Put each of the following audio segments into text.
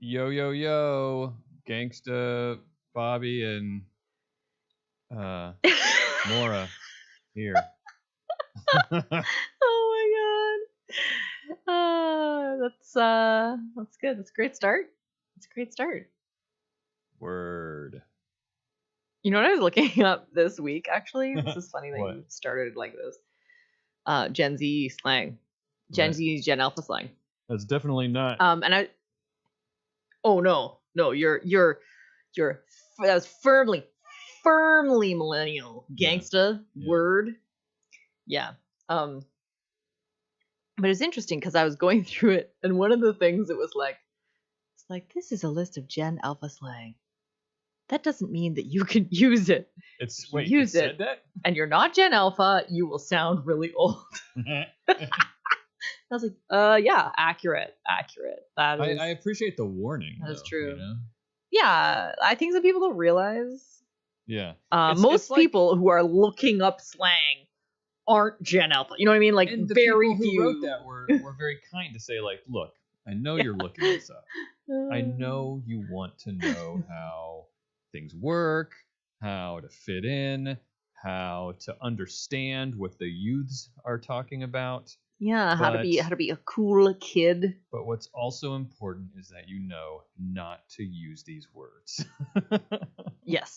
Yo, yo, yo, Gangsta Bobby and Nora here. Oh my god. That's good. That's a great start. It's a great start. Word. You know what I was looking up this week, actually? This is funny that What? you started like this. Gen Z slang. Gen Right. Z, Gen Alpha slang. That's definitely not. Oh no, you're that's firmly millennial. Gangsta Yeah. word. Yeah. But it's interesting because I was going through it, and one of the things it was like, it's like, this is a list of Gen Alpha slang. That doesn't mean that you can use it. It's If you use it, said that? and you're not Gen Alpha, you will sound really old. I was like, yeah, accurate. That is. I appreciate the warning. That is though, true. You know? Yeah, I think some people don't realize. Yeah. Most people who are looking up slang aren't Gen Alpha. You know what I mean? Like, and the very people few. who wrote that were very kind to say, like, look, I know you're looking this up. I know you want to know how things work, how to fit in, how to understand what the youths are talking about. Yeah, how to be a cool kid. But what's also important is that you know not to use these words. Yes.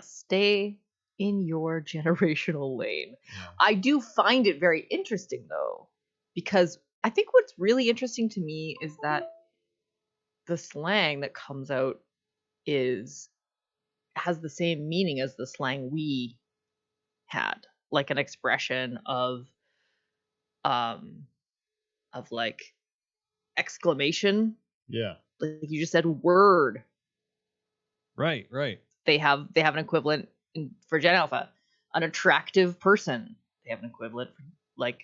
Stay in your generational lane. Yeah. I do find it very interesting, though, because I think what's really interesting to me is that the slang that comes out has the same meaning as the slang we had, like an expression of like exclamation. Yeah. Like you just said, word. Right. They have an equivalent for Gen Alpha. An attractive person. They have an equivalent for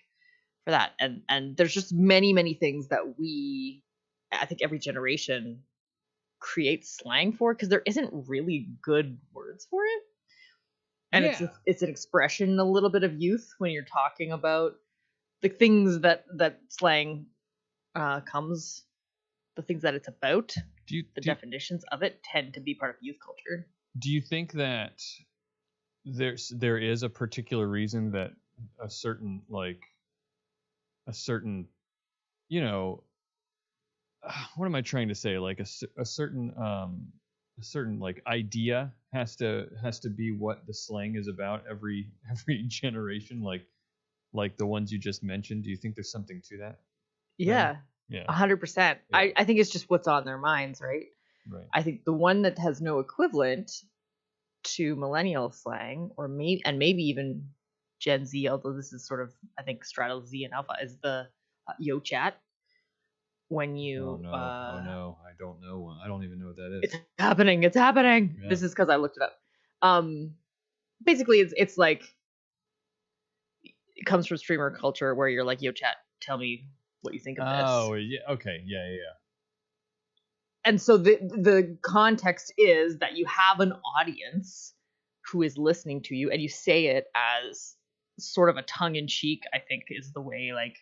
that. And there's just many things that I think every generation creates slang for, because there isn't really good words for it. And it's an expression a little bit of youth when you're talking about the things that slang comes, the things that it's about. The definitions of it tend to be part of youth culture. Do you think that there is a particular reason that a certain you know, what am I trying to say? Like a certain like idea has to be what the slang is about every generation, like the ones you just mentioned. Do you think there's something to that? Yeah. 100%. Yeah. I think it's just what's on their minds, right? Right. I think the one that has no equivalent to millennial slang, or maybe even Gen Z, although this is sort of, I think, straddles Z and Alpha, is the yo chat. When you oh no, I don't know. I don't even know what that is. It's happening. Yeah. This is because I looked it up. Basically it's like, it comes from streamer culture where you're like, yo chat, tell me what you think of this. Oh yeah, okay, yeah. And so the context is that you have an audience who is listening to you, and you say it as sort of a tongue-in-cheek, I think, is the way like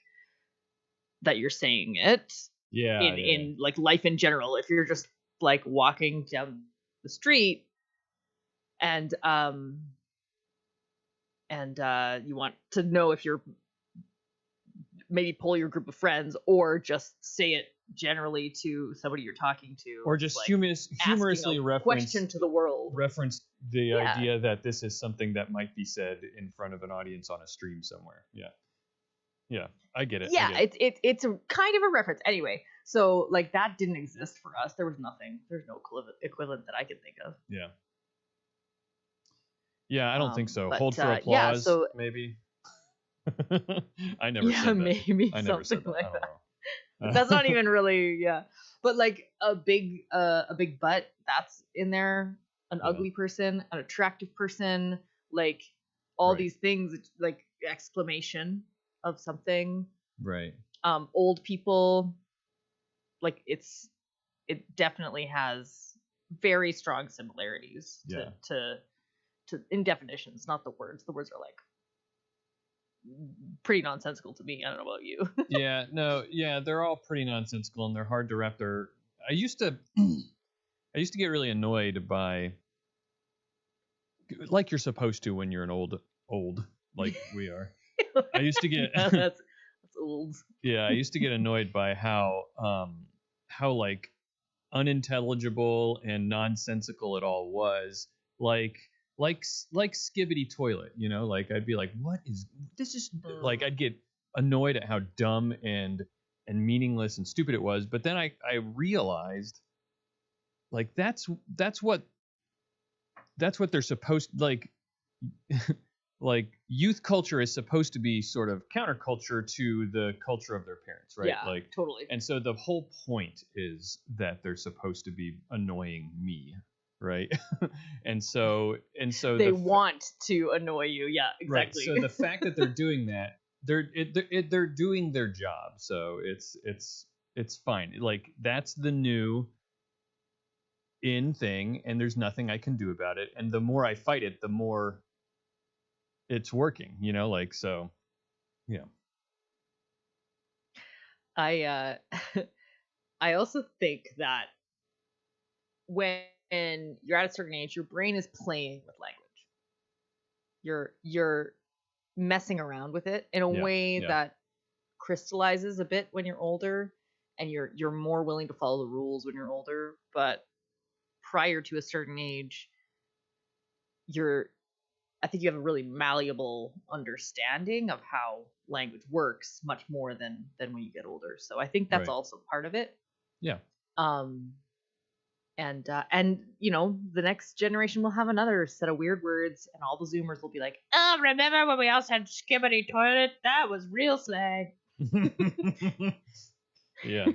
that you're saying it. Yeah. In like life in general, if you're just like walking down the street and you want to know if you're maybe pull your group of friends, or just say it generally to somebody you're talking to, or just like humorously question to the world, reference the idea that this is something that might be said in front of an audience on a stream somewhere. Yeah, I get it. Yeah, it's a kind of a reference. Anyway, so like that didn't exist for us. There's no equivalent that I can think of. Yeah, I don't think so. But, hold for applause, yeah, so maybe. I never said that. Maybe I never something said that. like I don't that. know. That's not even really, but like a big butt, that's in there. An ugly person, an attractive person, like all these things, like exclamation of something. Right. Old people, like it definitely has very strong similarities to in definitions, not the words. The words are like pretty nonsensical to me. I don't know about you. Yeah, they're all pretty nonsensical, and they're hard to wrap their I used to get really annoyed by, like you're supposed to when you're an old like we are. I used to get Yeah, that's old. yeah, I used to get annoyed by how like unintelligible and nonsensical it all was. Like Skibbity Toilet, you know, like I'd be like, what is this? Is like I'd get annoyed at how dumb and meaningless and stupid it was. But then I realized, like, that's what they're supposed, like like youth culture is supposed to be sort of counterculture to the culture of their parents, right? Yeah, like totally. And so the whole point is that they're supposed to be annoying me, right? and so they want to annoy you. Yeah, right. exactly. So the fact that they're doing that, they're doing their job. So it's fine. Like, that's the new in thing, and there's nothing I can do about it. And the more I fight it, the more it's working, you know, like, so yeah. I I also think that when you're at a certain age, your brain is playing with language. You're messing around with it in a way that crystallizes a bit when you're older, and you're more willing to follow the rules when you're older. But prior to a certain age, I think you have a really malleable understanding of how language works, much more than when you get older. So I think that's also part of it. Yeah. And you know, the next generation will have another set of weird words, and all the Zoomers will be like, "Oh, remember when we also had Skibbity Toilet? That was real slang." Yeah.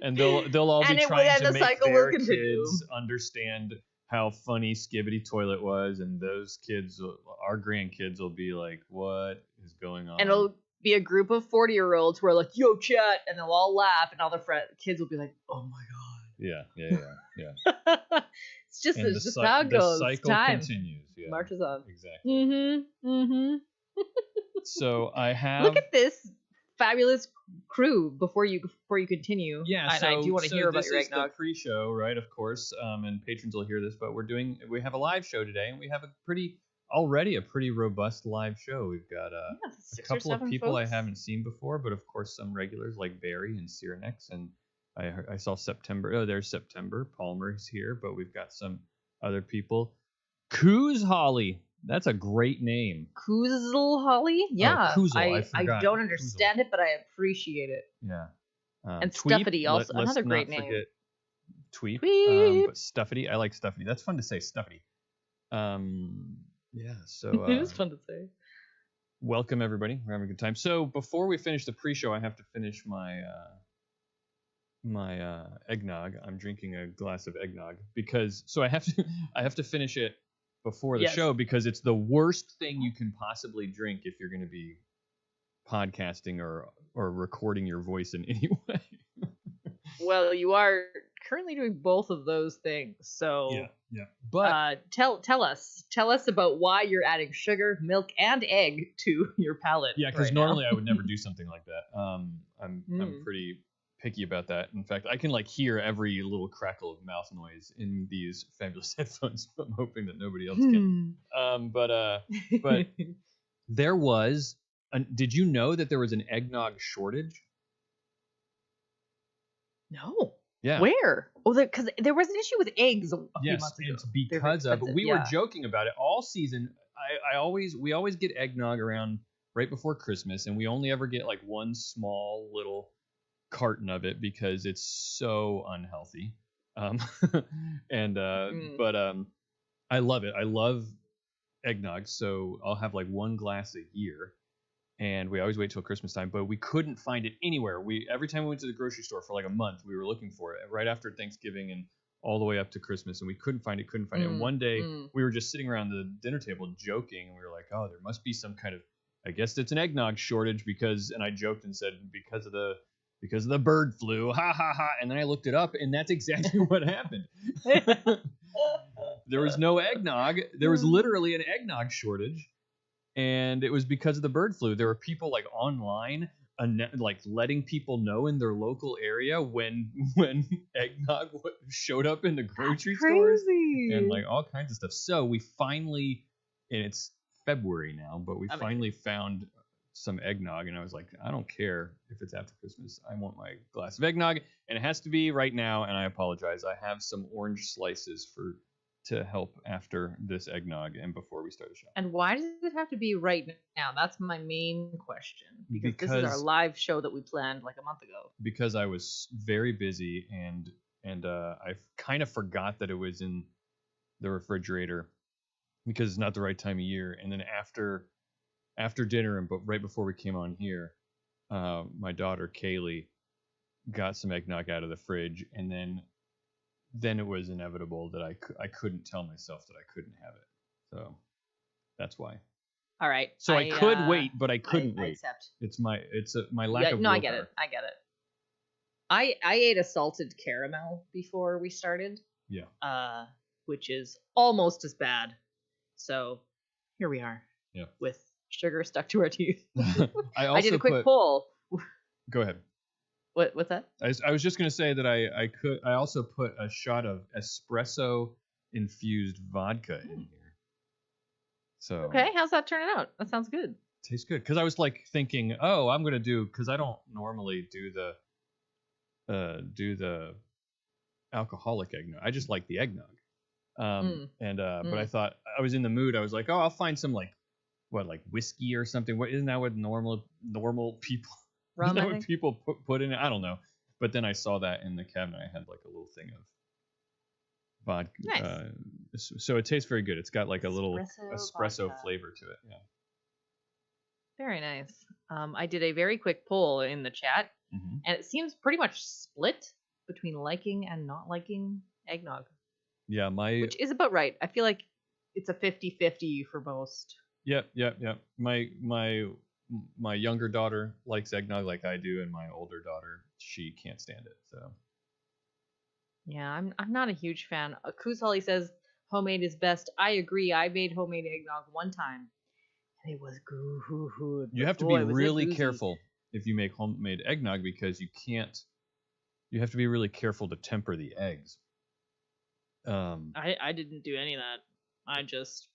And they'll all be trying to make their kids understand how funny Skibbity Toilet was, and those kids, our grandkids, will be like, what is going on? And it'll be a group of 40-year-olds who are like, yo, chat, and they'll all laugh, and all their kids will be like, oh my god. Yeah. It's just how it goes. The cycle continues. Yeah. Marches on. Exactly. So I have... Look at this fabulous crew before you continue. Yeah, and I do want to hear about your eggnog. This is the pre-show, right? Of course, and patrons will hear this, but we have a live show today, and we have already a pretty robust live show. We've got a couple of people I haven't seen before, but of course some regulars like Barry and Cyrenex, and I saw September. Oh, there's September. Palmer is here, but we've got some other people. Coos Holly. That's a great name. Koozle Holly? Yeah. I don't understand it, but I appreciate it. Yeah. And Stuffity, also another great name. Tweep. But Stuffity, I like Stuffity. That's fun to say, Stuffity. Yeah, so... it is fun to say. Welcome, everybody. We're having a good time. So before we finish the pre-show, I have to finish my eggnog. I'm drinking a glass of eggnog because... So I have to finish it before the show, because it's the worst thing you can possibly drink if you're going to be podcasting or recording your voice in any way. Well, you are currently doing both of those things, so yeah. But tell us about why you're adding sugar, milk, and egg to your palate. Yeah, because normally I would never do something like that. I'm pretty picky about that. In fact, I can hear every little crackle of mouth noise in these fabulous headphones. So I'm hoping that nobody else can. But there was. Did you know that there was an eggnog shortage? No. Yeah. Where? Oh, because there was an issue with eggs a few months ago. It's because of. We were joking about it all season. We always get eggnog around right before Christmas, and we only ever get one small little carton of it because it's so unhealthy. But I love it. I love eggnog, so I'll have one glass a year. And we always wait till Christmas time, but we couldn't find it anywhere. Every time we went to the grocery store for a month, we were looking for it right after Thanksgiving and all the way up to Christmas, and we couldn't find it. And one day we were just sitting around the dinner table joking, and we were like, "Oh, there must be some kind of, I guess it's an eggnog shortage because." And I joked and said, "Because of the bird flu, ha ha ha." And then I looked it up, and that's exactly what happened. There was no eggnog. There was literally an eggnog shortage. And it was because of the bird flu. There were people online like letting people know in their local area when eggnog showed up in the grocery stores and like all kinds of stuff. So we finally, and it's February now, but we finally found some eggnog, and I was like, I don't care if it's after Christmas. I want my glass of eggnog, and it has to be right now. And I apologize. I have some orange slices to help after this eggnog and before we start the show. And why does it have to be right now? That's my main question. Because this is our live show that we planned like a month ago. Because I was very busy and I kind of forgot that it was in the refrigerator because it's not the right time of year. And then after dinner and right before we came on here, my daughter Kaylee got some eggnog out of the fridge, and then it was inevitable that I couldn't tell myself that I couldn't have it. So that's why. All right. So I could wait, but I couldn't wait. Accept. It's my lack of willpower. I get it. I ate a salted caramel before we started. Yeah. Which is almost as bad. So here we are. Yeah. With sugar stuck to our teeth. I did a quick poll. Go ahead. What's that? I was just gonna say that I also put a shot of espresso infused vodka in here. So okay, how's that turning out? That sounds good. Tastes good, because I was like thinking, oh, I'm gonna do, because I don't normally do the alcoholic eggnog. I just like the eggnog. But I thought I was in the mood. I was like, oh, I'll find some like whiskey or something. Isn't that what normal people? Rum, isn't that what people put in it? I don't know. But then I saw that in the cabinet. I had like a little thing of vodka. Nice. So it tastes very good. It's got like a little espresso flavor to it. Yeah. Very nice. I did a very quick poll in the chat, and it seems pretty much split between liking and not liking eggnog. Yeah, which is about right. I feel like it's a 50-50 for most. Yep. My younger daughter likes eggnog like I do, and my older daughter, she can't stand it. So yeah, I'm not a huge fan. Kuz Holly says homemade is best. I agree. I made homemade eggnog one time, and it was good. You have to be really careful if you make homemade eggnog, because you have to be really careful to temper the eggs. I didn't do any of that. I just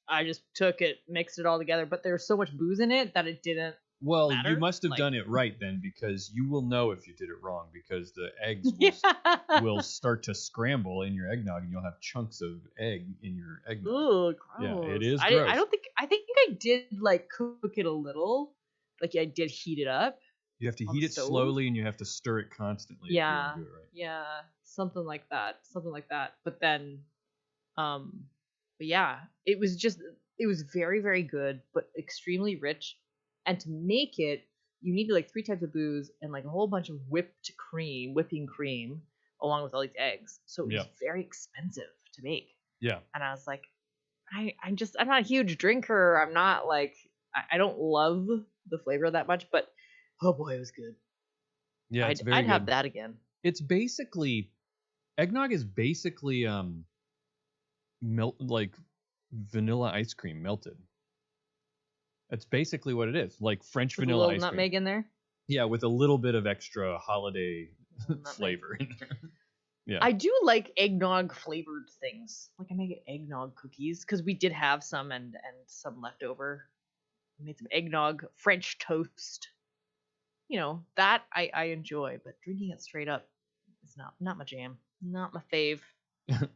took it, mixed it all together, but there's so much booze in it that it didn't. Well, matter. You must have done it right then, because you will know if you did it wrong, because the eggs will start to scramble in your eggnog, and you'll have chunks of egg in your eggnog. Ooh, gross. Yeah, it is gross. I think I did like cook it a little. Like I did heat it up. You have to heat it slowly, and you have to stir it constantly. Yeah. If you do it right. Yeah. Something like that. But then, but yeah, it was very, very good, but extremely rich. And to make it, you needed like 3 types of booze and like a whole bunch of whipping cream, along with all these eggs. So it was very expensive to make. Yeah. And I was like, I'm not a huge drinker. I'm not like, I don't love the flavor that much, but oh boy, it was good. Yeah, it's very good. I'd have that again. It's basically, eggnog is basically like vanilla ice cream melted. That's basically what it is, like French vanilla ice cream. Nutmeg in there? Yeah, with a little bit of extra holiday flavor in there. Yeah. I do like eggnog flavored things. Like I make eggnog cookies, because we did have some and some left over. I made some eggnog French toast. You know, that I enjoy, but drinking it straight up is not my jam. Not my fave.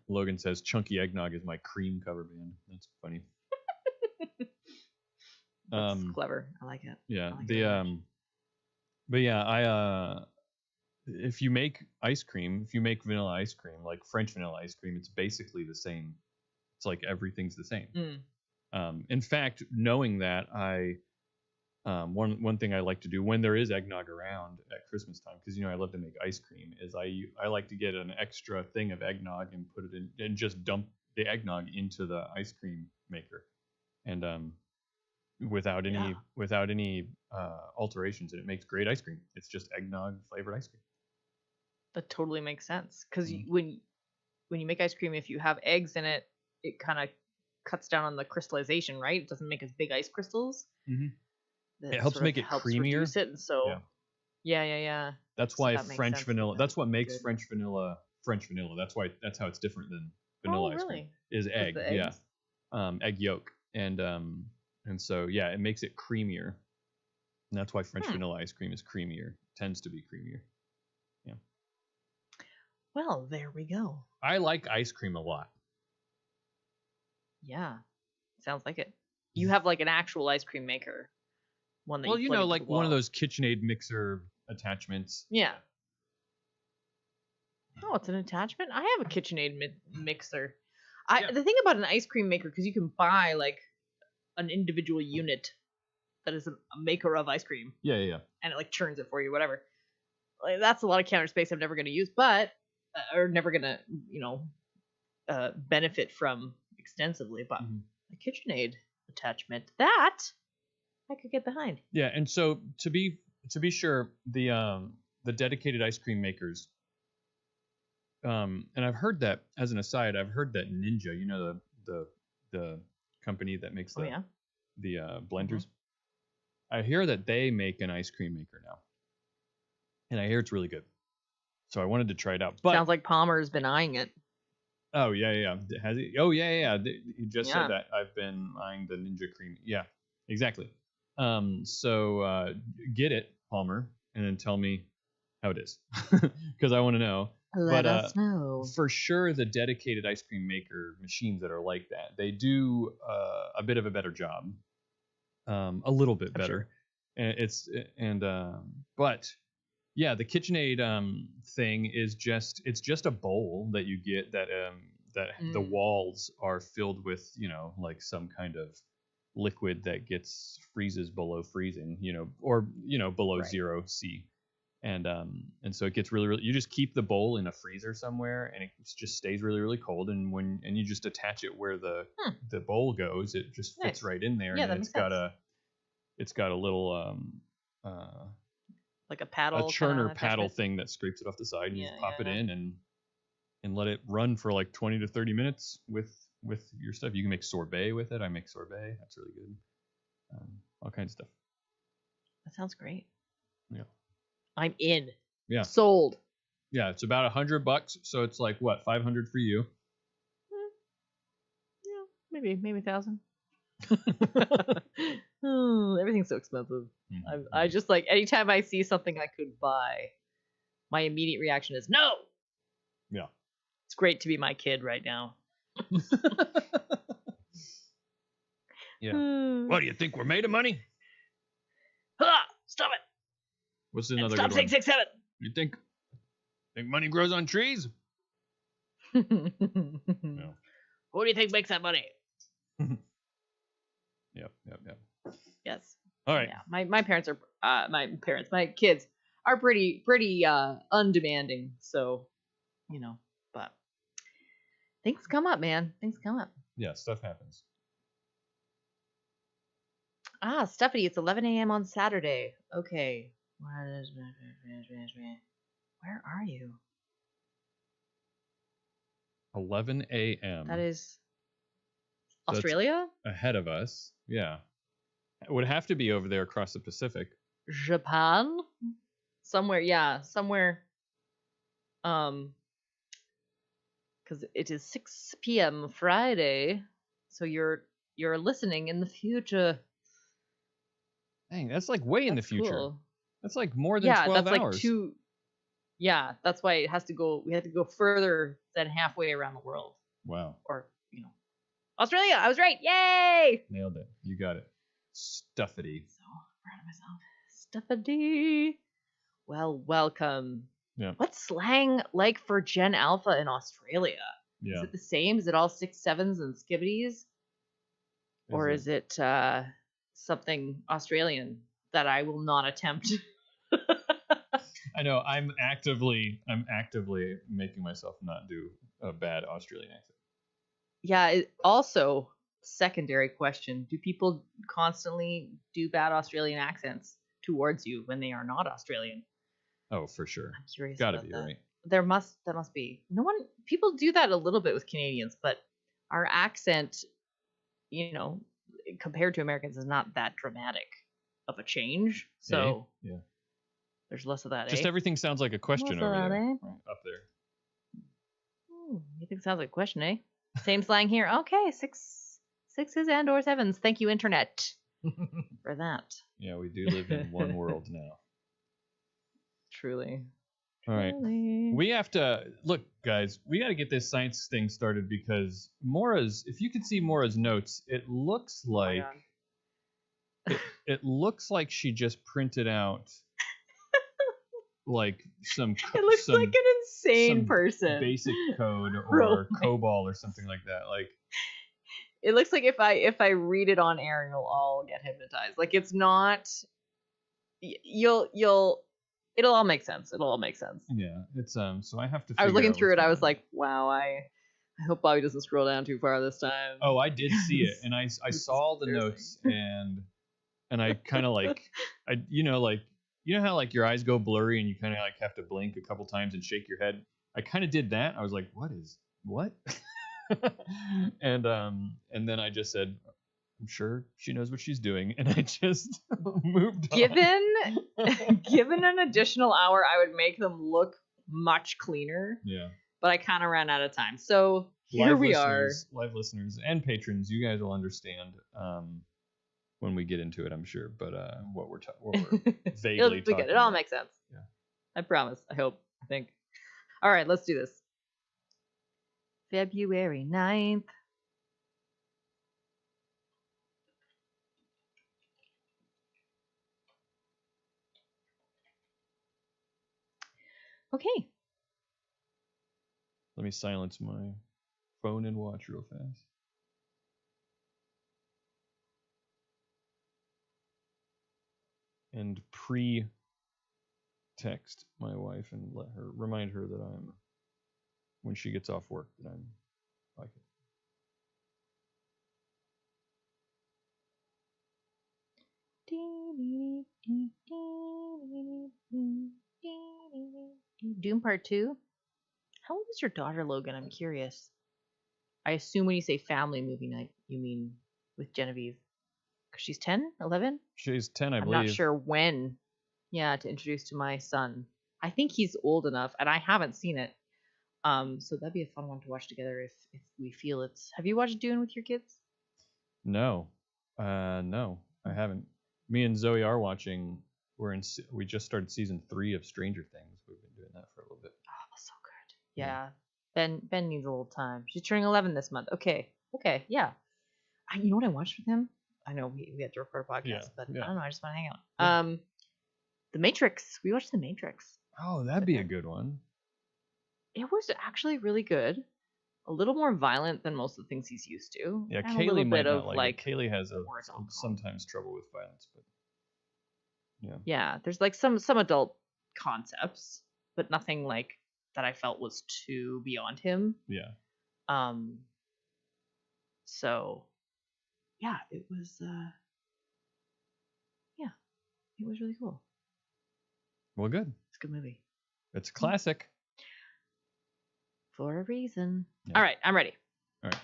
Logan says chunky eggnog is my cream cover band. That's funny. That's clever. I like it. Yeah. But yeah, if you make ice cream, if you make vanilla ice cream, like French vanilla ice cream, it's basically the same. It's like everything's the same. In fact, knowing that, one thing I like to do when there is eggnog around at Christmas time, because I love to make ice cream, is I like to get an extra thing of eggnog and put it in and just dump the eggnog into the ice cream maker, and without any alterations, and it makes great ice cream. It's just eggnog flavored ice cream. That totally makes sense, because when you make ice cream, if you have eggs in it, it kind of cuts down on the crystallization, right? It doesn't make as big ice crystals. It helps make it creamier. Reduce it, and so Yeah. That's So why that makes French sense vanilla. that That's what would be makes good. French vanilla French vanilla. That's how it's different than vanilla Oh, ice cream. really? Is With egg, the yeah, eggs? egg yolk, and so yeah, it makes it creamier, and that's why French Hmm. vanilla ice cream is creamier. Tends to be creamier. Yeah, Well, there we go. I like ice cream a lot. Yeah. Sounds like it. You have like an actual ice cream maker, one that Well, you plug into the like one of wall. those KitchenAid mixer attachments. Yeah. Oh, it's an attachment. I have a KitchenAid mixer. Yeah. The thing about an ice cream maker, because you can buy like an individual unit that is a maker of ice cream, Yeah. and it like churns it for you, whatever. Like, that's a lot of counter space I'm never going to use, but or never going to benefit from extensively. But a KitchenAid attachment that I could get behind. Yeah, and so to be sure, the dedicated ice cream makers, and I've heard that, as an aside, I've heard that Ninja, the company that makes Oh yeah. the blenders, I hear that they make an ice cream maker now, and I hear it's really good. So I wanted to try it out. But Sounds like Palmer's been eyeing it. oh yeah. Has he? Oh yeah. He just Yeah. said that. I've been eyeing the Ninja Cream. Yeah, exactly. So get it, Palmer, and then tell me how it is, because I want to know. Let us know. For sure, the dedicated ice cream maker machines that are like that, they do a bit of a better job, a little bit better, sure. But yeah, the KitchenAid thing is just a bowl that you get that the walls are filled with, like some kind of liquid that freezes below freezing, or below 0 C. And so it gets really, you just keep the bowl in a freezer somewhere, and it just stays really, really cold. And you just attach it where the bowl goes, it just fits right in there. Yeah, and it's got a little like a paddle, a churner paddle thing that scrapes it off the side, and you just pop it in and let it run for like 20 to 30 minutes with your stuff. You can make sorbet with it. I make sorbet. That's really good. All kinds of stuff. That sounds great. Yeah. I'm in. Yeah. Sold. Yeah, it's about $100, so it's like what, 500 for you? Yeah, maybe 1,000. Everything's so expensive. I just like, anytime I see something I could buy, my immediate reaction is no. Yeah. It's great to be my kid right now. Yeah. What do you think, we're made of money? Stop it. What's another stop good 667. one? You think money grows on trees? No. Who do you think makes that money? Yep. Yes. All right. Yeah. My parents are my kids are pretty undemanding, so but things come up, man. Things come up. Yeah, stuff happens. Stephanie, it's 11 a.m. on Saturday. Okay. Where are you? 11 a.m. That is Australia? That's ahead of us. Yeah. It would have to be over there across the Pacific. Japan? Somewhere. Because it is 6 p.m. Friday, so you're listening in the future. Dang, that's like way in the future. Cool. That's like more than 12 that's hours. Like 2. Yeah, that's why it has to go. We have to go further than halfway around the world. Wow. Or Australia. I was right. Yay! Nailed it. You got it. Stuffity. So proud of myself. Stuffity. Well, welcome. Yeah. What's slang like for Gen Alpha in Australia? Yeah. Is it the same? Is it all 6 7s and skibbities? Or is it something Australian that I will not attempt? I know. I'm actively making myself not do a bad Australian accent. Yeah. Also, secondary question: do people constantly do bad Australian accents towards you when they are not Australian? Oh, for sure. I'm curious. Gotta be, right? That must be. People do that a little bit with Canadians, but our accent, compared to Americans, is not that dramatic of a change. So yeah. There's less of that, Just eh? everything sounds like a question Less of over that, there, eh? up there. Ooh, you think it sounds like a question, eh? Same slang here. Okay, sixes and or sevens. Thank you, internet, for that. Yeah, we do live in one world now. Truly. All right. We have to look, guys. We got to get this science thing started because Maura's. If you could see Maura's notes, it looks like it looks like she just printed out like some. It looks like an insane some person. Basic code or Really? COBOL or something like that. Like it looks like if I read it on air, you'll all get hypnotized. Like it's not. It'll all make sense. It'll all make sense. Yeah, it's so I have to. I was looking through it. I was like, wow. I hope Bobby doesn't scroll down too far this time. Oh, I did see it, and I saw the notes, and I kind of like you know how like your eyes go blurry and you kind of like have to blink a couple times and shake your head. I kind of did that. I was like, what? and then I just said, I'm sure she knows what she's doing, and I just moved on. Given an additional hour, I would make them look much cleaner. Yeah. But I kind of ran out of time. So here we are. Live listeners and patrons, you guys will understand when we get into it, I'm sure. But what we're vaguely talking it all makes sense. Yeah. I promise. I hope. I think. All right, let's do this. February 9th. Okay. Let me silence my phone and watch real fast. And text my wife and remind her that when she gets off work, that I'm like it. Doom Part 2? How old is your daughter, Logan? I'm curious. I assume when you say family movie night, you mean with Genevieve. Because she's 10, 11? She's 10, I believe. I'm not sure when. Yeah, to introduce to my son. I think he's old enough, and I haven't seen it. So that'd be a fun one to watch together if we feel it's... Have you watched Dune with your kids? No. No, I haven't. Me and Zoe are watching... We just started season 3 of Stranger Things. We've been doing that for a little bit. Oh, so good. Yeah. Ben needs a little time. She's turning 11 this month. Okay, yeah. You know what I watched with him? I know we had to record a podcast, but I don't know. I just want to hang out. Yeah. The Matrix. We watched The Matrix. Oh, that'd be a good one. It was actually really good. A little more violent than most of the things he's used to. Yeah, and Kaylee might not like it. Kaylee has sometimes trouble with violence, but yeah. There's like some adult concepts, but nothing like that I felt was too beyond him. Yeah. So yeah, it was it was really cool. Well, good. It's a good movie. It's a classic. For a reason. Yeah. All right, I'm ready. All right.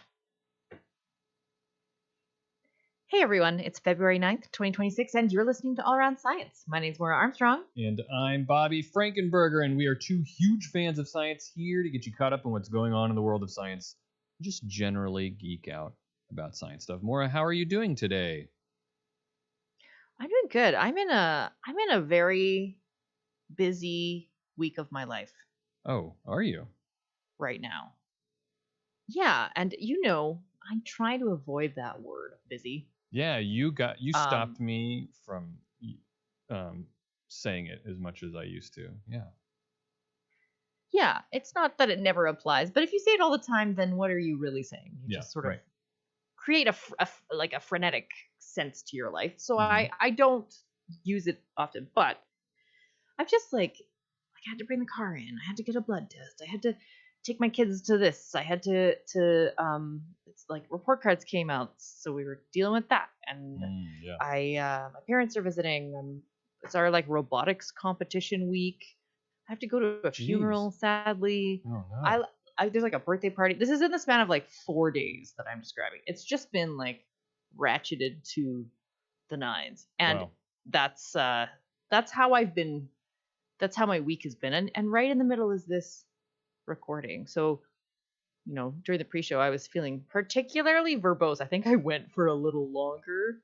Hey everyone, it's February 9th, 2026, and you're listening to All Around Science. My name's Maura Armstrong. And I'm Bobby Frankenberger, and we are two huge fans of science here to get you caught up on what's going on in the world of science. Just generally geek out about science stuff. Maura, how are you doing today? I'm doing good. I'm in a very busy week of my life. Oh, are you? Right now. Yeah, and I try to avoid that word, busy. Yeah, you stopped me from saying it as much as I used to. Yeah. Yeah, it's not that it never applies, but if you say it all the time, then what are you really saying? You just sort of create a frenetic sense to your life. So I don't use it often, but I'm just like I had to bring the car in. I had to get a blood test. I had to take my kids to this. I had to it's like report cards came out, so we were dealing with that. And my parents are visiting. It's our like robotics competition week. I have to go to a funeral, sadly. Oh no. There's like a birthday party. This is in the span of like 4 days that I'm describing. It's just been like ratcheted to the nines, and that's how I've been that's how my week has been. And right in the middle is this recording. So, during the pre-show, I was feeling particularly verbose. I think I went for a little longer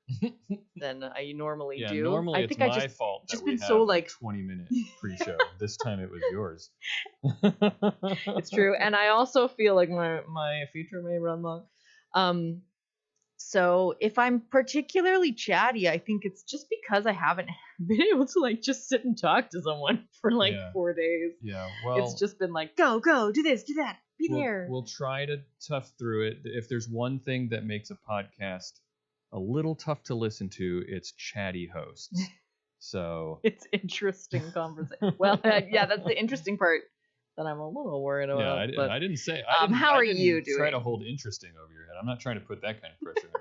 than I normally Yeah, do. normally I it's think I my fault that just we been have so a like 20-minute pre-show. This time it was yours. it's true, and I also feel like my feature may run long. So if I'm particularly chatty, I think it's just because I haven't been able to like just sit and talk to someone for like Yeah. 4 days. Yeah, It's well, just been like, go, do this, do that, be there. we'll try to tough through it. If there's one thing that makes a podcast a little tough to listen to, it's chatty hosts. So It's interesting conversation. Well, yeah, that's the interesting part that I'm a little worried about. yeah, but I didn't say. how are I didn't you try doing? to hold interesting over your head. I'm not trying to put that kind of pressure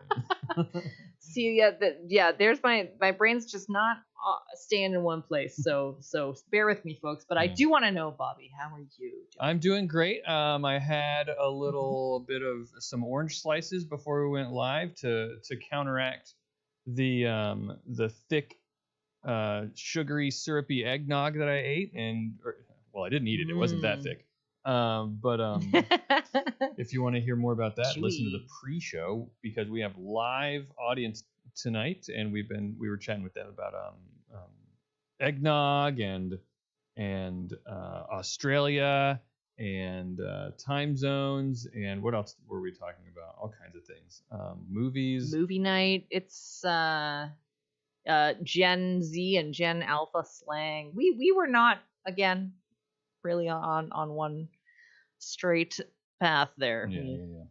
on you. See, there's my brain's just not staying in one place. So bear with me, folks. But I Yeah. do want to know, Bobby, how are you doing? I'm doing great. I had a little bit of some orange slices before we went live to counteract the thick, sugary, syrupy eggnog that I ate, well, I didn't eat it. It wasn't that thick. But if you want to hear more about that, listen to the pre-show, because we have live audience tonight, and we were chatting with them about eggnog and Australia and time zones, and what else were we talking about? All kinds of things. Movies. Movie night. It's Gen Z and Gen Alpha slang. We were not, again, really on one straight path there. Yeah.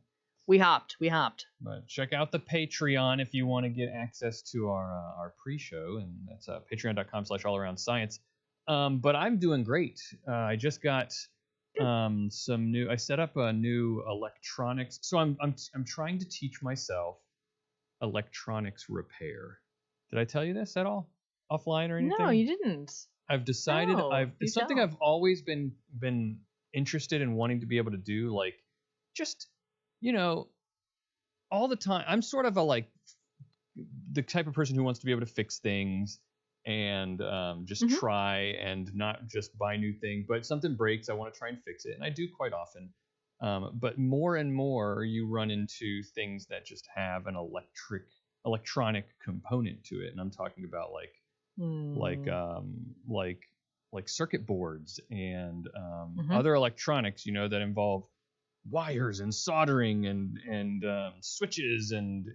We hopped. But check out the Patreon if you want to get access to our pre-show, and that's patreon.com/allaroundscience. But I'm doing great. I just got some new. I set up a new electronics. So I'm trying to teach myself electronics repair. Did I tell you this at all offline or anything? No, you didn't. I've decided it's something don't. I've always been interested in wanting to be able to do, like just all the time. I'm sort of the type of person who wants to be able to fix things and just try and not just buy new things. But if something breaks, I want to try and fix it, and I do quite often. But more and more, you run into things that just have an electronic component to it, and I'm talking about like circuit boards and other electronics, that involve wires and soldering and switches and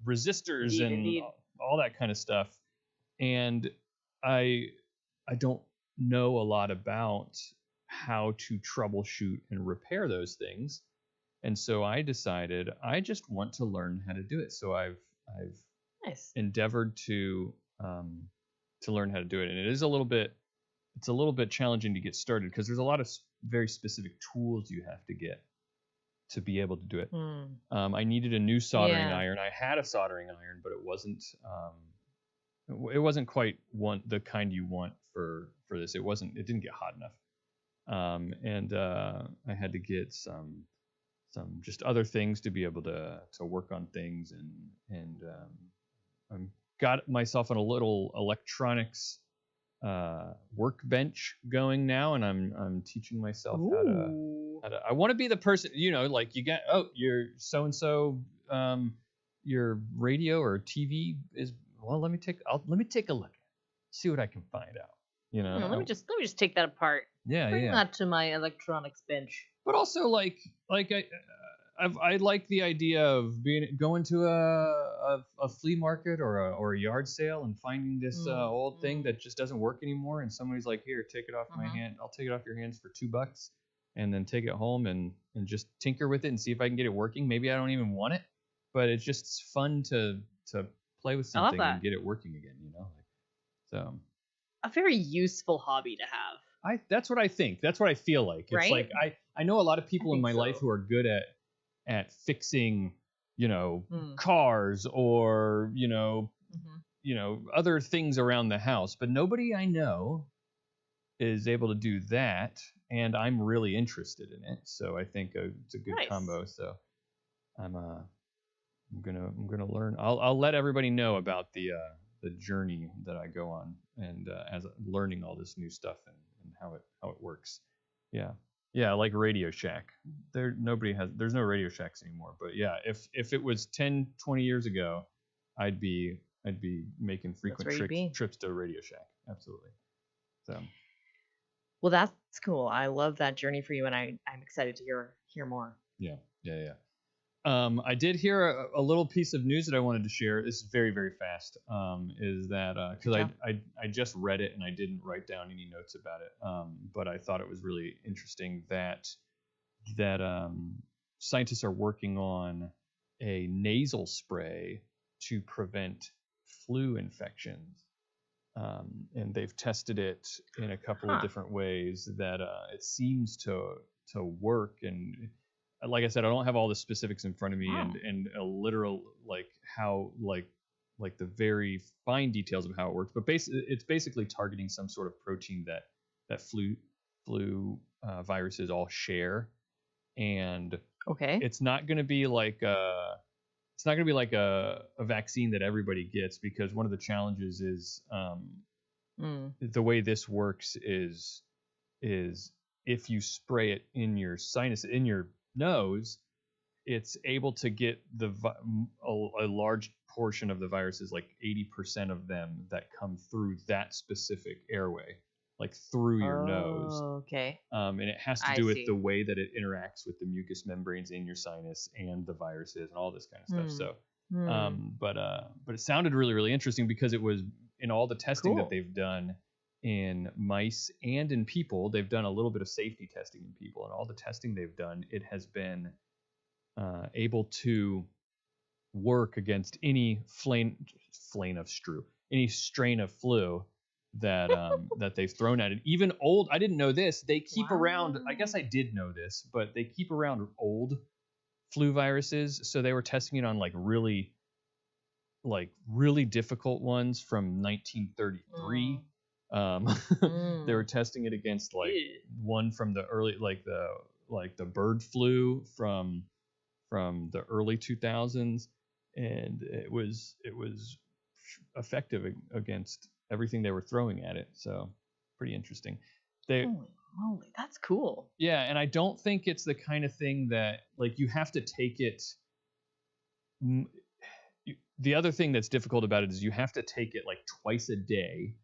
resistors and all that kind of stuff. And I don't know a lot about how to troubleshoot and repair those things, and so I decided I just want to learn how to do it. So I've endeavored to learn how to do it, and it's a little bit challenging to get started because there's a lot of very specific tools you have to get to be able to do it. I needed a new soldering iron. I had a soldering iron, but it wasn't quite the kind you want for this. It didn't get hot enough. And I had to get some just other things to be able to work on things, and I got myself on a little electronics workbench going now, and I'm teaching myself how to. I want to be the person, like you get, you're so and so, your radio or TV is, well, let me take a look, see what I can find out. Let me just take that apart. Bring that to my electronics bench. But also like I like the idea of going to a flea market or a yard sale and finding this old thing that just doesn't work anymore, and somebody's like, here, take it off my hand. I'll take it off your hands for $2, and then take it home and just tinker with it and see if I can get it working. Maybe I don't even want it, but it's just fun to play with something and get it working again. So a very useful hobby to have. That's what I think. That's what I feel like. It's like I know a lot of people in my life who are good at fixing, cars or, other things around the house, but nobody I know is able to do that, and I'm really interested in it. So I think it's a good combo. So I'm gonna learn. I'll let everybody know about the the journey that I go on, and as learning all this new stuff and how it works. Yeah. Yeah, like Radio Shack. There's no Radio Shacks anymore. But yeah, if it was 10, 20 years ago, I'd be making frequent trips to Radio Shack. Absolutely. So. Well, that's cool. I love that journey for you, and I'm excited to hear more. Yeah. I did hear a little piece of news that I wanted to share. This is very, very fast. Is that because I just read it and I didn't write down any notes about it. But I thought it was really interesting that scientists are working on a nasal spray to prevent flu infections. And they've tested it in a couple of different ways that it seems to work. And like I said, I don't have all the specifics in front of me and a literal how the very fine details of how it works. But it's basically targeting some sort of protein that flu viruses all share. And it's not going to be like a vaccine that everybody gets, because one of the challenges is the way this works is if you spray it in your sinus, in your nose, it's able to get a large portion of the viruses, like 80% of them that come through that specific airway, like through your nose. Okay. And it has to do with the way that it interacts with the mucous membranes in your sinus and the viruses and all this kind of stuff. So, but it sounded really, really interesting, because it was in all the testing that they've done in mice and in people. They've done a little bit of safety testing in people, and all the testing they've done, it has been able to work against any any strain of flu that that they've thrown at it. Even old, I didn't know this, they keep around, I guess I did know this, but they keep around old flu viruses. So they were testing it on really difficult ones from 1933. They were testing it against one from the early, the bird flu from the early 2000s, and it was effective against everything they were throwing at it. So pretty interesting. Holy moly, that's cool. Yeah, and I don't think it's the kind of thing that you have to take it. The other thing that's difficult about it is you have to take it twice a day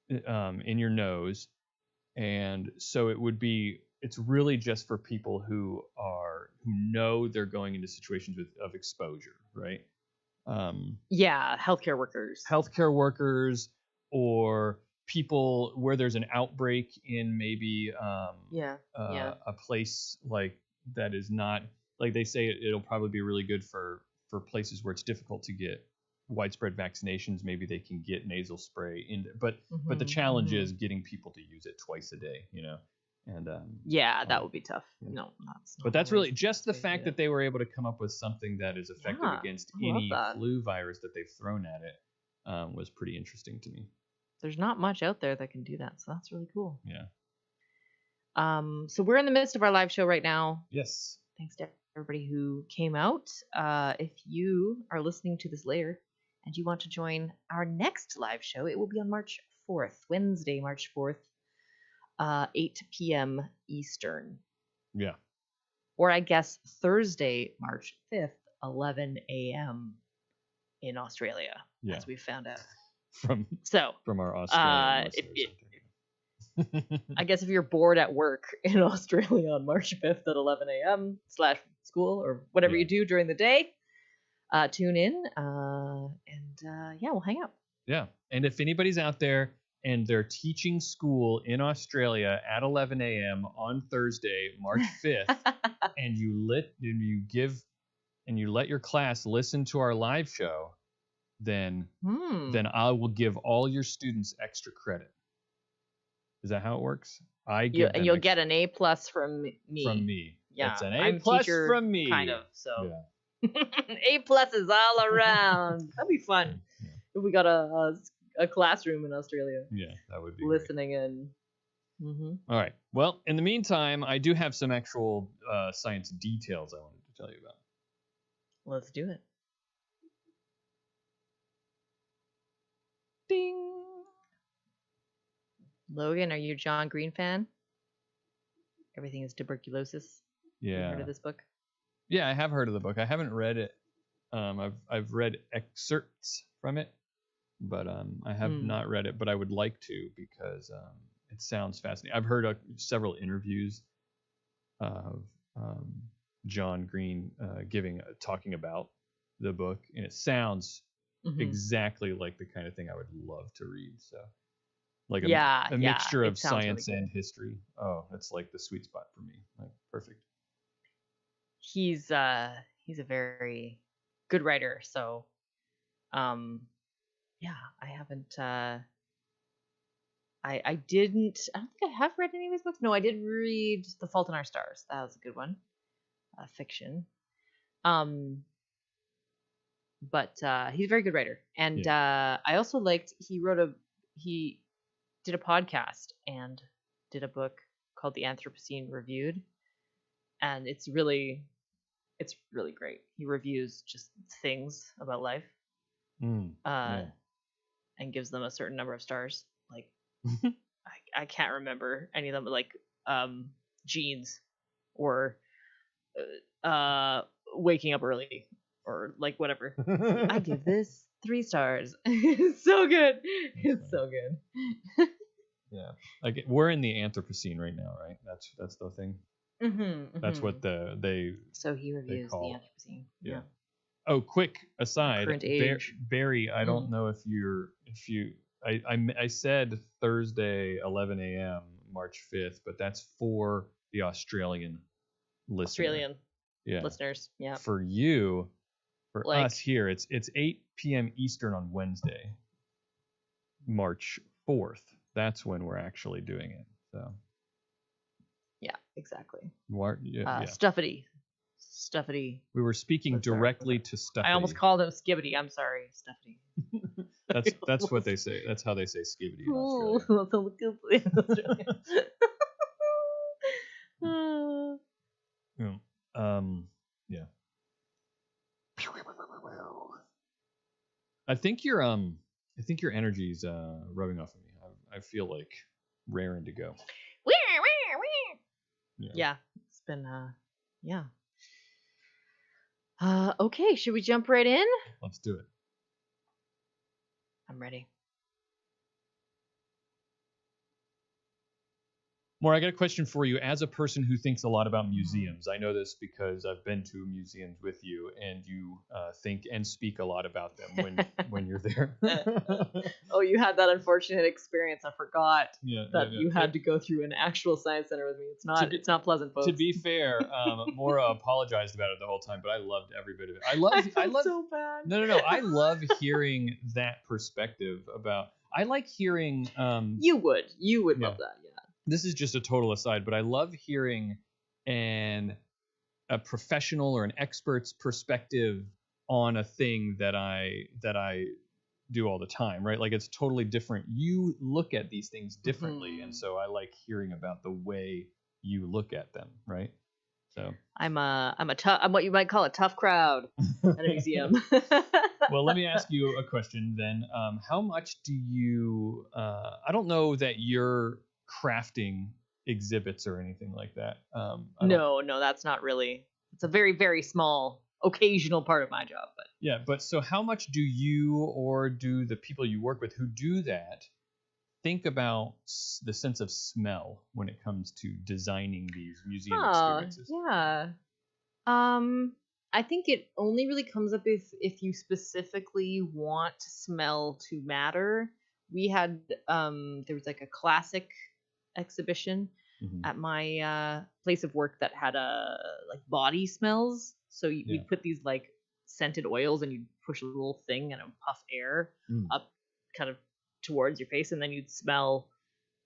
in your nose, and so it's really just for people who know they're going into situations of exposure, right? Healthcare workers, or people where there's an outbreak in maybe a place that is not, they say it'll probably be really good for places where it's difficult to get widespread vaccinations. Maybe they can get nasal spray in, but the challenge is getting people to use it twice a day, and that would be tough. No, but that's really just the fact that they were able to come up with something that is effective against any flu virus that they've thrown at it was pretty interesting to me. There's not much out there that can do that, so that's really cool. Yeah. So we're in the midst of our live show right now. Yes. Thanks to everybody who came out. If you are listening to this later and you want to join our next live show, it will be on March 4th, Wednesday, March 4th, 8 p.m. Eastern. Yeah. Or I guess Thursday, March 5th, 11 a.m. in Australia, as we found out. From our Australian I guess if you're bored at work in Australia on March 5th at 11 a.m. /school or whatever you do during the day, tune in and we'll hang out. Yeah. And if anybody's out there and they're teaching school in Australia at 11 a.m. on Thursday, March 5th, and you let your class listen to our live show, then I will give all your students extra credit. Is that how it works? You'll get an A+ from me. From me. Yeah, it's an A+ from me. Kind of. So A+'s all around. That'd be fun if we got a classroom in Australia. Yeah, that would be listening great. in. Mm-hmm. All right. Well, in the meantime, I do have some actual science details I wanted to tell you about. Let's do it. Logan, are you a John Green fan? Everything is tuberculosis. Have you heard of this book? Yeah, I have heard of the book. I haven't read it. I've read excerpts from it, but I have not read it. But I would like to because it sounds fascinating. I've heard several interviews of John Green talking about the book, and it sounds exactly like the kind of thing I would love to read. So, like a mixture of science and history. Oh, that's like the sweet spot for me. Like perfect. He's a very good writer. So, yeah, I haven't. I didn't. I don't think I have read any of his books. No, I did read The Fault in Our Stars. That was a good one. Fiction. But he's a very good writer, and I also liked. He did a podcast and did a book called The Anthropocene Reviewed, and it's really great. He reviews just things about life, and gives them a certain number of stars. Like I can't remember any of them, but like genes or waking up early or like whatever. I give this 3 stars. It's so good. It's so good. Yeah, like we're in the Anthropocene right now, right? That's the thing. That's what they. So he reviews the Anthropocene. Yeah. Oh, quick aside, Current age. Barry. I don't know if you. I said Thursday 11 a.m. March 5th, but that's for the Australian listener. Listeners. Yeah. For you, for us here, it's 8 p.m. Eastern on Wednesday, March 4th. That's when we're actually doing it. So. Yeah, exactly. Stuffity. Stuffity. We were speaking directly to Stuffity. I almost called him Skibbity. I'm sorry, Stuffity. That's what they say. That's how they say Skibbity in Australia. Yeah. I think your energy's rubbing off of me. I feel like raring to go. Yeah, it's been okay, should we jump right in? Let's do it. I'm ready. Maura, I got a question for you. As a person who thinks a lot about museums, I know this because I've been to museums with you, and you think and speak a lot about them when you're there. Oh, you had that unfortunate experience. I forgot that you had to go through an actual science center with me. It's not pleasant, folks. To be fair, Maura apologized about it the whole time, but I loved every bit of it. I love so bad. No. I love hearing that perspective about. I like hearing. You would love that. Yeah. This is just a total aside, but I love hearing a professional or an expert's perspective on a thing that I do all the time, right? Like it's totally different. You look at these things differently, and so I like hearing about the way you look at them, right? So I'm what you might call a tough crowd at a museum. Well, let me ask you a question then. How much do you? I don't know that you're crafting exhibits or anything like that. No, that's not really. It's a very, very small, occasional part of my job. But so how much do you or do the people you work with who do that think about the sense of smell when it comes to designing these museum experiences? Yeah. I think it only really comes up if you specifically want smell to matter. We had there was like a classic exhibition at my place of work that had like body smells. So we'd put these like scented oils, and you'd push a little thing and it would puff air up kind of towards your face, and then you'd smell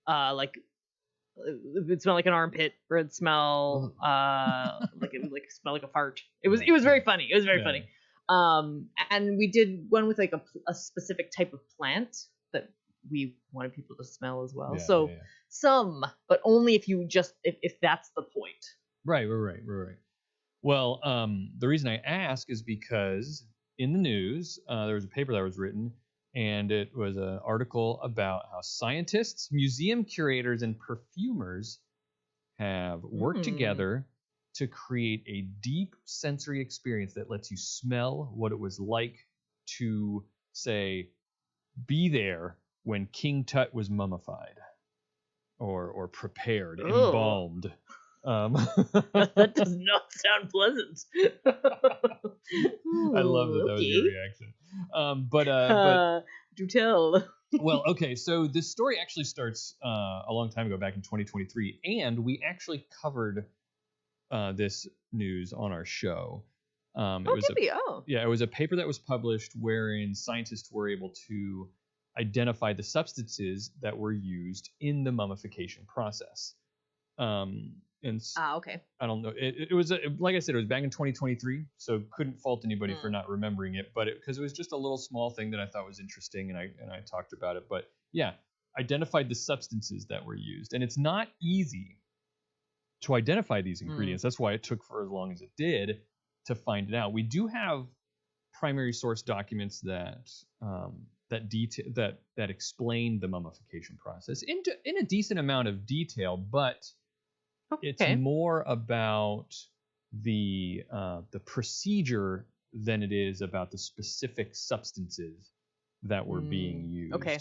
like it would smell like an armpit, or it'd smell like it would like smell like a fart. It was very funny. It was very funny. And we did one with like a specific type of plant that we wanted people to smell as well. Some, but only if that's the point. Right. Well, the reason I ask is because in the news, there was a paper that was written, and it was an article about how scientists, museum curators, and perfumers have worked together to create a deep sensory experience that lets you smell what it was like to, say, be there when King Tut was mummified or prepared, Ugh. embalmed. That does not sound pleasant. I love that was your reaction. But do tell. well, okay, so this story actually starts a long time ago, back in 2023, and we actually covered this news on our show. It was a paper that was published wherein scientists were able to identify the substances that were used in the mummification process. Okay. I don't know. It was like I said, it was back in 2023, so couldn't fault anybody for not remembering it. But because it was just a little small thing that I thought was interesting, and I talked about it. But yeah, identified the substances that were used, and it's not easy to identify these ingredients. That's why it took for as long as it did to find it out. We do have primary source documents that that explain the mummification process in a decent amount of detail, but it's more about the procedure than it is about the specific substances that were being used. Okay.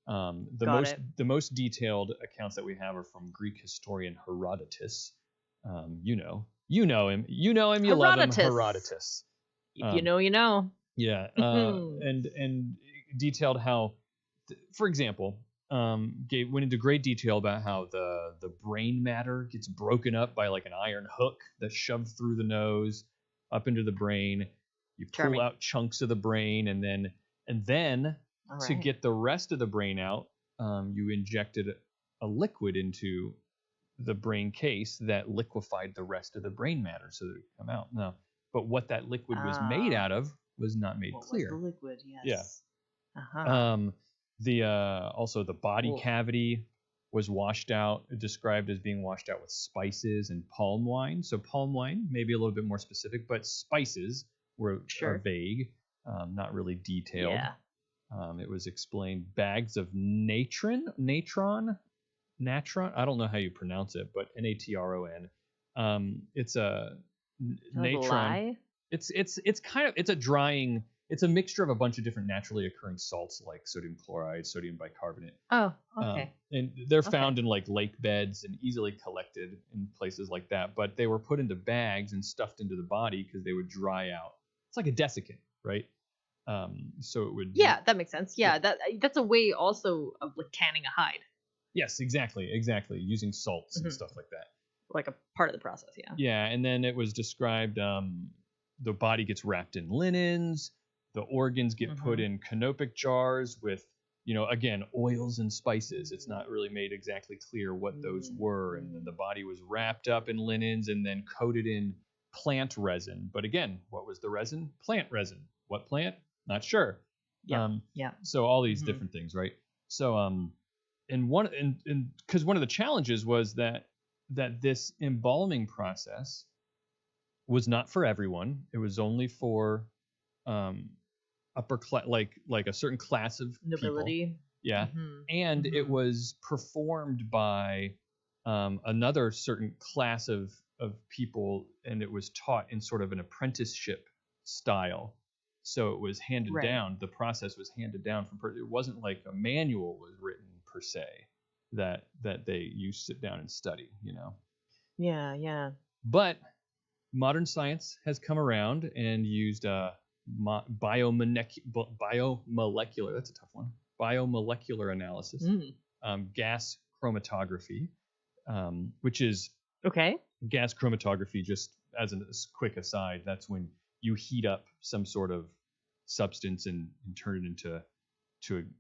The most detailed accounts that we have are from Greek historian Herodotus. You know him, you love him, Herodotus. If you know, you know. Yeah, and detailed how, for example, went into great detail about how the brain matter gets broken up by like an iron hook that's shoved through the nose up into the brain. You pull out chunks of the brain, and then to get the rest of the brain out, you injected a liquid into the brain case that liquefied the rest of the brain matter so that it would come out. Now, but what that liquid was made out of was not made clear. Was the liquid? Yes. Yeah. Also the body cavity was washed out, described as being washed out with spices and palm wine. So palm wine, maybe a little bit more specific, but spices are vague, not really detailed. Yeah. It was explained bags of natron. I don't know how you pronounce it, but natron. It's a natron. It's a drying. It's a mixture of a bunch of different naturally occurring salts like sodium chloride, sodium bicarbonate. Oh, okay. And they're found in like lake beds and easily collected in places like that. But they were put into bags and stuffed into the body because they would dry out. It's like a desiccant, right? So it would. Yeah, that makes sense. Yeah, that's a way also of like tanning a hide. Yes, exactly. Using salts and stuff like that. Like a part of the process, yeah. Yeah, and then it was described the body gets wrapped in linens, the organs get put in canopic jars with, again, oils and spices. It's not really made exactly clear what those were, and then the body was wrapped up in linens and then coated in plant resin. But again, what was the resin? Plant resin. What plant? Not sure. Yeah. So all these different things, right? So because one of the challenges was that this embalming process was not for everyone. It was only for upper class, like a certain class of nobility. People. Yeah, and it was performed by another certain class of people, and it was taught in sort of an apprenticeship style. So it was handed down. The process was handed down from. It wasn't like a manual was written per se that you sit down and study. Yeah. But modern science has come around and used biomolecular. That's a tough one. Biomolecular analysis, gas chromatography, which is gas chromatography. Just as a quick aside, that's when you heat up some sort of substance and turn it into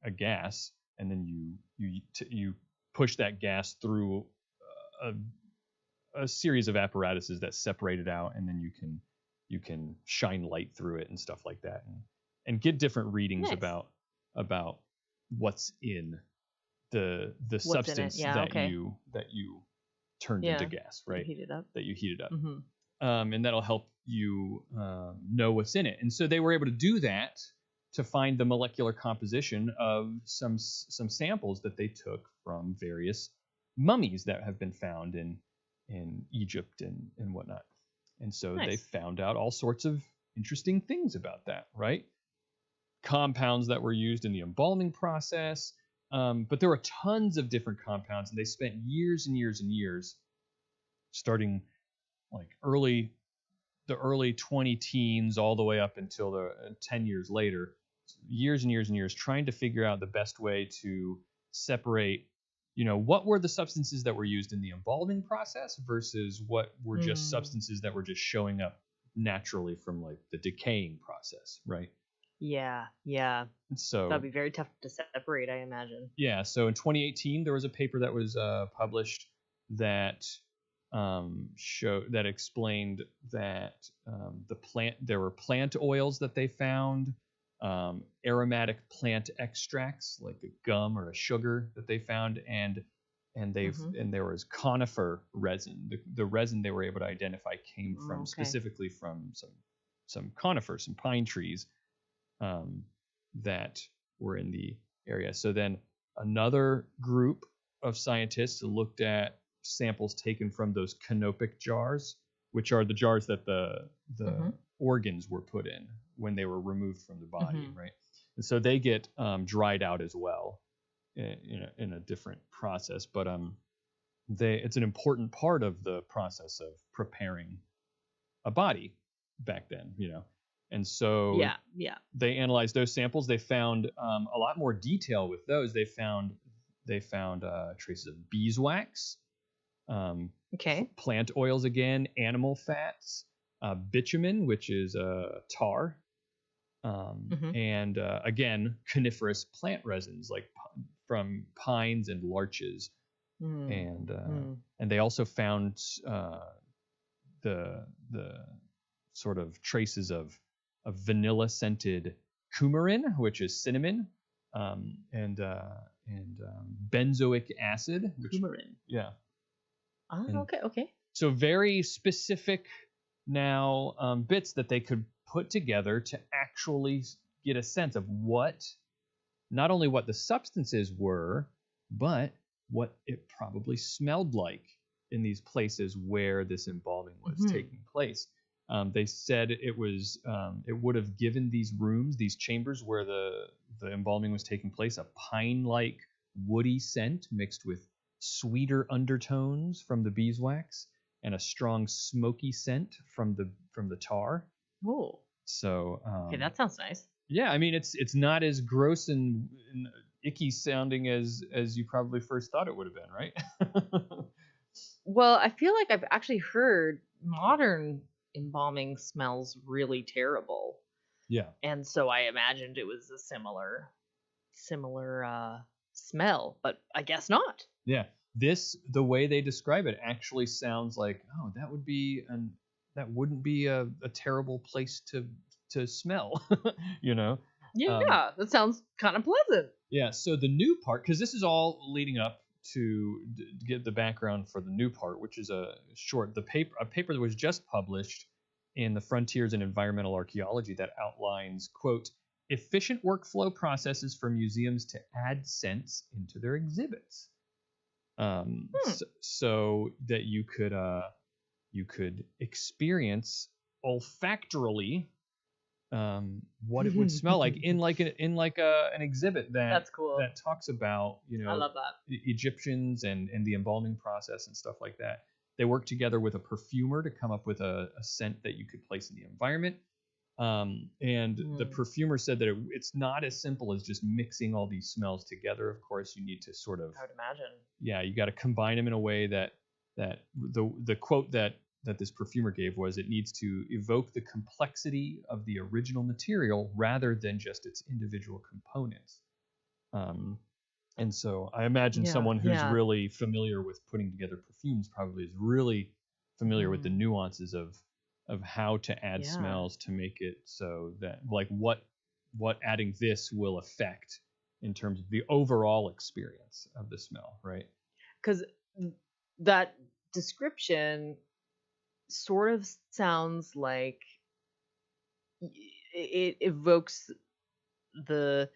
a gas, and then you push that gas through a series of apparatuses that separate it out, and then you can shine light through it and stuff like that, and get different readings about what's in the substance that you turned into gas, right? That you heated up. And that'll help you know what's in it. And so they were able to do that to find the molecular composition of some samples that they took from various mummies that have been found in Egypt and whatnot. And so they Nice. found out all sorts of interesting things about that, right? Compounds that were used in the embalming process. But there were tons of different compounds, and they spent years and years and years, starting like the early 20 teens all the way up until the 10 years later, years and years and years, trying to figure out the best way to separate, what were the substances that were used in the embalming process versus what were just substances that were just showing up naturally from like the decaying process, right? Yeah. So That'd be very tough to separate, I imagine. yeah, so in 2018 there was a paper that was published that explained that there were plant oils that they found, aromatic plant extracts like a gum or a sugar that they found, and there was conifer resin. The resin they were able to identify came from specifically from some conifers, some pine trees that were in the area. So then another group of scientists looked at samples taken from those canopic jars, which are the jars that the organs were put in when they were removed from the body, right? And so they get dried out as well in a different process, but it's an important part of the process of preparing a body back then, And so they analyzed those samples. They found a lot more detail with those. They found traces of beeswax, plant oils again, animal fats, bitumen, which is tar, and again coniferous plant resins like from pines and larches, and they also found the sort of traces of vanilla scented coumarin, which is cinnamon, and benzoic acid. Coumarin. Yeah. Oh, okay. So very specific now bits that they could put together to actually get a sense of not only what the substances were, but what it probably smelled like in these places where this embalming was taking place. They said it would have given these rooms, these chambers where the embalming was taking place, a pine-like woody scent mixed with sweeter undertones from the beeswax and a strong smoky scent from the tar. Oh. So okay, that sounds nice. Yeah, I mean it's not as gross and icky sounding as you probably first thought it would have been, right? Well, I feel like I've actually heard modern embalming smells really terrible. Yeah. And so I imagined it was a similar smell, but I guess not. Yeah. The way they describe it actually sounds like, oh, that wouldn't be a terrible place to smell, Yeah, that sounds kind of pleasant. Yeah, so the new part, because this is all leading up to get the background for the new part, which is a paper that was just published in the Frontiers in Environmental Archaeology that outlines, quote, efficient workflow processes for museums to add scents into their exhibits. So that you could experience olfactorily what it would smell like in an exhibit that's cool. that talks about I love that. the Egyptians and the embalming process and stuff like that. They worked together with a perfumer to come up with a scent that you could place in the environment. The perfumer said that it's not as simple as just mixing all these smells together. Of course, you need to sort of, I would imagine. Yeah, you got to combine them in a way that the quote that this perfumer gave was, it needs to evoke the complexity of the original material rather than just its individual components. And so I imagine someone who's really familiar with putting together perfumes probably is really familiar with the nuances of how to add smells to make it so that, like, what adding this will affect in terms of the overall experience of the smell, right? Because that description sort of sounds like it evokes the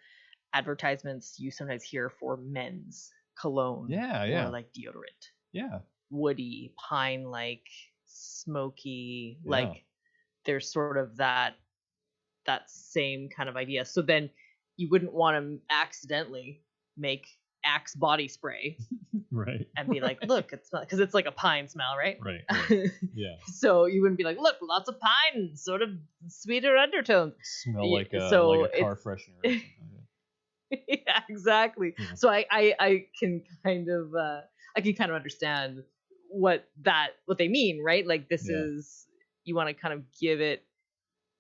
advertisements you sometimes hear for men's cologne Yeah, or yeah, like deodorant. yeah, Woody, pine like, smoky, yeah. like there's sort of that same kind of idea. So then you wouldn't want to accidentally make Axe body spray Right. and be like, look, it's not, because it's like a pine smell, right? Right. Right. Yeah. So you wouldn't be like, look, lots of pine, sort of sweeter undertones. Smell like a car freshener. Or something. Yeah, exactly. Yeah. So I can kind of understand what they mean, right? Like this is, you want to kind of give it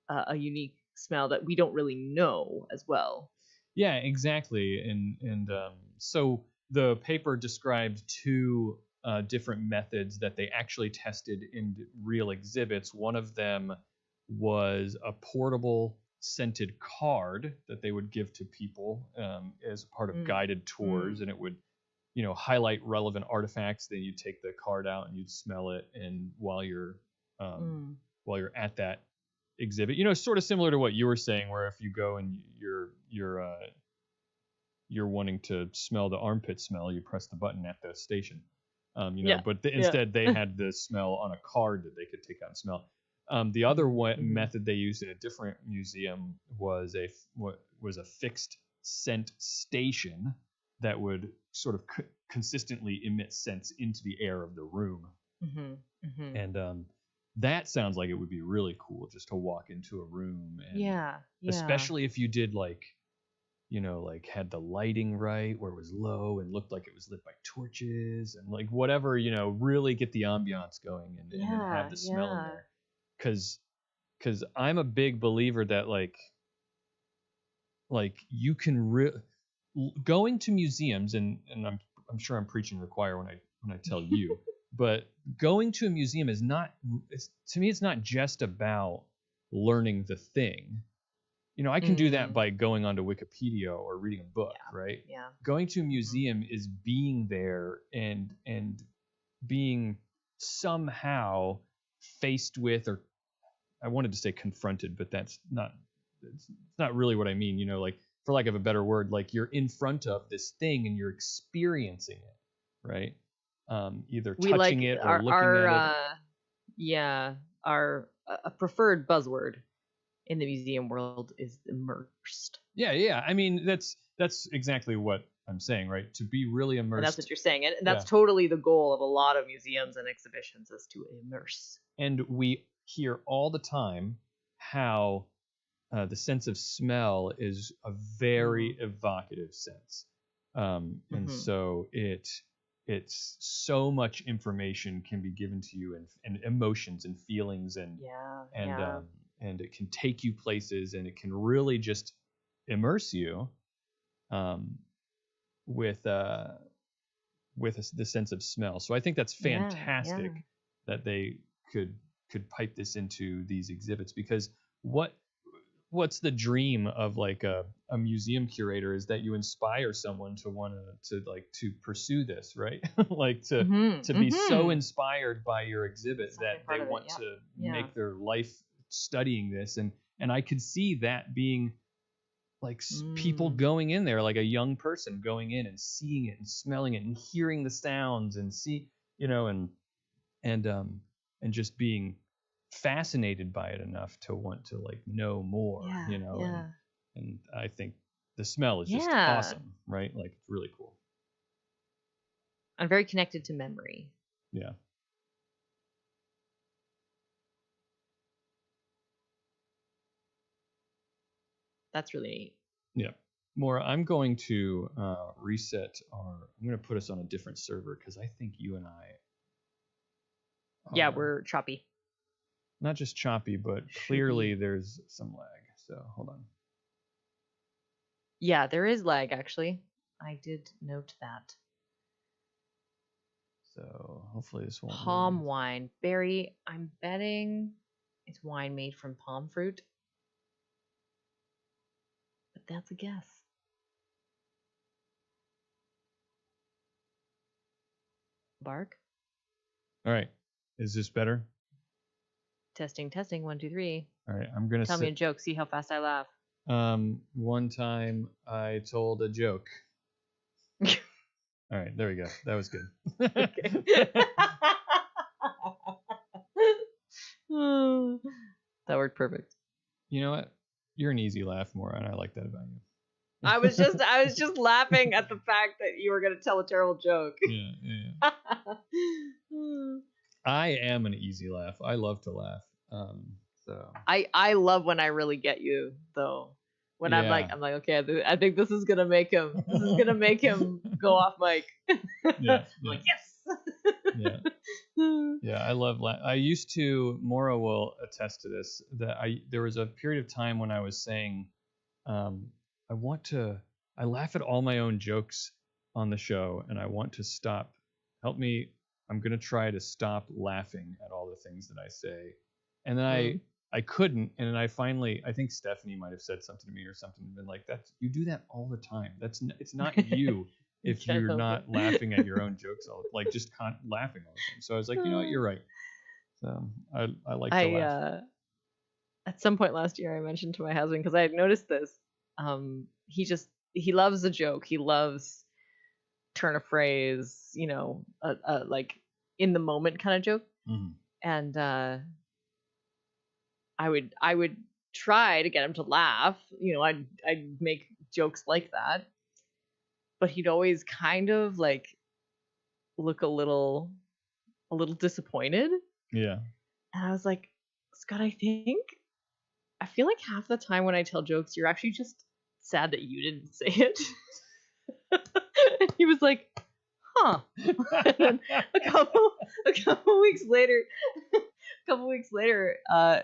a unique smell that we don't really know as well. Yeah, exactly. And so the paper described two different methods that they actually tested in real exhibits. One of them was a portable scented card that they would give to people as part of guided tours, and it would, highlight relevant artifacts. Then you'd take the card out and you'd smell it, and while you're at that exhibit, sort of similar to what you were saying, where if you go and you're wanting to smell the armpit smell, you press the button at the station. But instead they had the smell on a card that they could take out and smell. The other method they used in a different museum was a fixed scent station that would sort of consistently emit scents into the air of the room. And that sounds like it would be really cool just to walk into a room, and especially if you did like had the lighting right where it was low and looked like it was lit by torches and like whatever, really get the ambiance going and then have the smell in there. Cause I'm a big believer that like you can going to museums, and I'm sure I'm preaching to the choir when I tell you, but going to a museum is to me, it's not just about learning the thing. I can do that by going onto Wikipedia or reading a book, right? Yeah. Going to a museum is being there and being somehow faced with, or I wanted to say confronted, but it's not really what I mean. Like for lack of a better word, like you're in front of this thing and you're experiencing it, right? Either touching it or looking at it. Our preferred buzzword in the museum world is immersed. Yeah. I mean, that's exactly what I'm saying, right? To be really immersed. And that's what you're saying. And that's totally the goal of a lot of museums and exhibitions, is to immerse. And we hear all the time how the sense of smell is a very evocative sense. And so it's so much information can be given to you, and emotions and feelings and it can take you places, and it can really just immerse you with the sense of smell. So I think that's fantastic that they could pipe this into these exhibits, because what's the dream of like a museum curator is that you inspire someone to want to pursue this, right? Like to be so inspired by your exhibit that they want to make their life studying this, and I could see that being like people going in there, like a young person going in and seeing it and smelling it and hearing the sounds and and just being fascinated by it enough to want to like know more, and I think the smell is just awesome, right? Like it's really cool. I'm very connected to memory. Yeah. That's really neat. Yeah. Maura, I'm going to reset I'm going to put us on a different server, because I think you and I we're choppy. Not just choppy, but clearly there's some lag. So hold on. Yeah, there is lag, actually. I did note that. So hopefully this won't. Palm wine. Barry, I'm betting it's wine made from palm fruit. But that's a guess. Bark. All right. Is this better? Testing. 1, 2, 3. All right. I'm going to tell me a joke. See how fast I laugh. One time I told a joke. All right, there we go. That was good. That worked perfect. You know what? You're an easy laugh, Maura, and I like that about you. I was just laughing at the fact that you were gonna tell a terrible joke. Yeah. I am an easy laugh. I love to laugh. So I love when I really get you though. When I'm like okay, I think this is gonna make him go off mic. Yeah. I'm like, yes. Yeah, I love I used to, Maura will attest to this, that there was a period of time when I was saying, I laugh at all my own jokes on the show, and I want to stop. Help me. I'm going to try to stop laughing at all the things that I say. And then I couldn't. And then I think Stephanie might have said something to me or something, and been like, you do that all the time. It's not you if you're not laughing at your own jokes, like just laughing all the time. So I was like, you know what? You're right. So I like to laugh. At some point last year, I mentioned to my husband, because I had noticed this. He loves a joke. He loves turn a phrase, like in the moment kind of joke. Mm-hmm. And I would try to get him to laugh. I'd make jokes like that, but he'd always kind of like look a little disappointed. Yeah. And I was like, Scott, I feel like half the time when I tell jokes, you're actually just sad that you didn't say it. And he was like, huh. And then a couple weeks later,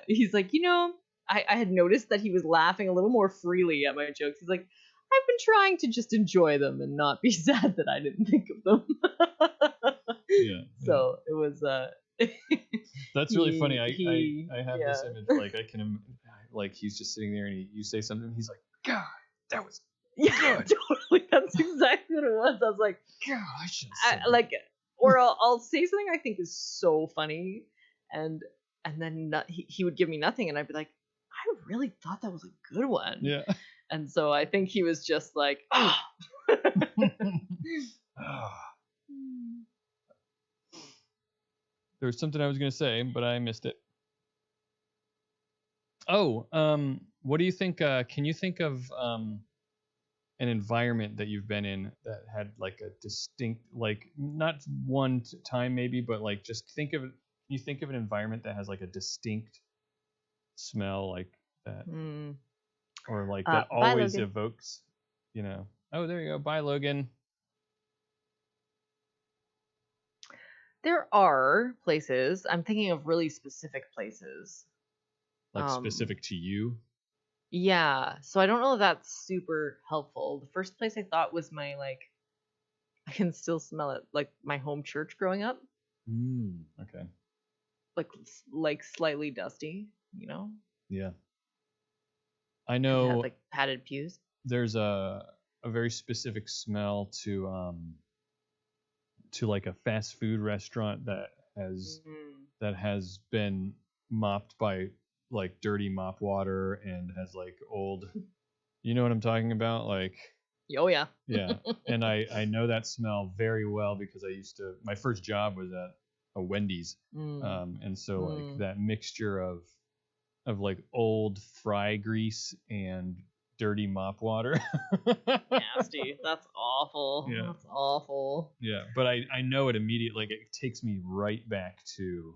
he's like, I had noticed that he was laughing a little more freely at my jokes. He's like, I've been trying to just enjoy them and not be sad that I didn't think of them. So it was that's really funny. I have this image, like I can, like he's just sitting there and you say something, he's like, God, that was good. Totally. That's exactly what it was. I was like, God, I should like, or I'll say something I think is so funny, and then he would give me nothing, and I'd be like, I really thought that was a good one. Yeah. And so I think he was just like, There was something I was going to say, but I missed it. Oh, what do you think? Can you think of an environment that you've been in that had like a distinct, like not one time maybe, but like just think of it. Can you think of an environment that has like a distinct smell like that, or like that always evokes, Oh, there you go. Bye, Logan. There are places. I'm thinking of really specific places. Like specific to you? Yeah. So I don't know if that's super helpful. The first place I thought was my, like, I can still smell it, like my home church growing up. Okay. Like slightly dusty, Yeah. I know. It had, like, padded pews. There's a very specific smell to like a fast food restaurant that has been mopped by like dirty mop water and has like old, you know what I'm talking about? Like, oh yeah. Yeah. And I know that smell very well because my first job was at a Wendy's. And so like that mixture of like old fry grease and dirty mop water. Nasty. That's awful. Yeah. That's awful. Yeah, but I know it immediately. Like it takes me right back to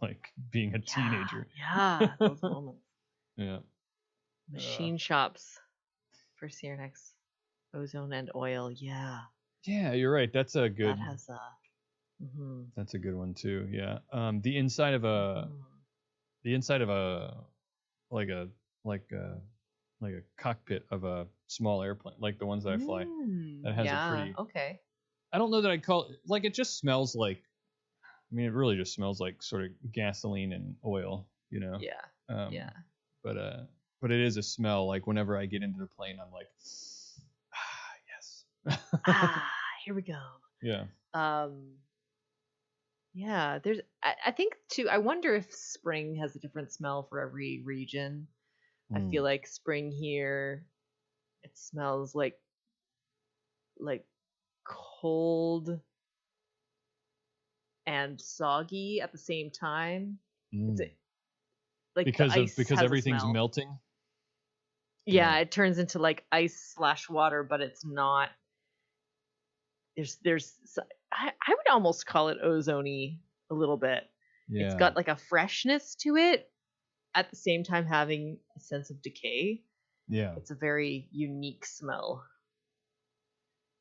like being a teenager. Yeah, those moments. Yeah. Machine shops for Cyrenex, ozone and oil. Yeah. Yeah, you're right. That's a good. That has That's a good one too. Yeah. The inside of a like a cockpit of a small airplane, like the ones that I fly, that has a pretty. Okay. I don't know that I'd call it, like, it just smells like, I mean, it really just smells like sort of gasoline and oil, Yeah. Yeah. But it is a smell. Like whenever I get into the plane, I'm like, yes. Here we go. Yeah. Yeah. I think too. I wonder if spring has a different smell for every region. I feel like spring here, it smells like cold and soggy at the same time. It's like the ice because has everything's a smell. melting. Yeah, it turns into like ice/water, but it's not. I would almost call it ozone-y a little bit. Yeah. It's got like a freshness to it at the same time having a sense of decay. Yeah. It's a very unique smell.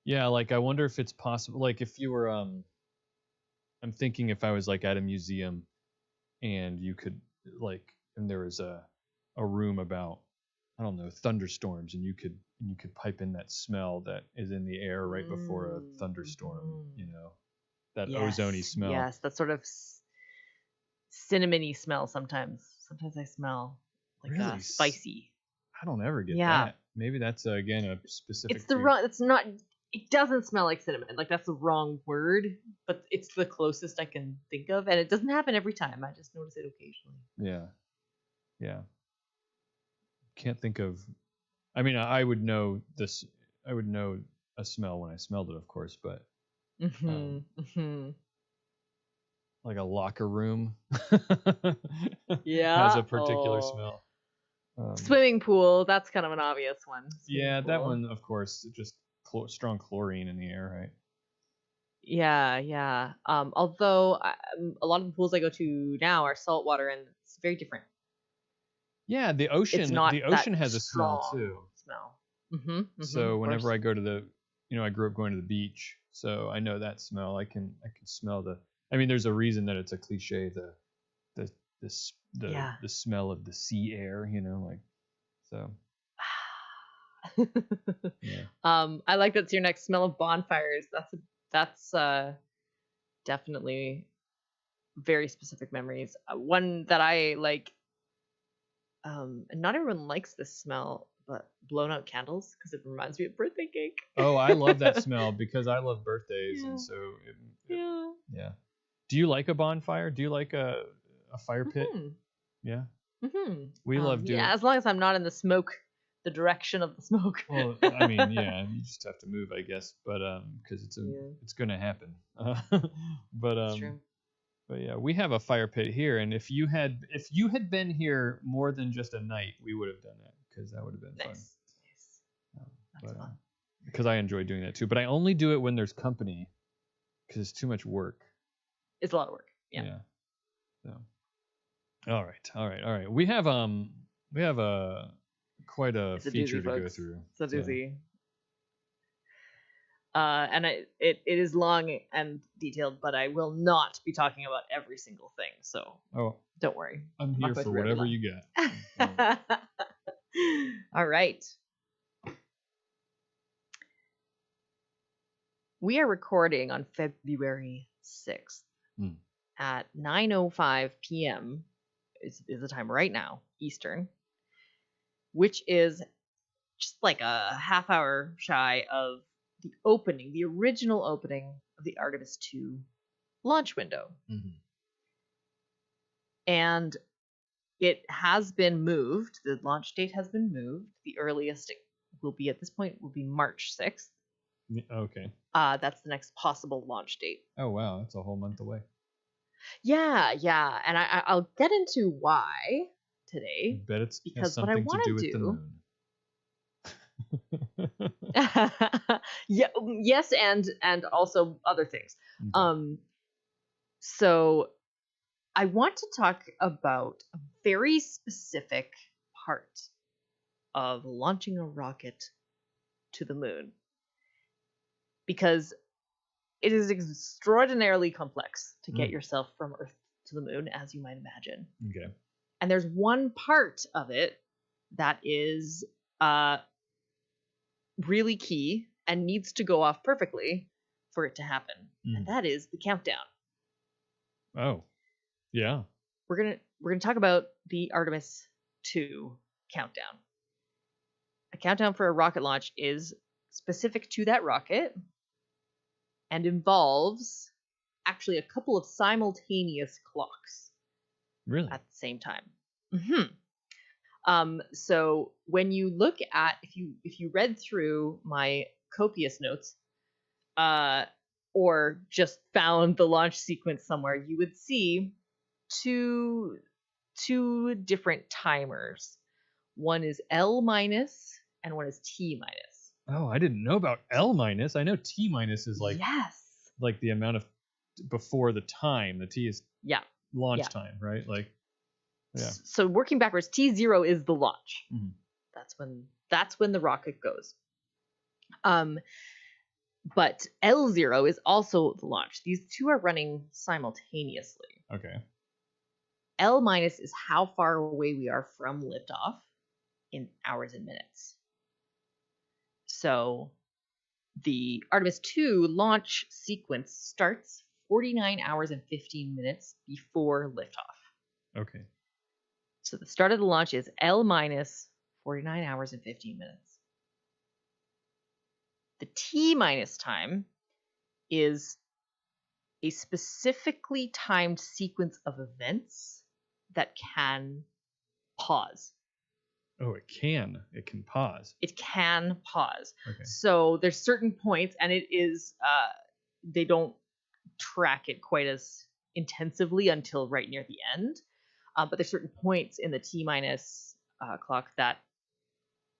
Yeah, like I wonder if it's possible, like if you were I'm thinking if I was like at a museum and you could like, and there was a room about, I don't know, thunderstorms, and you could pipe in that smell that is in the air right before a thunderstorm, you know, that ozone-y smell. Yes, that sort of cinnamony smell sometimes. Sometimes I smell like Really? spicy. I don't ever get that. Maybe that's again a specific. It's the wrong. It's not. It doesn't smell like cinnamon. Like that's the wrong word, but it's the closest I can think of, and it doesn't happen every time. I just notice it occasionally. Yeah, yeah. Can't think of. I mean, I would know this. I would know a smell when I smelled it, of course, but like a locker room, has a particular smell. Swimming pool, that's kind of an obvious one. Yeah, that one, of course, just strong chlorine in the air, right? Yeah. Although a lot of the pools I go to now are saltwater, and it's very different. Yeah, the ocean. It's not the ocean that has a smell too. So whenever I go to the, I grew up going to the beach, so I know that smell. I can smell the. I mean, there's a reason that it's a cliche. The smell of the sea air, like so. Yeah. I like that's your next smell of bonfires. That's definitely very specific memories. One that I like. And not everyone likes this smell, but blown out candles, because it reminds me of birthday cake. Oh, I love that smell because I love birthdays, and so yeah. Do you like a bonfire? Do you like a fire pit? Yeah. We love doing. Yeah, as long as I'm not in the direction of the smoke. Well, I mean, yeah, you just have to move, I guess, but because it's gonna happen. But That's true. But yeah, we have a fire pit here, and if you had been here more than just a night, we would have done that, because that would have been fun. Nice. That's fun. Because I enjoy doing that too, but I only do it when there's company, because it's too much work. It's a lot of work. Yeah. So. All right. We have quite a feature to go through. It's a doozy. And it is long and detailed, but I will not be talking about every single thing, so don't worry. I'm here for whatever you got. All right. We are recording on February 6th at 9:05 p.m. is the time right now, Eastern, which is just like a half hour shy of the original opening of the Artemis 2 launch window. And it has been moved. The launch date has been moved. The earliest it will be at this point will be March 6th. Okay. That's the next possible launch date. Oh, wow. That's a whole month away. Yeah. And I'll get into why today. I bet it's because what what I want to do with the moon. Yeah, yes, and also other things. Okay. So I want to talk about a very specific part of launching a rocket to the moon, because it is extraordinarily complex to get yourself from Earth to the moon, as you might imagine. Okay. And there's one part of it that is really key and needs to go off perfectly for it to happen. And that is the countdown. Oh. Yeah. We're gonna talk about the Artemis 2 countdown. A countdown for a rocket launch is specific to that rocket and involves actually a couple of simultaneous clocks. Really? At the same time. So when you look at, if you read through my copious notes, or just found the launch sequence somewhere, you would see two different timers. One is L minus and one is T minus. Oh, I didn't know about L minus. I know T minus is like Yes. like the amount of before the time. The T is Yeah. launch time, right? Like, yeah. So working backwards, T0 is the launch. Mhm. That's when the rocket goes. But L0 is also the launch. These two are running simultaneously. Okay. L minus is how far away we are from liftoff in hours and minutes. So the Artemis 2 launch sequence starts 49 hours and 15 minutes before liftoff. Okay. So the start of the launch is L minus 49 hours and 15 minutes. The T minus time is a specifically timed sequence of events that can pause. Oh, it can pause. It can pause. Okay. So there's certain points, and it is they don't track it quite as intensively until right near the end. But there's certain points in the T minus clock that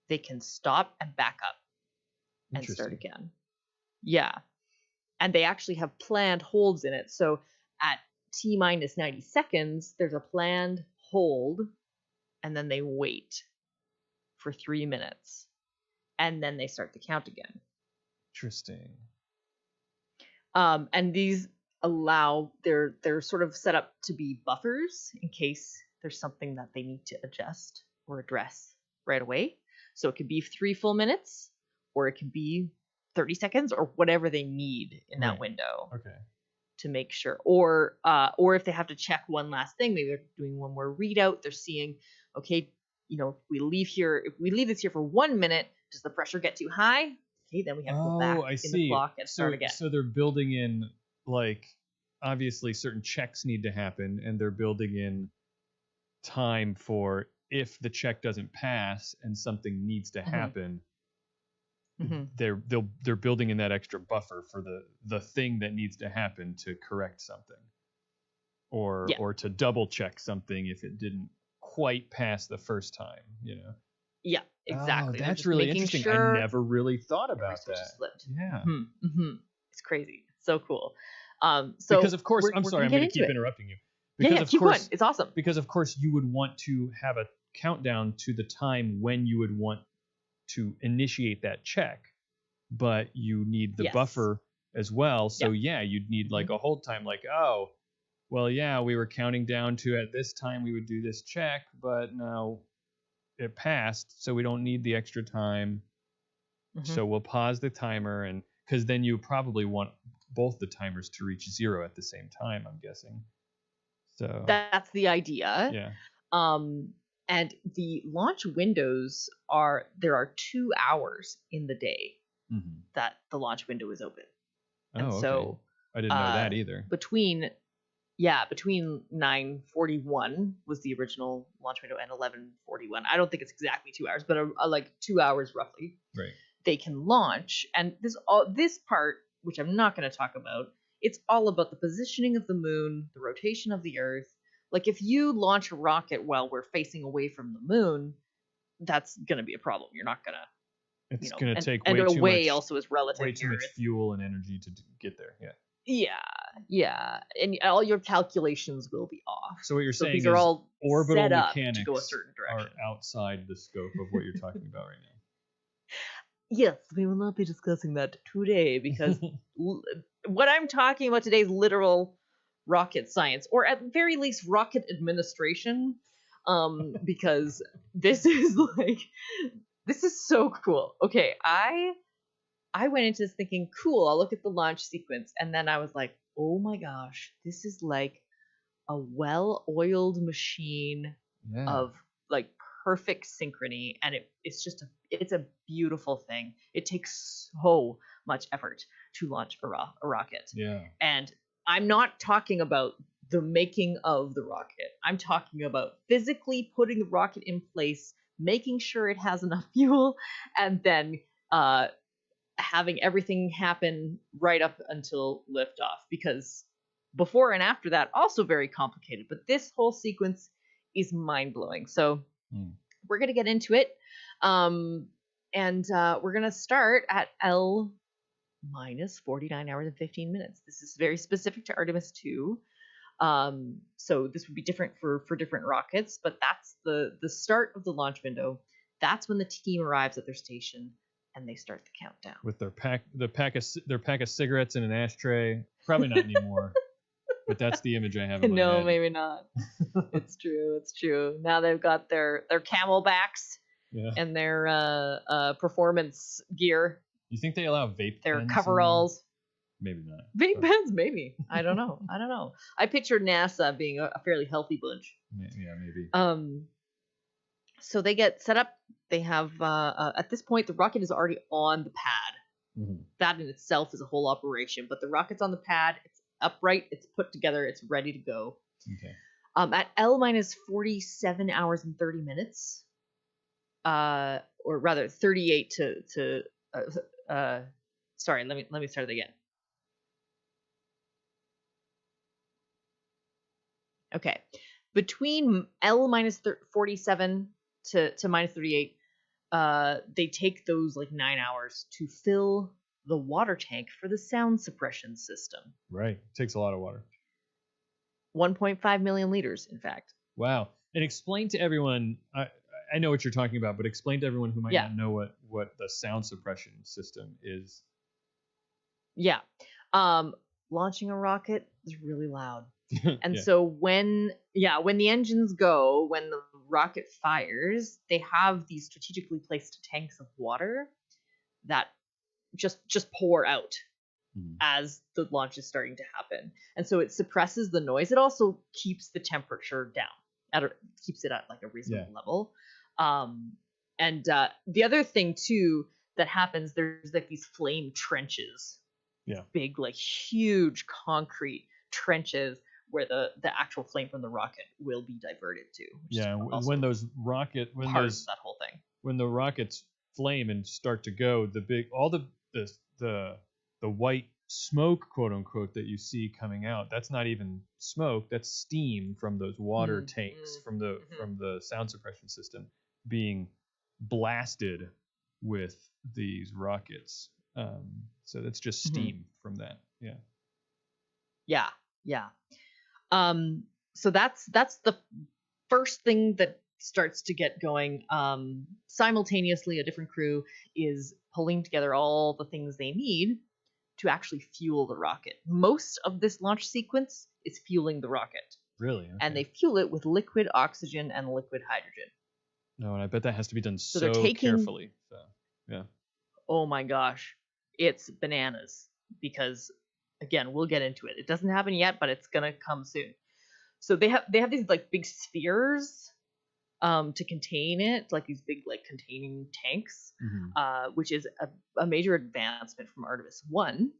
they can stop and back up and start again. Yeah. And they actually have planned holds in it. So at T minus 90 seconds, there's a planned hold, and then they wait for 3 minutes. And then they start the count again. Interesting. And these allow, they're sort of set up to be buffers in case there's something that they need to adjust or address right away. So it could be 3 full minutes, or it could be 30 seconds, or whatever they need in that window. Okay. To make sure, or if they have to check one last thing, maybe they're doing one more readout. They're seeing, okay, if we leave this here for 1 minute, does the pressure get too high? Okay, then we have to go back in the clock and start again. So they're building in, like, obviously certain checks need to happen, and they're building in time for if the check doesn't pass and something needs to happen. Mm-hmm. They're building in that extra buffer for the thing that needs to happen to correct something, or to double check something if it didn't quite pass the first time. Yeah, exactly. Oh, that's really interesting. I never really thought about that. Yeah. Mm-hmm. Mm-hmm. It's crazy. So cool. So because of course, I'm sorry, I'm going to keep interrupting you. Because keep going. It's awesome. Because of course you would want to have a countdown to the time when you would want to initiate that check, but you need the buffer as well. So you'd need like a hold time, like, oh, well, yeah, we were counting down to at this time we would do this check, but now it passed, so we don't need the extra time. Mm-hmm. So we'll pause the timer, and because then you probably want both the timers to reach 0 at the same time, I'm guessing. So that's the idea. Yeah. And the launch windows there are 2 hours in the day that the launch window is open. And so I didn't know that either. Between 9:41 was the original launch window and 11:41. I don't think it's exactly 2 hours, but like 2 hours roughly. Right. They can launch, and this part, which I'm not going to talk about, it's all about the positioning of the moon, the rotation of the Earth. Like if you launch a rocket while we're facing away from the moon, that's going to be a problem. You're not going to. It's going to take way too much. Also is relative. Way too much fuel and energy to get there. Yeah. Yeah, and all your calculations will be off. So what you're saying these are all orbital set up mechanics to go a certain direction. Are outside the scope of what you're talking about right now. Yes, we will not be discussing that today because what I'm talking about today is literal rocket science, or at the very least rocket administration, because this is so cool. Okay, I went into this thinking, cool, I'll look at the launch sequence, and then I was like, oh my gosh, this is like a well-oiled machine of like perfect synchrony, and it's a beautiful thing. It takes so much effort to launch a rocket. Yeah. And I'm not talking about the making of the rocket. I'm talking about physically putting the rocket in place, making sure it has enough fuel, and then having everything happen right up until liftoff. Because before and after that, also very complicated. But this whole sequence is mind-blowing. So we're going to get into it. And we're going to start at L minus 49 hours and 15 minutes. This is very specific to Artemis 2. So this would be different for different rockets, but that's the start of the launch window. That's when the team arrives at their station and they start the countdown with their pack of cigarettes in an ashtray. Probably not anymore, but that's the image I have in my no, head. maybe not. It's true. Now they've got their camelbacks and their performance gear. You think they allow vape their pens coveralls? Maybe not. Vape pens, maybe. I don't know. I pictured NASA being a fairly healthy bunch. Yeah, maybe. So they get set up. They have at this point the rocket is already on the pad. Mm-hmm. That in itself is a whole operation, but the rocket's on the pad. It's upright. It's put together. It's ready to go. Okay. At L minus 47 hours and 30 minutes, or rather 38 to sorry, let me start it again. Okay, between L minus 47 to minus 38, they take those like 9 hours to fill the water tank for the sound suppression system. Right, takes a lot of water. 1.5 million liters, in fact. Wow. And explain to everyone, I know what you're talking about, but explain to everyone who might not know what the sound suppression system is. Yeah. Launching a rocket is really loud. And yeah. So when the engines go, when the rocket fires, they have these strategically placed tanks of water that just pour out as the launch is starting to happen. And so it suppresses the noise. It also keeps the temperature down. Keeps it at like a reasonable level. And the other thing too that happens, there's like these flame trenches. Yeah. Big, like huge concrete trenches where the actual flame from the rocket will be diverted to. Yeah, when that whole thing. When the rockets flame and start to go, the white smoke, quote unquote, that you see coming out, that's not even smoke, that's steam from those water tanks from the sound suppression system being blasted with these rockets. So that's just steam from that. Yeah. So that's the first thing that starts to get going. Simultaneously, a different crew is pulling together all the things they need to actually fuel the rocket. Most of this launch sequence is fueling the rocket. Really? Okay. And they fuel it with liquid oxygen and liquid hydrogen. No, and I bet that has to be done so carefully. So, yeah. Oh my gosh. It's bananas. Because, again, we'll get into it. It doesn't happen yet, but it's going to come soon. So they have these like big spheres to contain it, like these big like containing tanks, which is a major advancement from Artemis 1,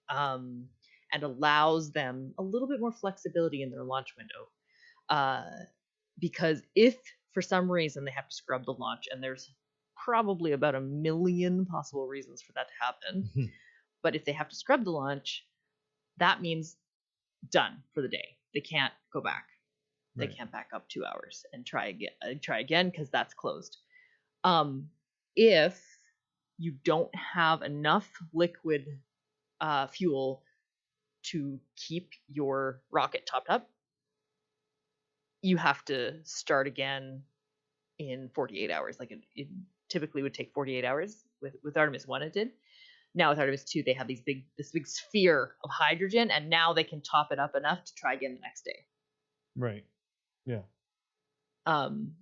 and allows them a little bit more flexibility in their launch window. Because if for some reason they have to scrub the launch, and there's probably about 1 million possible reasons for that to happen, but if they have to scrub the launch, that means done for the day. They can't go back. They can't back up 2 hours and try again because that's closed. If you don't have enough liquid fuel to keep your rocket topped up, you have to start again in 48 hours. Like it typically would take 48 hours. With Artemis 1 it did. Now with Artemis 2 they have this big sphere of hydrogen, and now they can top it up enough to try again the next day. Right. Yeah.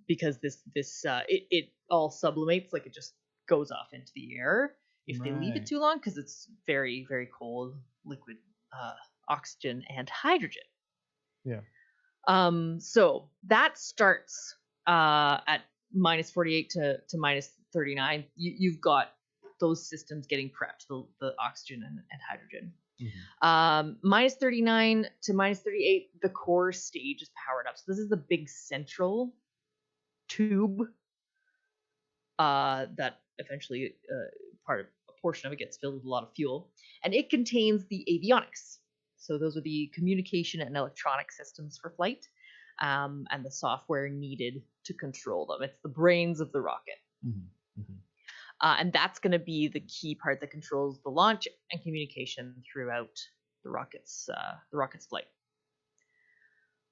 Because it all sublimates, like it just goes off into the air if they leave it too long, because it's very, very cold liquid oxygen and hydrogen. Yeah. So that starts at minus 48 to minus 39. You've got those systems getting prepped, the oxygen and hydrogen. Minus 39 to minus 38, the core stage is powered up. So this is the big central tube that eventually a portion of it gets filled with a lot of fuel, and it contains the avionics. So those are the communication and electronic systems for flight, and the software needed to control them. It's the brains of the rocket. And that's going to be the key part that controls the launch and communication throughout the rocket's flight.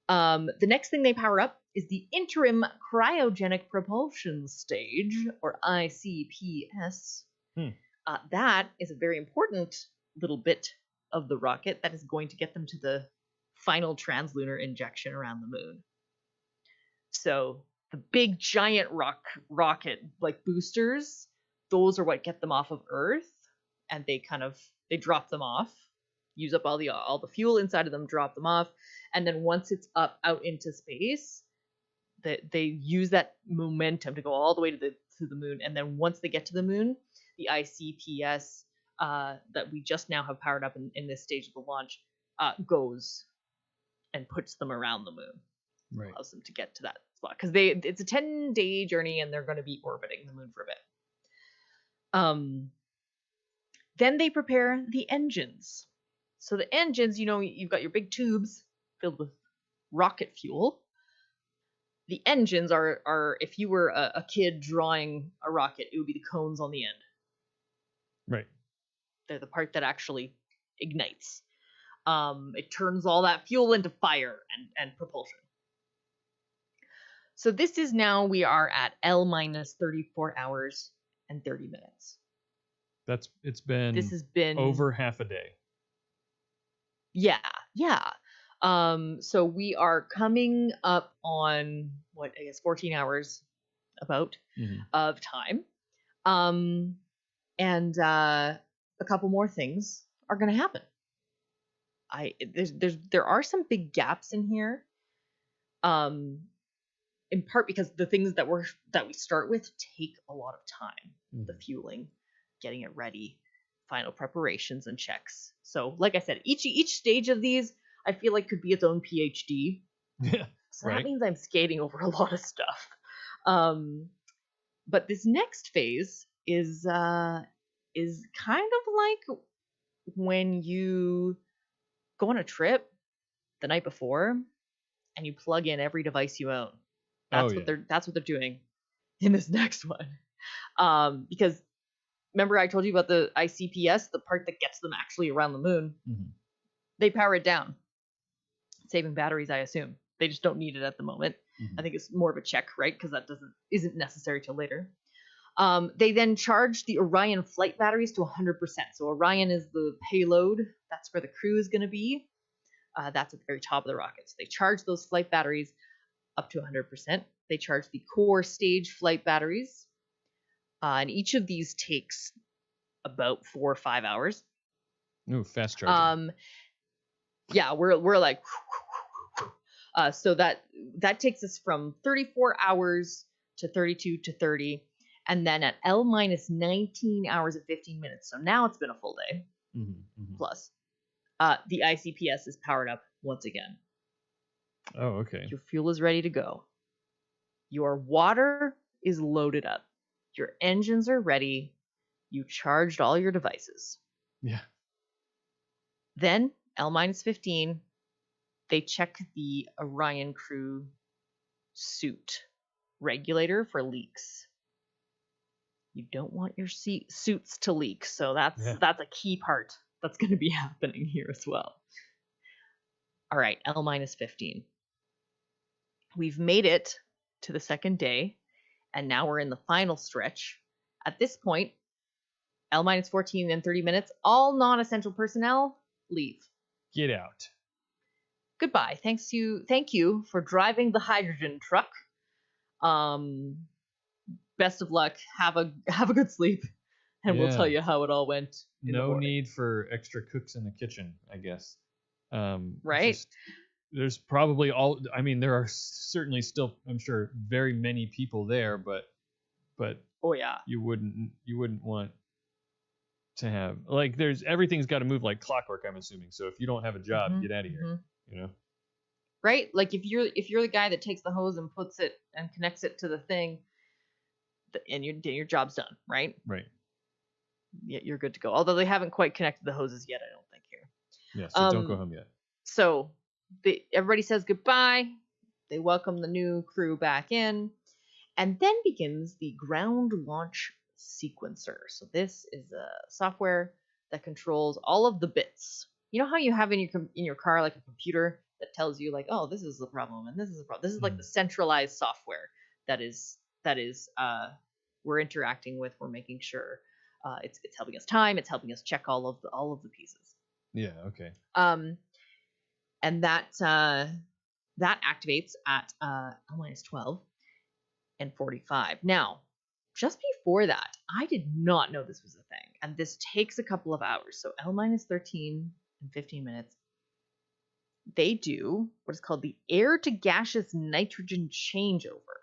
The next thing they power up is the interim cryogenic propulsion stage, or ICPS. That is a very important little bit of the rocket that is going to get them to the final translunar injection around the moon. So the big giant rocket like boosters, those are what get them off of Earth, and they drop them off, use up all the fuel inside of them, drop them off, and then once it's up out into space, they use that momentum to go all the way to the moon, and then once they get to the moon, the ICPS that we just now have powered up in this stage of the launch goes and puts them around the moon. Right. Allows them to get to that spot because it's a 10-day journey and they're going to be orbiting the moon for a bit. Then they prepare the engines. So the engines, you've got your big tubes filled with rocket fuel. The engines are if you were a kid drawing a rocket, it would be the cones on the end. Right. They're the part that actually ignites. It turns all that fuel into fire and propulsion. So this is now, we are at L minus 34 hours and 30 minutes. This has been over half a day. Yeah. So we are coming up on 14 hours about of time. And a couple more things are going to happen. There are some big gaps in here. In part because the things that we start with take a lot of time. The fueling, getting it ready, final preparations and checks. So, like I said, each stage of these I feel like could be its own PhD. Yeah. So that means I'm skating over a lot of stuff. But this next phase is kind of like when you go on a trip the night before and you plug in every device you own. That's what they're doing in this next one. Because remember I told you about the ICPS, the part that gets them actually around the moon. They power it down, saving batteries, I assume. They just don't need it at the moment. I think it's more of a check, right? Because that isn't necessary till later. They then charge the Orion flight batteries to 100%. So Orion is the payload. That's where the crew is going to be. That's at the very top of the rocket. So they charge those flight batteries up to 100%. They charge the core stage flight batteries. And each of these takes about 4 or 5 hours. Ooh, fast charging. Yeah, we're like... so that takes us from 34 hours to 32 to 30. And then at L minus 19 hours and 15 minutes. So now it's been a full day. Plus. The ICPS is powered up once again. Oh, okay. Your fuel is ready to go. Your water is loaded up. Your engines are ready. You charged all your devices. Yeah. Then, L minus 15, they check the Orion crew suit regulator for leaks. You don't want your suits to leak, so that's a key part that's going to be happening here as well. All right, L minus 15. We've made it to the second day, and now we're in the final stretch. At this point, L minus 14 and 30 minutes, all non-essential personnel leave. Get out. Goodbye. Thank you for driving the hydrogen truck. Best of luck. Have a good sleep, and we'll tell you how it all went. No need for extra cooks in the kitchen, I guess. Right. There's probably there are certainly still, I'm sure, very many people there, but oh yeah, you wouldn't want to have like everything's got to move like clockwork, I'm assuming. So if you don't have a job, get out of here. You know. Right? Like if you're the guy that takes the hose and puts it and connects it to the thing, and your job's done, right? Right. Yeah, you're good to go. Although they haven't quite connected the hoses yet, I don't think here. Yeah, so don't go home yet. So everybody says goodbye. They welcome the new crew back in, and then begins the ground launch sequencer. So this is a software that controls all of the bits. You know how you have in your car like a computer that tells you like, oh, this is the problem and this is the problem. This is like the centralized software that is we're interacting with. We're making sure it's helping us time. It's helping us check all of the pieces. Yeah. Okay. And that activates at -12 and 45. Now, just before that, I did not know this was a thing, and this takes a couple of hours. So L-13 and 15 minutes. They do what is called the air to gaseous nitrogen changeover.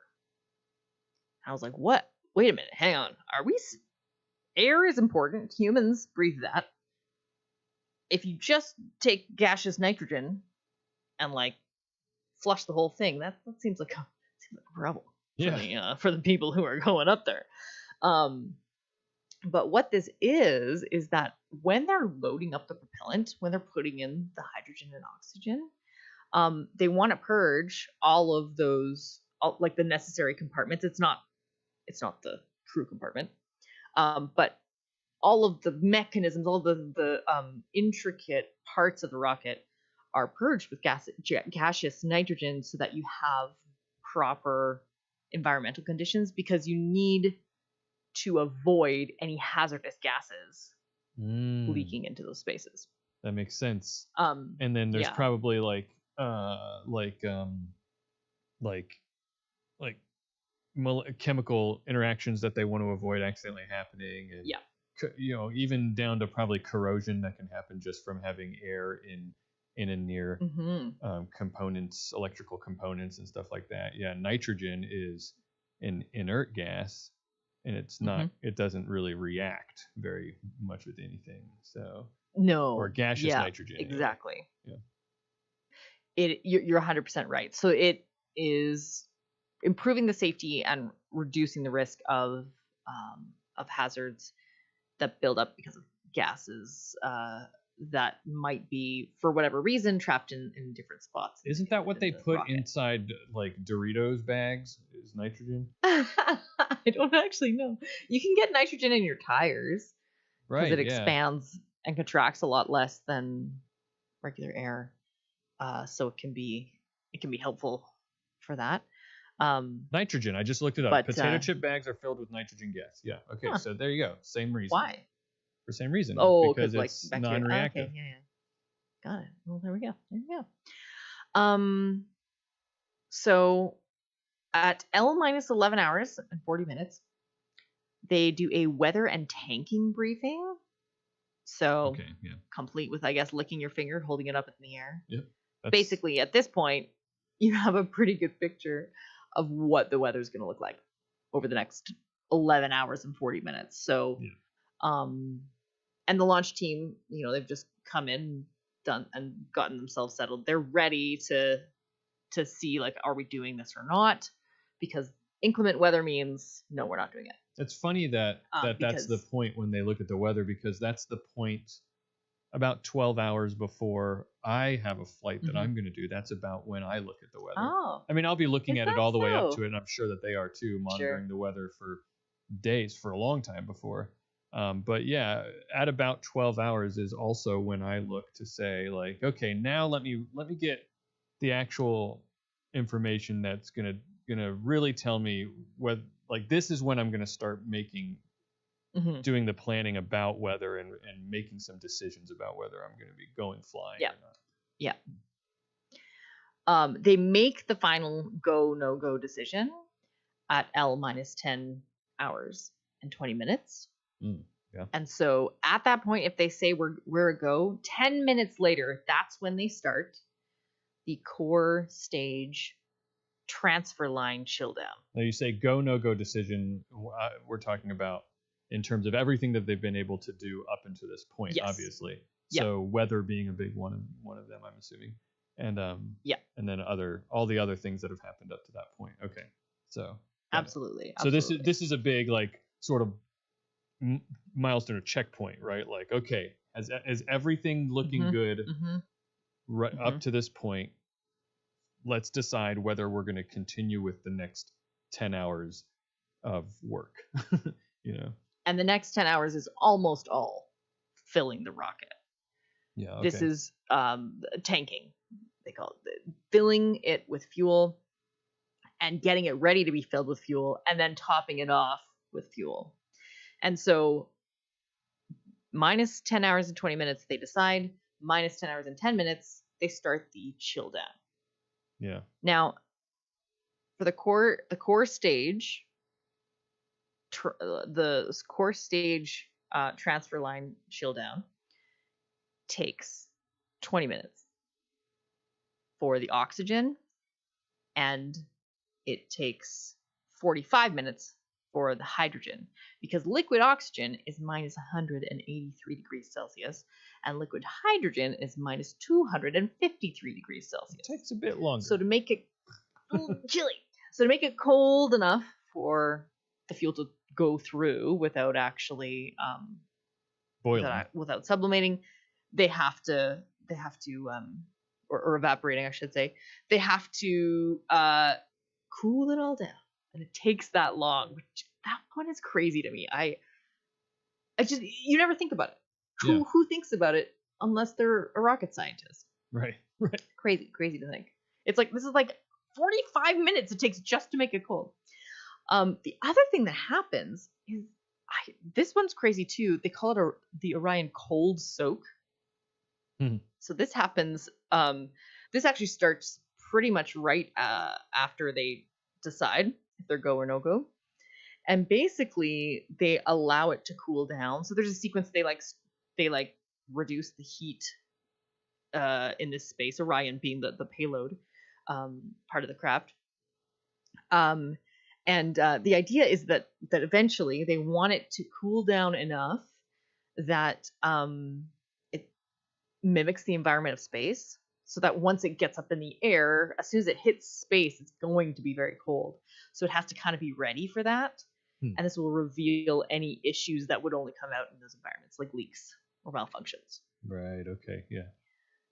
I was like, what? Wait a minute, hang on. Air is important. Humans breathe that. If you just take gaseous nitrogen and like flush the whole thing, that seems like a problem. Yeah. For the people who are going up there. But what this is that when they're loading up the propellant, when they're putting in the hydrogen and oxygen, they want to purge all of those, like the necessary compartments. It's not the crew compartment, but all of the mechanisms, all the intricate parts of the rocket are purged with gaseous nitrogen so that you have proper environmental conditions, because you need to avoid any hazardous gases leaking into those spaces. That makes sense. And then there's probably chemical interactions that they want to avoid accidentally happening, and even down to probably corrosion that can happen just from having air in and near components, electrical components and stuff like that. Yeah, nitrogen is an inert gas, and it's not. It doesn't really react very much with anything. So no, or gaseous nitrogen. Exactly. Yeah. You're 100% right. So it is improving the safety and reducing the risk of hazards that build up because of gases that might be, for whatever reason, trapped in different spots. Isn't that what they put inside like Doritos bags? Is nitrogen? I don't actually know. You can get nitrogen in your tires, right? Because it expands and contracts a lot less than regular air, so it can be helpful for that. Nitrogen. I just looked it up. But, potato chip bags are filled with nitrogen gas. Yeah. Okay. So there you go. Same reason. Why? For same reason. Oh, because it's like non-reactive. Okay, yeah. Got it. Well, there we go. So at L-11 hours and 40 minutes, they do a weather and tanking briefing. So complete with, I guess, licking your finger, holding it up in the air. Yep. Basically, at this point, you have a pretty good picture of what the weather is going to look like over the next 11 hours and 40 minutes. So, and the launch team, they've just come in, done, and gotten themselves settled. They're ready to see, like, are we doing this or not? Because inclement weather means no, we're not doing it. It's funny that that's the point when they look at the weather, because that's the point about 12 hours before I have a flight that I'm going to do. That's about when I look at the weather. Oh. I mean, I'll be looking at it all the way up to it, and I'm sure that they are too, monitoring the weather for days, for a long time before. But yeah, at about 12 hours is also when I look to say, like, okay, now let me get the actual information that's gonna really tell me whether, like, this is when I'm gonna start doing the planning about weather and making some decisions about whether I'm going to be going flying or not. Yeah. They make the final go, no go decision at L-10 hours and 20 minutes. Yeah. And so at that point, if they say we're a go, 10 minutes later, that's when they start the core stage transfer line chill down. Now you say go, no go decision. We're talking about in terms of everything that they've been able to do up until this point, Yes. obviously. Yeah. So weather being a big one of them, I'm assuming, and Yeah. and then all the other things that have happened up to that point. Okay, so got it. Absolutely. So this is a big like sort of milestone or checkpoint, right? Like, okay, is everything looking good right up to this point? Let's decide whether we're going to continue with the next 10 hours of work. You know. And the next 10 hours is almost all filling the rocket. Yeah. Okay. This is tanking, they call it, filling it with fuel and getting it ready to be filled with fuel, and then topping it off with fuel. And so minus 10 hours and 20 minutes, they decide. Minus 10 hours and 10 minutes, they start the chill down. Yeah. Now, for the core stage, transfer line chill down takes 20 minutes for the oxygen, and it takes 45 minutes for the hydrogen, because liquid oxygen is minus 183 degrees Celsius and liquid hydrogen is minus 253 degrees Celsius. It takes a bit longer. So to make it chilly, so to make it cold enough for the fuel to go through without actually boiling, without sublimating, they have to or evaporating, I should say, they have to cool it all down, and it takes that long. Which, that one is crazy to me. I just, you never think about it. Who thinks about it unless they're a rocket scientist? Right. Crazy to think. It's like, this is like 45 minutes it takes just to make it cold. The other thing that happens is, this one's crazy too. They call it the Orion cold soak. So this happens. This actually starts pretty much right after they decide if they're go or no go, and basically they allow it to cool down. So there's a sequence they reduce the heat in this space. Orion being the payload part of the craft. And the idea is that eventually they want it to cool down enough that it mimics the environment of space, so that once it gets up in the air, as soon as it hits space, it's going to be very cold. So it has to kind of be ready for that. And this will reveal any issues that would only come out in those environments, like leaks or malfunctions. Right. Okay. Yeah.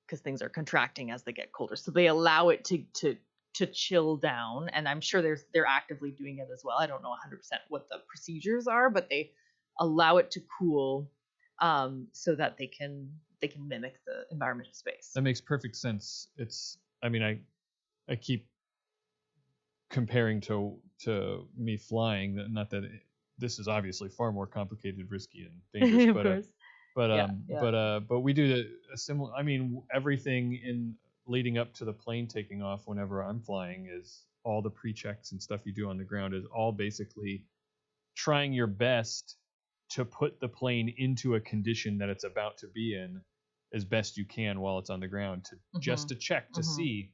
Because things are contracting as they get colder. So they allow it to chill down, and I'm sure they're actively doing it as well. I don't know 100% what the procedures are, but they allow it to cool so that they can mimic the environment of space. That makes perfect sense. I mean, I keep comparing to me flying. Not that this is obviously far more complicated, risky, and dangerous. But we do a similar. I mean, everything in leading up to the plane taking off, whenever I'm flying, is all the pre-checks and stuff you do on the ground is all basically trying your best to put the plane into a condition that it's about to be in as best you can while it's on the ground, just to check to see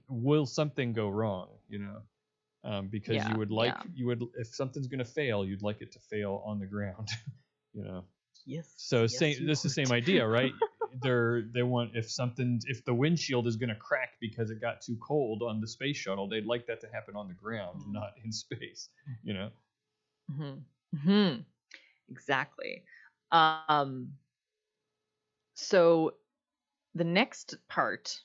will something go wrong, because you would if something's going to fail, you'd like it to fail on the ground. Yes. So this is the same idea, right? They want, if the windshield is going to crack because it got too cold on the space shuttle, they'd like that to happen on the ground, not in space. Exactly. So the next part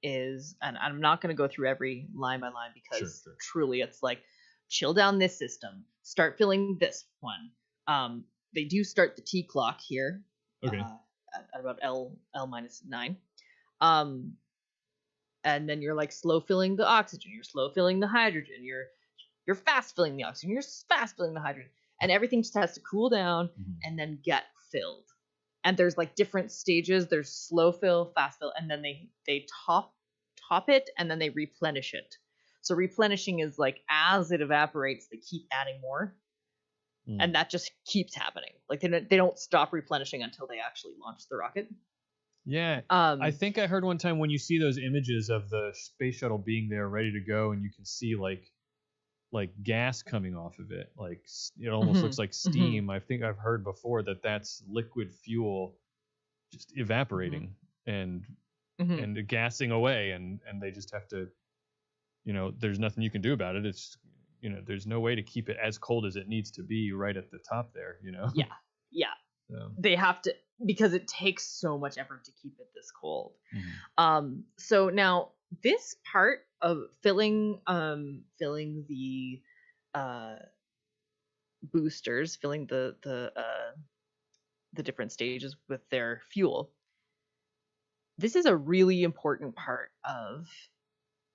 is, and I'm not going to go through every line by line, because truly it's like, chill down this system, start filling this one. They do start the T clock here. Okay. At about L minus 9. And then you're like slow filling the oxygen, you're slow filling the hydrogen, you're fast filling the oxygen, you're fast filling the hydrogen, and everything just has to cool down and then get filled. And there's like different stages. There's slow fill, fast fill, and then they top it, and then they replenish it. So replenishing is like, as it evaporates, they keep adding more. And that just keeps happening. Like they don't stop replenishing until they actually launch the rocket. Yeah. I think I heard one time, when you see those images of the space shuttle being there ready to go, and you can see like like gas coming off of it. Like it almost looks like steam. I think I've heard before that that's liquid fuel just evaporating and gassing away, and they just have to, there's nothing you can do about it. It's, there's no way to keep it as cold as it needs to be right at the top there. Yeah. So. They have to, because it takes so much effort to keep it this cold. So now this part of filling the boosters, filling the different stages with their fuel, this is a really important part of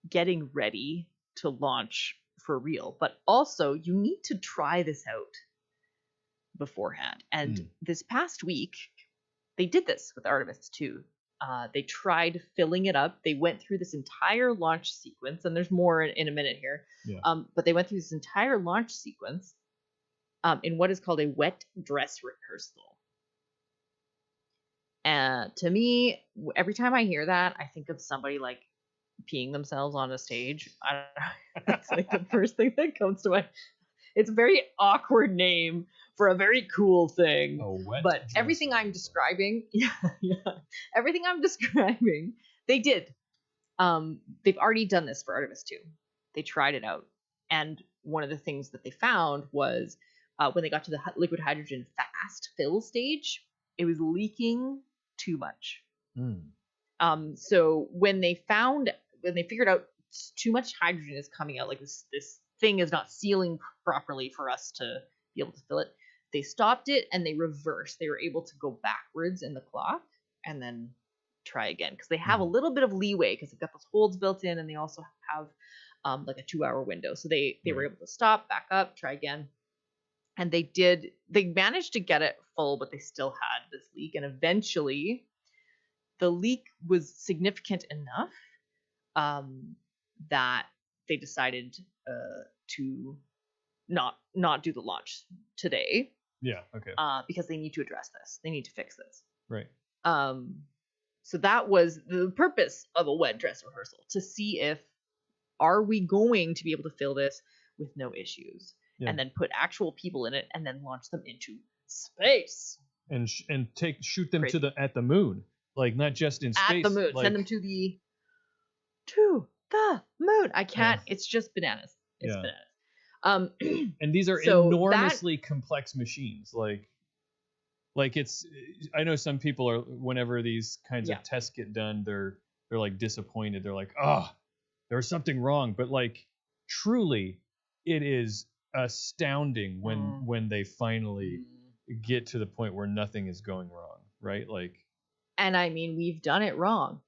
getting ready to launch for real. But also, you need to try this out beforehand. And this past week, they did this with Artemis too. They tried filling it up. They went through this entire launch sequence, and there's more in a minute here. But they went through this entire launch sequence in what is called a wet dress rehearsal. And to me, every time I hear that, I think of somebody like peeing themselves on a stage. I don't know. That's like the first thing that comes to mind. It's a very awkward name for a very cool thing. But everything I'm describing, everything I'm describing, they did. They've already done this for Artemis 2. They tried it out. And one of the things that they found was when they got to the liquid hydrogen fast fill stage, it was leaking too much. So when they figured out too much hydrogen is coming out, like this thing is not sealing properly for us to be able to fill it, they stopped it and they reversed. They were able to go backwards in the clock and then try again, because they have a little bit of leeway because they've got those holds built in, and they also have like a 2-hour window. So they were able to stop, back up, try again. And they managed to get it full, but they still had this leak. And eventually the leak was significant enough that they decided to not do the launch today. Yeah. Okay. Because they need to address this. They need to fix this. Right. So that was the purpose of a wet dress rehearsal, to see if are we going to be able to fill this with no issues, and then put actual people in it, and then launch them into space and shoot them at the moon, like not just in space. At the moon, like... send them to the moon. I can't. It's just bananas. It's bananas. And these are enormously complex machines. Like it's, I know some people are, whenever these kinds of tests get done, they're like disappointed. They're like, oh, there's something wrong. But like, truly, it is astounding when they finally get to the point where nothing is going wrong, right? Like, and I mean, we've done it wrong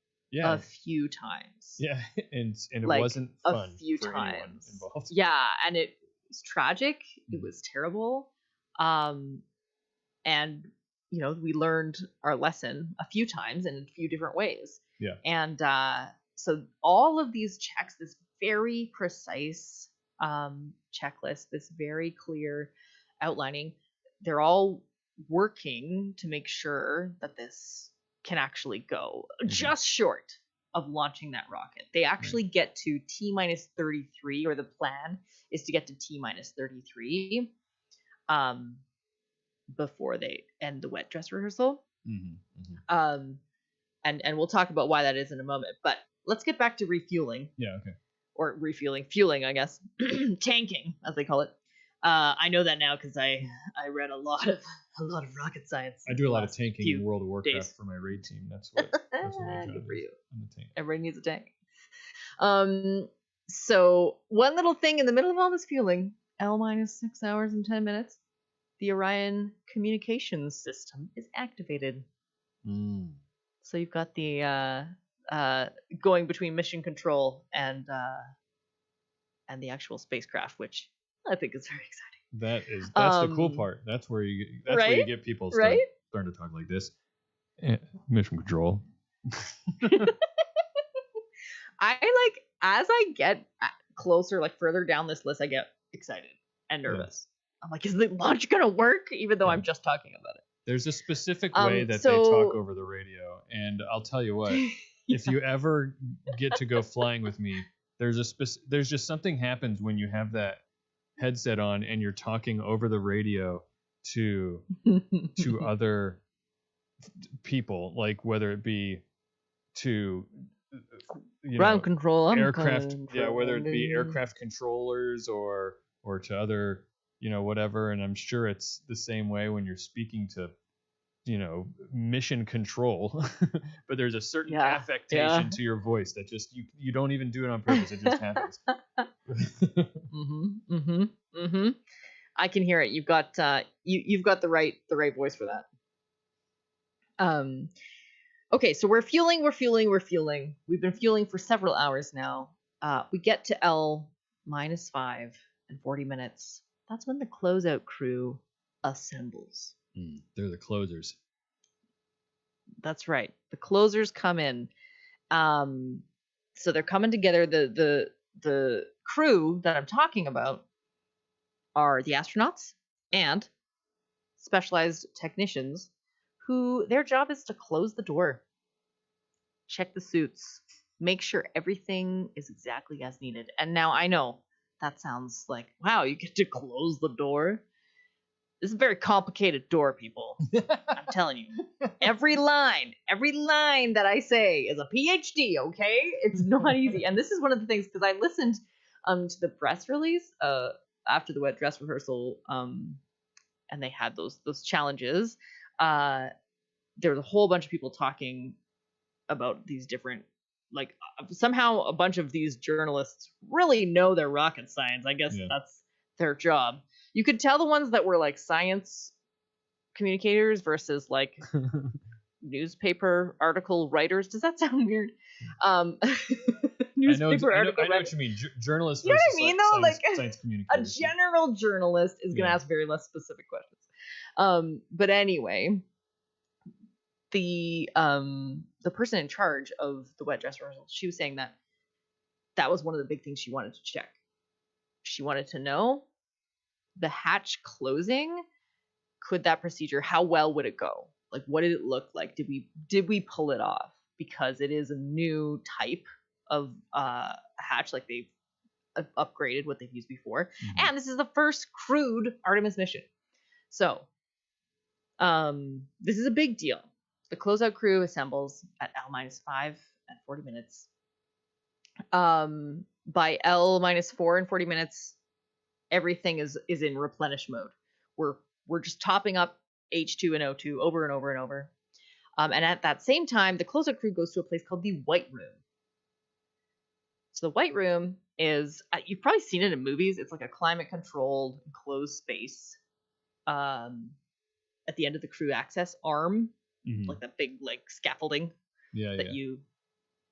a few times. Yeah, and it wasn't fun a few for times anyone involved. Yeah, and it was tragic. It was terrible. And we learned our lesson a few times in a few different ways. Yeah. And so all of these checks, this very precise checklist, this very clear outlining, they're all working to make sure that this can actually go just short of launching that rocket. They actually get to T-minus 33, or the plan is to get to T-minus 33 before they end the wet dress rehearsal. And we'll talk about why that is in a moment, but let's get back to refueling. Yeah, okay. Or fueling, I guess. Tanking, as they call it. I know that now because I read a lot of rocket science. I do a lot of tanking in World of Warcraft for my raid team. That's what my job Good for you. I'm a tank. Everybody needs a tank. So one little thing in the middle of all this fueling, L-minus 6 hours and 10 minutes, the Orion communications system is activated. So you've got the going between mission control and the actual spacecraft, which I think is very exciting. That's the cool part. That's where you get people starting to talk like this. Mission control. As I get closer, like further down this list, I get excited and nervous. I'm like, is the launch gonna work? Even though I'm just talking about it. There's a specific way that they talk over the radio, and I'll tell you what. If you ever get to go flying with me, there's just something happens when you have that headset on and you're talking over the radio to other people, like whether it be to ground control, aircraft, whether it be aircraft controllers or to other whatever. And I'm sure it's the same way when you're speaking to mission control. But there's a certain affectation to your voice that just you don't even do it on purpose, it just happens. I can hear it. You've got you've got the right voice for that. Okay, so we're fueling. We've been fueling for several hours now. We get to L -5 and 40 minutes. That's when the closeout crew assembles. They're the closers. That's right. The closers come in. So they're coming together. The crew that I'm talking about are the astronauts and specialized technicians who their job is to close the door, check the suits, make sure everything is exactly as needed. And now I know that sounds like, wow, you get to close the door. This is a very complicated door, people. I'm telling you. Every line that I say is a PhD, okay? It's not easy. And this is one of the things, because I listened to the press release after the wet dress rehearsal, and they had those challenges. There was a whole bunch of people talking about these different, like, somehow a bunch of these journalists really know their rocket science. I guess that's their job. You could tell the ones that were like science communicators versus like newspaper article writers. Does that sound weird? Newspaper article. I know what you mean. Journalists. You know what I mean, though? Like science communicators. A general journalist is going to ask very less specific questions. But anyway, the person in charge of the wet dress rehearsal, she was saying that was one of the big things she wanted to check. She wanted to know the hatch closing. Could that procedure, how well would it go? Like, what did it look like? Did we pull it off? Because it is a new type of hatch, like they've upgraded what they've used before. Mm-hmm. And this is the first crewed Artemis mission. So this is a big deal. The closeout crew assembles at L -5 and 40 minutes. By L -4 and 40 minutes, everything is in replenish mode. We're just topping up H2 and O2 over and over and over. And at that same time, the closeout crew goes to a place called the White Room. So the White Room is, you've probably seen it in movies. It's like a climate-controlled, enclosed space at the end of the crew access arm, like that big like scaffolding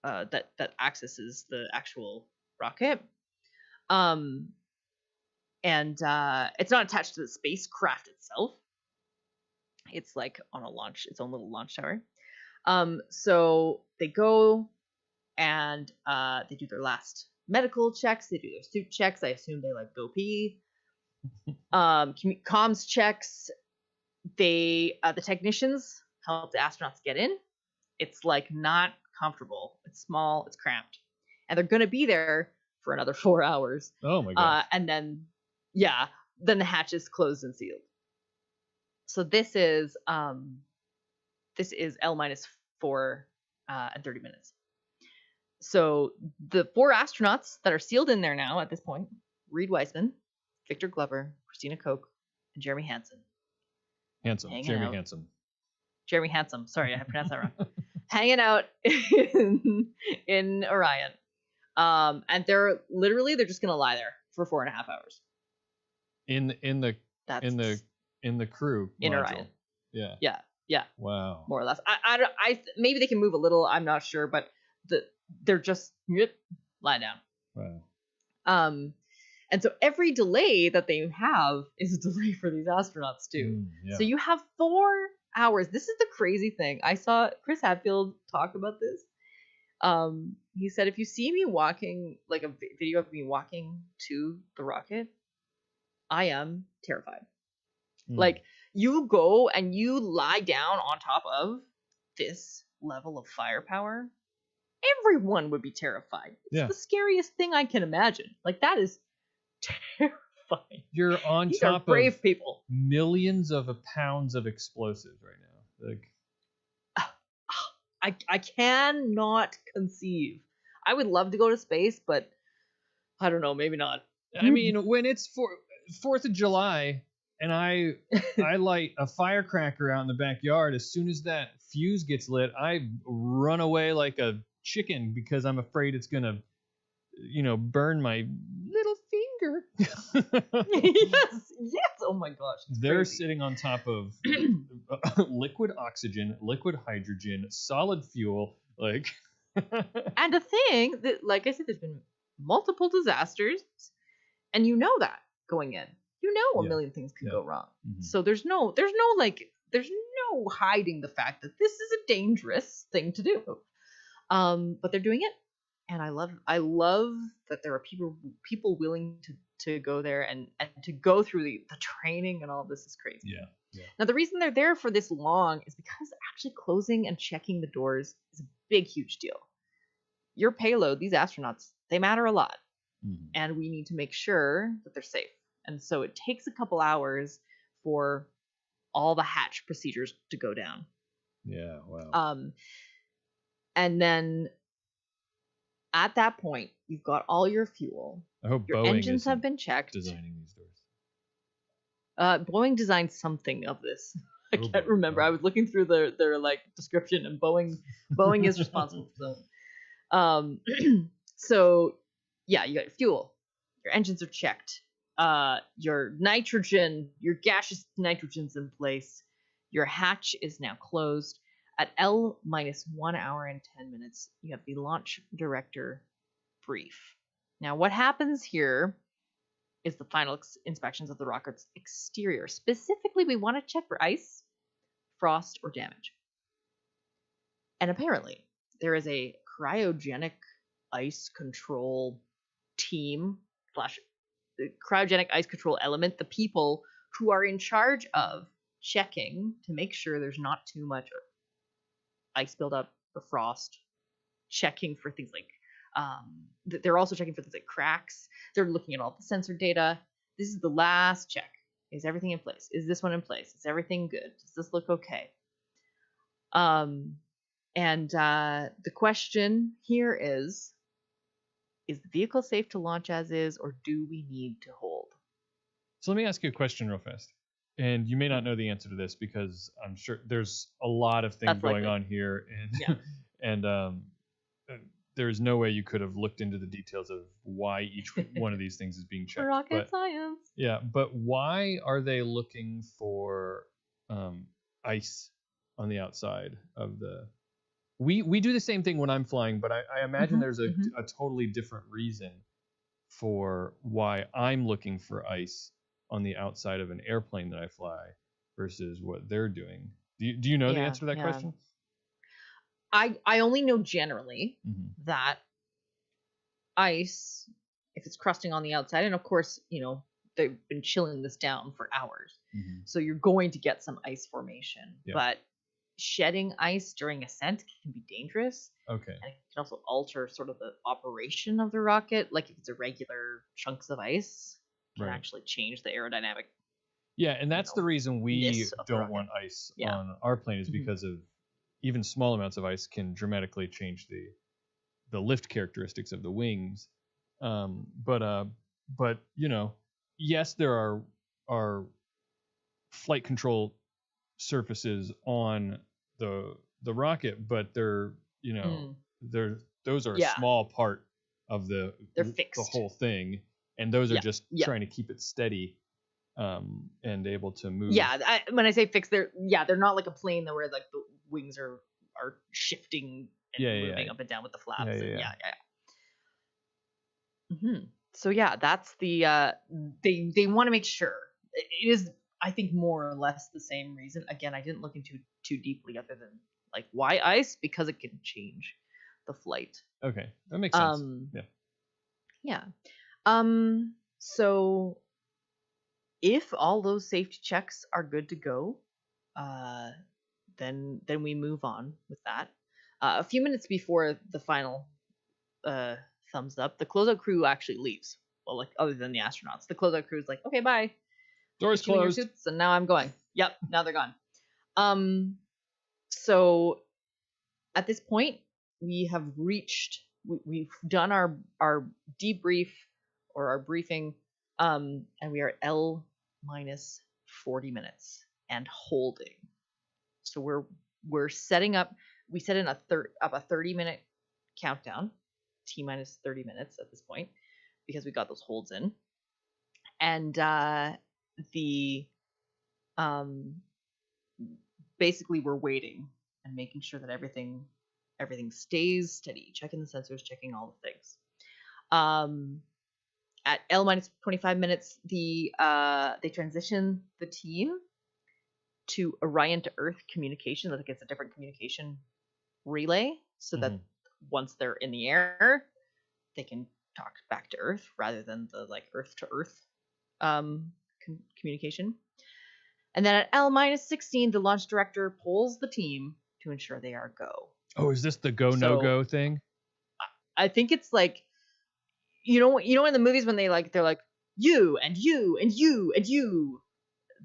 that accesses the actual rocket. And it's not attached to the spacecraft itself. It's like on its own little launch tower. So they go and they do their last medical checks. They do their suit checks. I assume they like go pee. Comms checks. The technicians help the astronauts get in. It's like not comfortable. It's small. It's cramped, and they're gonna be there for another 4 hours. Oh my god! And then the hatch is closed and sealed. So this is L -4 and 30 minutes. So the 4 astronauts that are sealed in there now at this point: Reed Weissman, Victor Glover, Christina Koch, and Jeremy Hansen. Jeremy Hansen. Sorry, I pronounced that wrong. Hanging out in Orion. And they're just gonna lie there for 4.5 hours. In the crew in module. Orion. Yeah. Wow. More or less. I maybe they can move a little. I'm not sure, but they're just lie down. Wow. And so every delay that they have is a delay for these astronauts too. So you have 4 hours. This is the crazy thing. I saw Chris Hadfield talk about this. He said, if you see me walking, like a video of me walking to the rocket, I am terrified. Like, you go and you lie down on top of this level of firepower, everyone would be terrified. It's the scariest thing I can imagine. Like, that is fine. You're on These are top brave of people. millions of pounds of explosives right now. Like, I cannot conceive. I would love to go to space, but I don't know, maybe not. I mean, when it's 4th of July and I light a firecracker out in the backyard, as soon as that fuse gets lit, I run away like a chicken because I'm afraid it's gonna, burn my little finger. Yes. Oh my gosh. They're crazy. sitting on top of liquid oxygen, liquid hydrogen, solid fuel, like. And a thing that, like I said, there's been multiple disasters, and you know that going in, a million things can go wrong. Mm-hmm. So there's no hiding the fact that this is a dangerous thing to do. But they're doing it, and I love that there are people willing to go there and to go through the training and all this is crazy. Yeah. Now the reason they're there for this long is because actually closing and checking the doors is a big, huge deal. Your payload, these astronauts, they matter a lot, and we need to make sure that they're safe. And so it takes a couple hours for all the hatch procedures to go down. Yeah. Wow. And then at that point, you've got all your fuel. I hope your Boeing engines have been checked. Designing these doors. Boeing designed something of this. I can't remember. I was looking through their like description, and Boeing is responsible for them. So yeah, you got your fuel. Your engines are checked. Your nitrogen, your gaseous nitrogen's in place. Your hatch is now closed. At L minus 1 hour and 10 minutes, you have the launch director brief. Now, what happens here is the final inspections of the rocket's exterior. Specifically, we want to check for ice, frost, or damage. And apparently, there is a cryogenic ice control team / the cryogenic ice control element, the people who are in charge of checking to make sure there's not too much ice buildup or frost, checking for things like they're also checking for things like cracks. They're looking at all the sensor data. This is the last check. Is everything in place? Is this one in place? Is everything good? Does this look okay? And the question here is the vehicle safe to launch as is, or do we need to hold? So let me ask you a question real fast. And you may not know the answer to this because I'm sure there's a lot of things going on here, and there's no way you could have looked into the details of why each one of these things is being checked. Rocket science. Yeah, but why are they looking for ice on the outside of the? We do the same thing when I'm flying, but I imagine there's a totally different reason for why I'm looking for ice on the outside of an airplane that I fly versus what they're doing. Do you know the answer to that question? I only know generally that ice, if it's crusting on the outside, and of course, they've been chilling this down for hours, so you're going to get some ice formation. Yeah. But shedding ice during ascent can be dangerous. Okay. And it can also alter sort of the operation of the rocket. Like if it's irregular chunks of ice, can actually change the aerodynamic. Yeah, and that's the reason we don't want ice on our plane is because of even small amounts of ice can dramatically change the lift characteristics of the wings. But yes, there are flight control surfaces on the rocket, but they're those are a small part of the whole thing. And those are just trying to keep it steady and able to move. Yeah, when I say fixed, they're not like a plane where like the wings are shifting and moving up and down with the flaps. So that's the they want to make sure. It is, I think, more or less the same reason. Again, I didn't look into too deeply other than like why ice, because it can change the flight. Okay, that makes sense. So if all those safety checks are good to go, then we move on with that. A few minutes before the final thumbs up, the closeout crew actually leaves. well, like other than the astronauts, the closeout crew is like, okay, bye. Doors Get you in your closed. suits, and now I'm going. Yep, now they're gone. So at this point, we have reached. We've done our debrief or our briefing, and we are at L minus 40 minutes and holding. So we're setting up. We set in a 30-minute countdown, T minus 30 minutes at this point, because we got those holds in, and basically we're waiting and making sure that everything stays steady, checking the sensors, checking all the things. At L minus 25 minutes, they transition the team to Orion to Earth communication. Like it's a different communication relay, so that once they're in the air, they can talk back to Earth rather than the like Earth to Earth communication. And then at L minus 16, the launch director polls the team to ensure they are go. Oh, is this the go no go thing? I think it's like, you know in the movies when they're like you and you and you and you,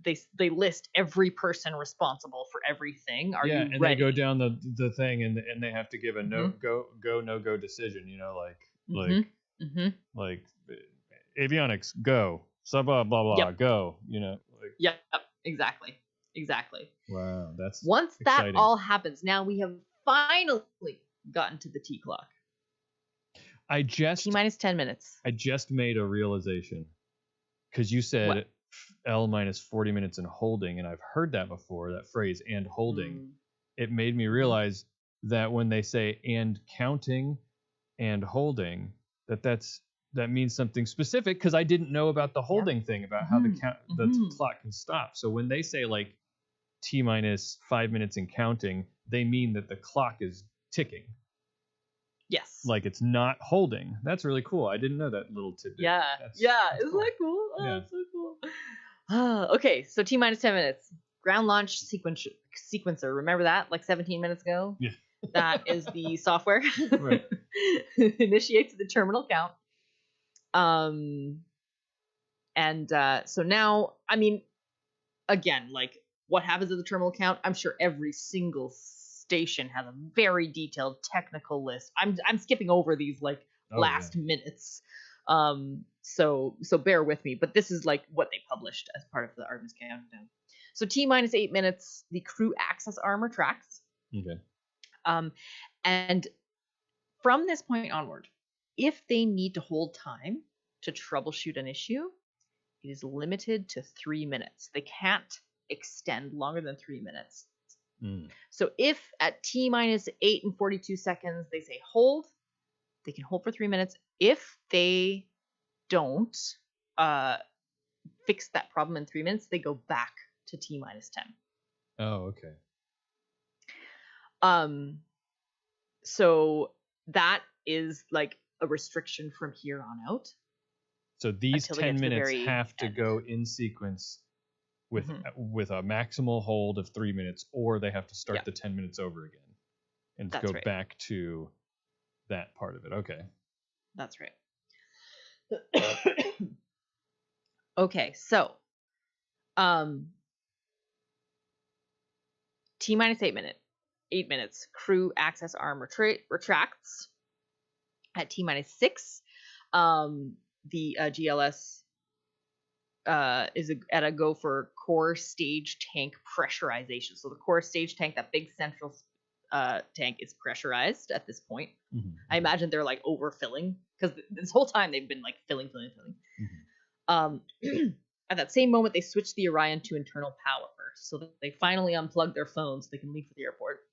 they list every person responsible for everything. Are you ready? And they go down the thing and they have to give a no go decision. Like avionics go, blah blah blah go. Yep, exactly. Wow, that's once exciting. That all happens. Now we have finally gotten to the T clock. T minus 10 minutes. I just made a realization because you said what? L minus 40 minutes and holding, and I've heard that before, that phrase and holding. It made me realize that when they say and counting and holding, that means something specific, because I didn't know about the holding thing, about how the clock can stop. So when they say like T minus 5 minutes and counting, they mean that the clock is ticking. Yes. Like it's not holding. That's really cool. I didn't know that little tidbit. Yeah. That's Isn't that cool? Oh, yeah. That's so cool. Okay, so T minus 10 minutes. Ground launch sequencer. Remember that? Like 17 minutes ago? Yeah. That is the software. Right. Initiates the terminal count. So now, I mean, again, like what happens at the terminal count? I'm sure every single station has a very detailed technical list. I'm skipping over these like last minutes. So bear with me, but this is like what they published as part of the Artemis countdown. So T minus 8 minutes, the crew access arm retracts. Okay. And from this point onward, if they need to hold time to troubleshoot an issue, it is limited to 3 minutes. They can't extend longer than 3 minutes. So if at T minus 8 and 42 seconds they say hold, they can hold for 3 minutes. If they don't fix that problem in 3 minutes, they go back to T minus 10. Oh, okay. So that is like a restriction from here on out. So these 10 minutes have to go in sequence with a maximal hold of 3 minutes, or they have to start the 10 minutes over again and go back to that part of it. Okay. That's right. Okay, so T minus 8 minutes, crew access arm retracts. At T minus 6, the GLS is at a go for core stage tank pressurization. So the core stage tank, that big central tank, is pressurized at this point. I imagine they're like overfilling, because this whole time they've been like filling. At that same moment, they switch the Orion to internal power, so that they finally unplug their phones so they can leave for the airport.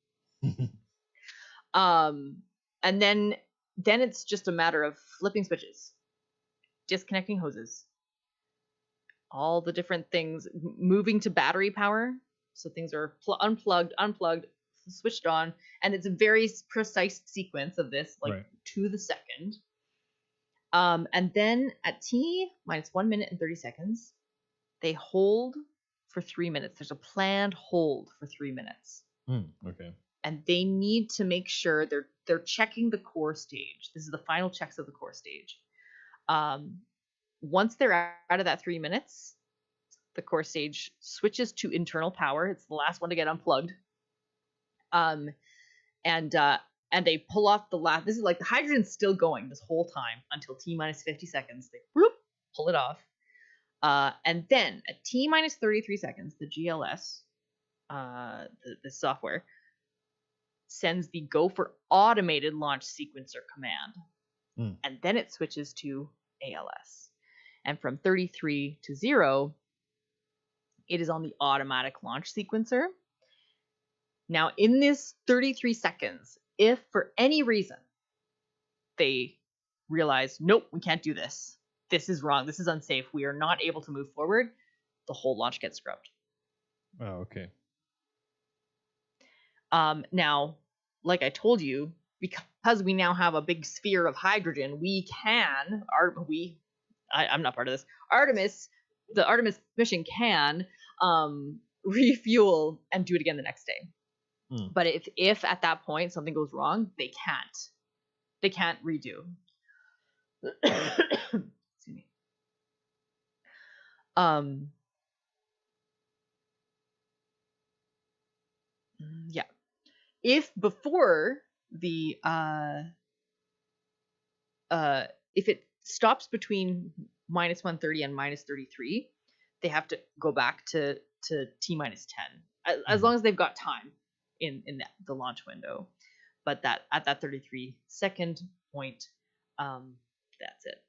And then it's just a matter of flipping switches, disconnecting hoses, all the different things, moving to battery power. So things are unplugged, switched on, and it's a very precise sequence of this, like to the second. And then at T minus 1 minute and 30 seconds, they hold for 3 minutes. There's a planned hold for 3 minutes. Okay. And they need to make sure they're checking the core stage. This is the final checks of the core stage. once they're out of that 3 minutes, the core stage switches to internal power. It's the last one to get unplugged. And they pull off the last. This is like the hydrogen's still going this whole time until T minus 50 seconds. They pull it off. And then at T minus 33 seconds, the GLS, the software, sends the go for automated launch sequencer command. And then it switches to ALS. And from 33 to 0, it is on the automatic launch sequencer. Now, in this 33 seconds, if for any reason they realize, nope, we can't do this. This is wrong. This is unsafe. We are not able to move forward. The whole launch gets scrubbed. Oh, okay. Now, like I told you, because we now have a big sphere of hydrogen, we can, I'm not part of this, the Artemis mission can refuel and do it again the next day. But if at that point something goes wrong, they can't redo. Excuse me. Yeah. If before the if it stops between minus 130 and minus 33, they have to go back to T minus 10 as long as they've got time in the launch window. But that at that 33 second point, that's it.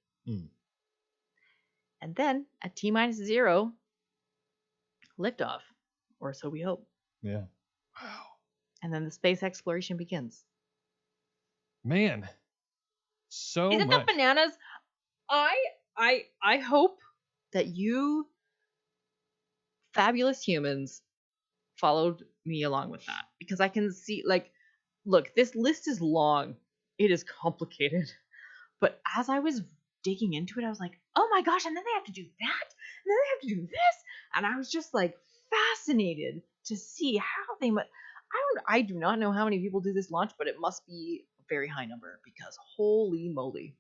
And then at T minus 0, liftoff, or so we hope. Yeah. Wow. And then the space exploration begins. Man, so Isn't much. that bananas? I hope that you fabulous humans followed me along with that, because I can see, like, look, this list is long. It is complicated. But as I was digging into it, I was like, oh my gosh, and then they have to do that, and then they have to do this. And I was just like fascinated to see how they I do not know how many people do this launch, but it must be a very high number, because holy moly.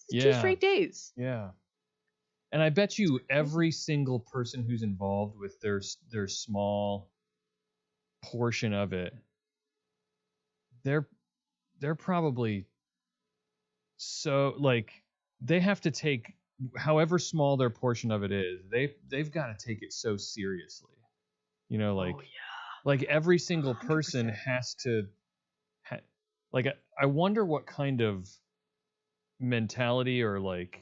It's 2 straight days. Yeah. And I bet you every single person who's involved with their small portion of it, they're probably so, like, they have to take however small their portion of it is, they've got to take it so seriously. You know, like, like every single person 100%. has to like, I wonder what kind of mentality or like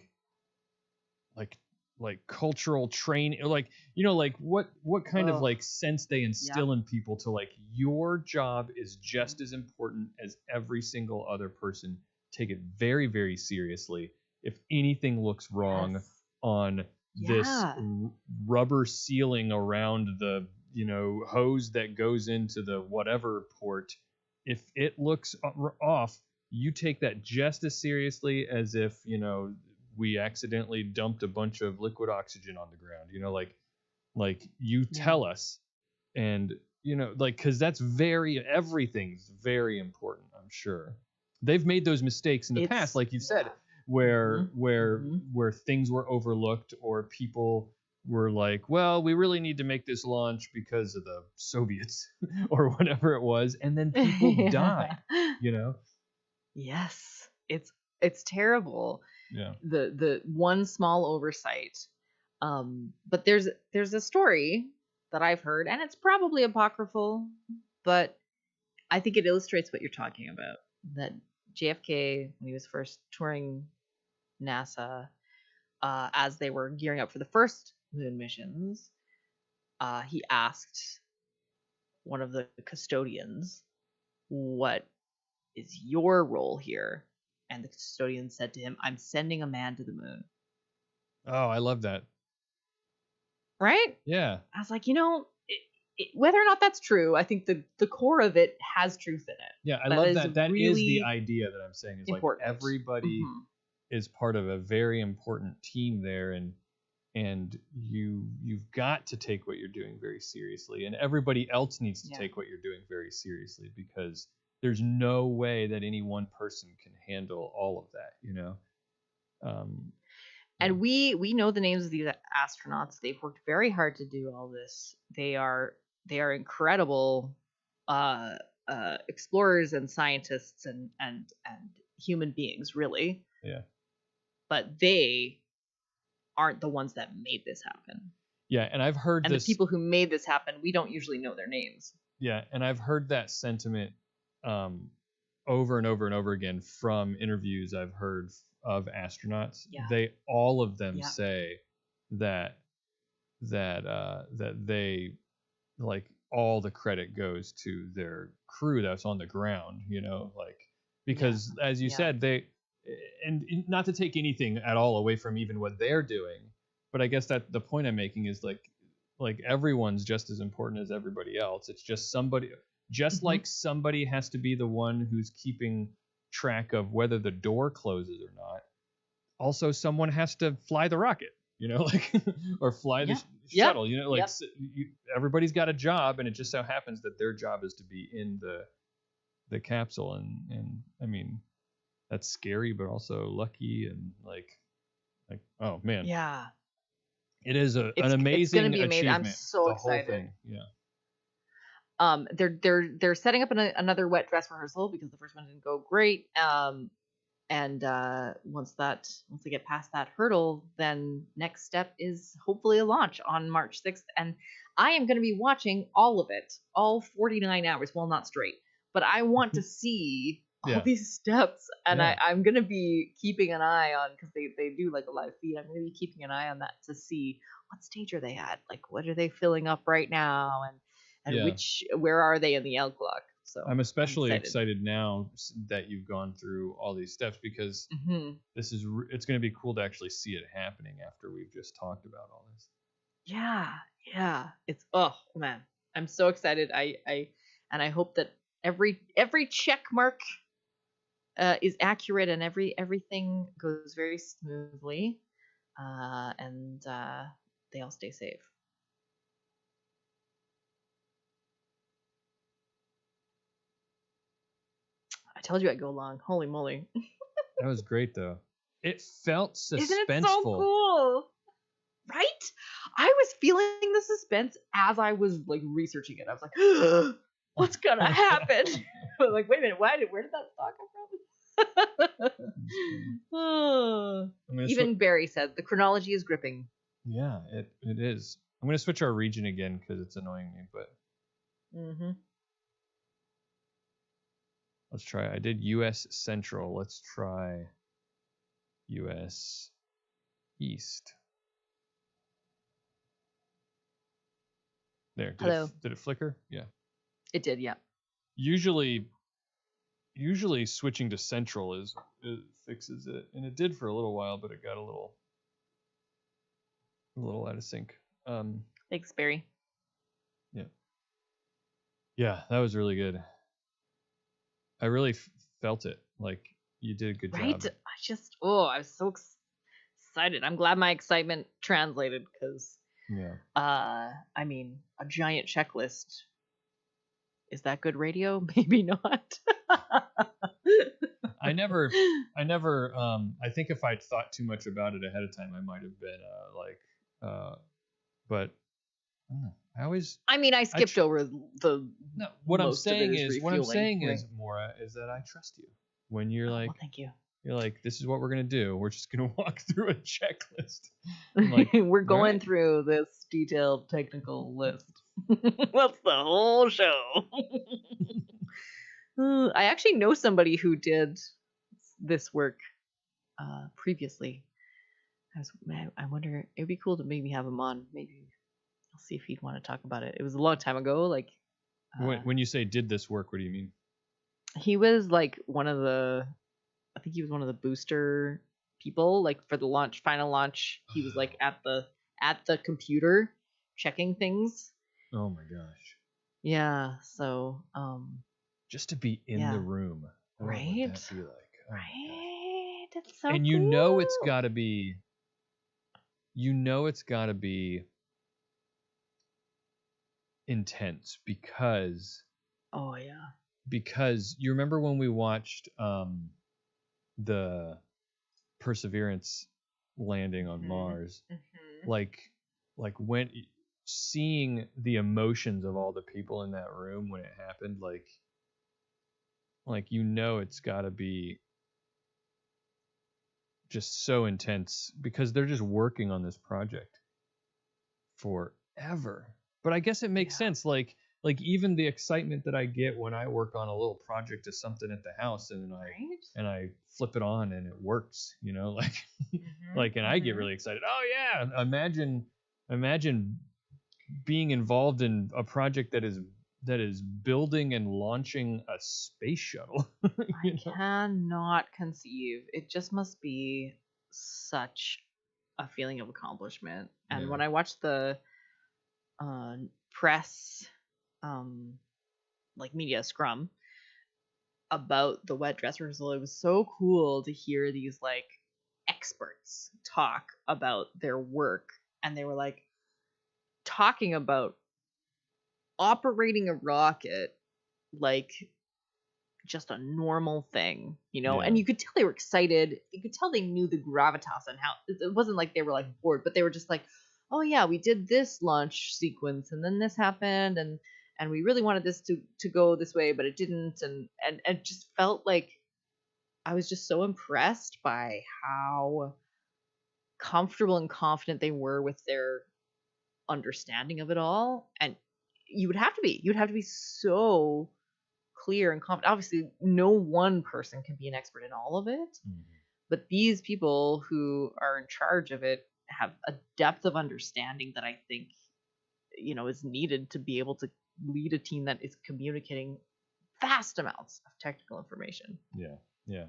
cultural training, like, you know, like what kind of like sense they instill in people to, like, your job is just as important as every single other person. Take it very, very seriously. If anything looks wrong on this rubber sealing around the, you know, hose that goes into the whatever port, if it looks off, you take that just as seriously as if, you know, we accidentally dumped a bunch of liquid oxygen on the ground. You know, like you tell us, and, you know, like, because that's everything's very important. I'm sure they've made those mistakes in the past, like you said, where things were overlooked, or people were like, well, we really need to make this launch because of the Soviets or whatever it was, and then people died, you know. Yes, it's terrible. Yeah. The one small oversight. But there's a story that I've heard, and it's probably apocryphal, but I think it illustrates what you're talking about. That JFK, when he was first touring NASA, as they were gearing up for the first moon missions, he asked one of the custodians, what is your role here? And the custodian said to him, I'm sending a man to the moon. Oh, I love that. Right? Yeah. I was like, you know, whether or not that's true, I think the core of it has truth in it. Yeah, I love that. That is the idea that I'm saying, is important. Like, everybody is part of a very important team there, and you've got to take what you're doing very seriously, and everybody else needs to take what you're doing very seriously, because there's no way that any one person can handle all of that, you know. And we know the names of these astronauts. They've worked very hard to do all this. They are incredible explorers and scientists and human beings, really. Yeah. But they aren't the ones that made this happen. Yeah, and I've heard and this. The people who made this happen, we don't usually know their names. Yeah, and I've heard that sentiment over and over and over again from interviews I've heard of astronauts. Yeah. They all of them say that they, like, all the credit goes to their crew that's on the ground, you know, like, because as you said, they, and not to take anything at all away from even what they're doing, but I guess that the point I'm making is like everyone's just as important as everybody else. It's just somebody, just like somebody has to be the one who's keeping track of whether the door closes or not. Also, someone has to fly the rocket, you know, like, or fly the shuttle, you know, like, everybody's got a job, and it just so happens that their job is to be in the capsule. And I mean, that's scary, but also lucky, and like, oh man. Yeah. It is an amazing it's gonna be achievement. I'm so the excited. Whole thing. Yeah. They're setting up another wet dress rehearsal because the first one didn't go great. And once they get past that hurdle, then next step is hopefully a launch on March 6th. And I am going to be watching all of it, all 49 hours. Well, not straight, but I want to see all these steps. And I'm going to be keeping an eye on, because they do like a live feed. I'm going to be keeping an eye on that to see what stage are they at? Like, what are they filling up right now? And where are they in the L clock? So I'm especially excited now that you've gone through all these steps, because it's going to be cool to actually see it happening after we've just talked about all this. Yeah. It's, oh man, I'm so excited. I hope that every check mark is accurate, and everything goes very smoothly, and they all stay safe. I told you I'd go long. Holy moly. That was great, though. It felt suspenseful. Isn't it so cool? Right? I was feeling the suspense as I was like researching it. I was like, what's gonna happen? But like, wait a minute, where did that thought come from? Even Barry said the chronology is gripping. Yeah, it is. I'm gonna switch our region again because it's annoying me, but let's try. I did U.S. Central. Let's try U.S. East. There. Did it flicker? Yeah. It did, yeah. Usually switching to Central it fixes it, and it did for a little while, but it got a little out of sync. Thanks, Barry. Yeah, that was really good. I really felt it. Like, you did a good job. Right? I was so excited. I'm glad my excitement translated, because I mean, a giant checklist. Is that good radio? Maybe not. I never I think if I'd thought too much about it ahead of time, I might have been but I skipped over the what I'm saying is, Maura, is that I trust you when you're like, well, thank you. You're like, this is what we're gonna do. We're just gonna walk through a checklist. Like, we're going through this detailed technical list. That's the whole show. I actually know somebody who did this work previously. I wonder, it'd be cool to maybe have him on. Maybe I'll see if he'd want to talk about it. It was a long time ago. Like, when you say did this work, what do you mean? He was like I think he was one of the booster people, like for the final launch. He was like at the computer checking things. Oh my gosh. Yeah. So, just to be in the room. Right. What would that be like? Oh, right. It's so and cool. you know it's gotta be intense, because because you remember when we watched the Perseverance landing on Mhm. Mars. Mhm. Like when seeing the emotions of all the people in that room when it happened, like it's got to be just so intense because they're just working on this project forever. But I guess it makes Yeah. sense. Like even the excitement that I get when I work on a little project of something at the house and I flip it on and it works, like Mhm. and I get Mhm. really excited. Oh yeah, imagine being involved in a project that is building and launching a space shuttle. I cannot conceive. It just must be such a feeling of accomplishment. And Yeah. when I watched the press, like media scrum about the wet dress rehearsal, it was so cool to hear these like experts talk about their work, and they were like talking about operating a rocket like just a normal thing, Yeah. and you could tell they were excited. You could tell they knew the gravitas and how it wasn't like they were like bored, but they were just like, oh yeah, we did this launch sequence and then this happened, and we really wanted this to go this way, but it didn't, and it just felt like I was just so impressed by how comfortable and confident they were with their understanding of it all. And you'd have to be so clear and confident. Obviously, no one person can be an expert in all of it, but these people who are in charge of it have a depth of understanding that I think is needed to be able to lead a team that is communicating vast amounts of technical information. Yeah. Yeah.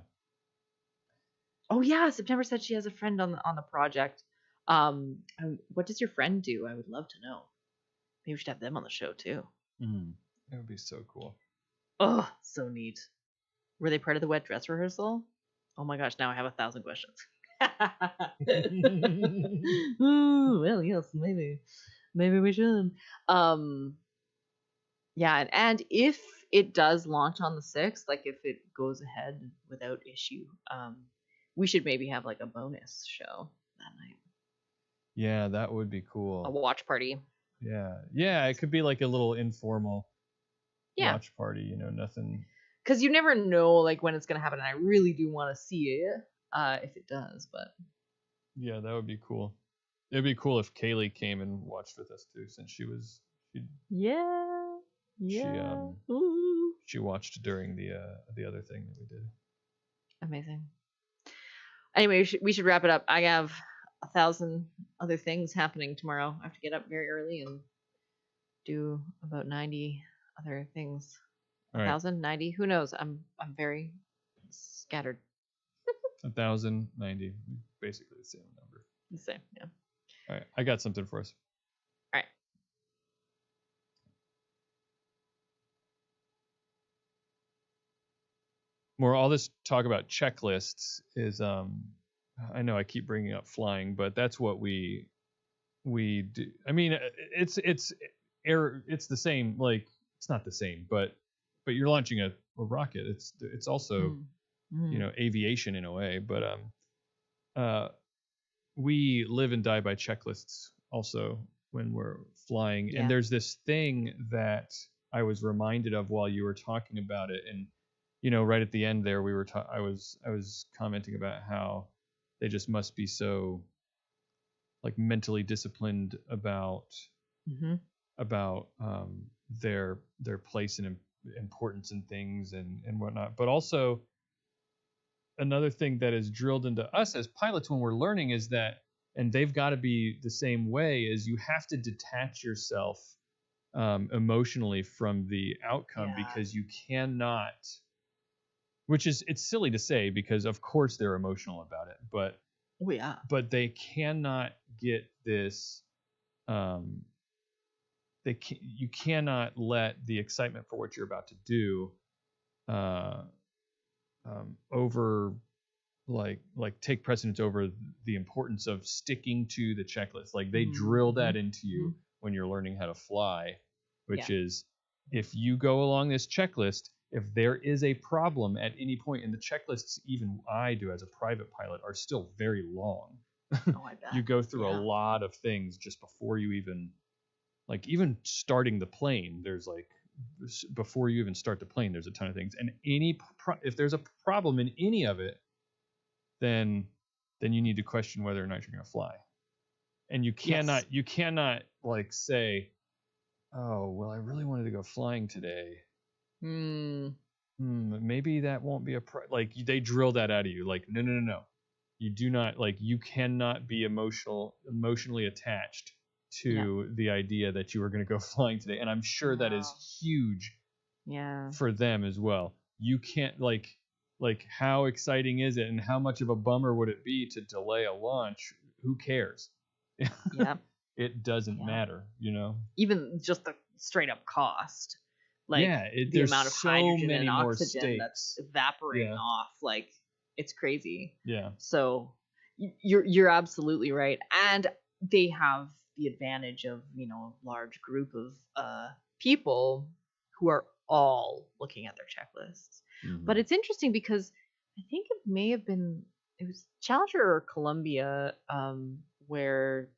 Oh yeah, September said she has a friend on the project. What does your friend do? I would love to know. Maybe we should have them on the show too. That would be so cool. Oh, so neat. Were they part of the wet dress rehearsal? Oh my gosh, now I have 1,000 questions. Ooh, well, yes, maybe we should. Yeah, and if it does launch on the 6th, like if it goes ahead without issue, we should maybe have like a bonus show that night. Yeah, that would be cool. A watch party. Yeah, it could be like a little informal watch party, nothing. Because you never know like when it's gonna happen, and I really do want to see it if it does. But yeah, that would be cool. It'd be cool if Kaylee came and watched with us too, since she watched during the other thing that we did. Amazing. Anyway, we should wrap it up. I have 1,000 other things happening tomorrow. I have to get up very early and do about 90 other things. 1,000, 90, who knows? I'm very scattered. 1,090, basically the same number. The same, yeah. All right, I got something for us. All right. More all this talk about checklists is I know I keep bringing up flying, but that's what we do. I mean, it's the same. Like it's not the same, but you're launching a rocket. It's also aviation in a way, but we live and die by checklists also when we're flying. Yeah. And there's this thing that I was reminded of while you were talking about it, and right at the end there we were I was commenting about how they just must be so like mentally disciplined about their place and importance in things and whatnot. But also another thing that is drilled into us as pilots when we're learning is that, and they've got to be the same way, is you have to detach yourself emotionally from the outcome, because you cannot, which is, it's silly to say because of course they're emotional about it, but but they cannot get this you cannot let the excitement for what you're about to do over like take precedence over the importance of sticking to the checklist. Like they drill that into you when you're learning how to fly, which is, if you go along this checklist, if there is a problem at any point, and the checklists even I do as a private pilot are still very long. Oh, I bet. You go through a Yeah. lot of things just before you even starting the plane. There's like before you even start the plane, there's a ton of things, and if there's a problem in any of it, then you need to question whether or not you're going to fly. And you Yes. cannot like say, oh well, I really wanted to go flying today. Maybe that won't be like they drill that out of you. Like no. You do not, like, you cannot be emotionally attached to the idea that you are going to go flying today. And I'm sure that is huge for them as well. You can't like how exciting is it, and how much of a bummer would it be to delay a launch? Who cares? Yeah. It doesn't matter, Even just the straight up cost. Like the there's amount of so hydrogen many and more oxygen stakes. that's evaporating off, like it's crazy. Yeah. So you're absolutely right, and they have the advantage of a large group of people who are all looking at their checklists. But it's interesting because I think it was Challenger or Columbia, where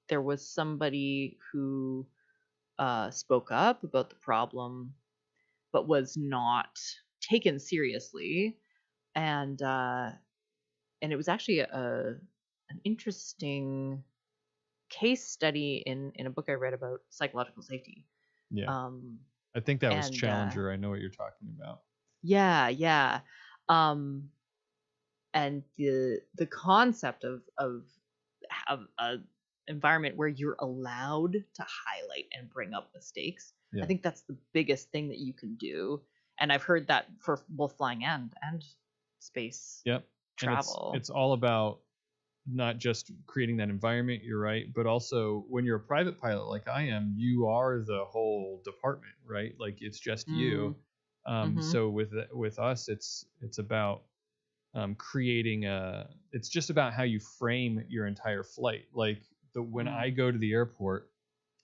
there was somebody who spoke up about the problem, but was not taken seriously, and it was actually an interesting case study in a book I read about psychological safety. Yeah. I think that was Challenger. I know what you're talking about. Yeah. And the concept of a environment where you're allowed to highlight and bring up mistakes. Yeah. I think that's the biggest thing that you can do. And I've heard that for both flying and space travel. And it's all about not just creating that environment, you're right, but also when you're a private pilot like I am, you are the whole department, right? Like it's just you. So with us, it's about creating it's just about how you frame your entire flight. Like when I go to the airport,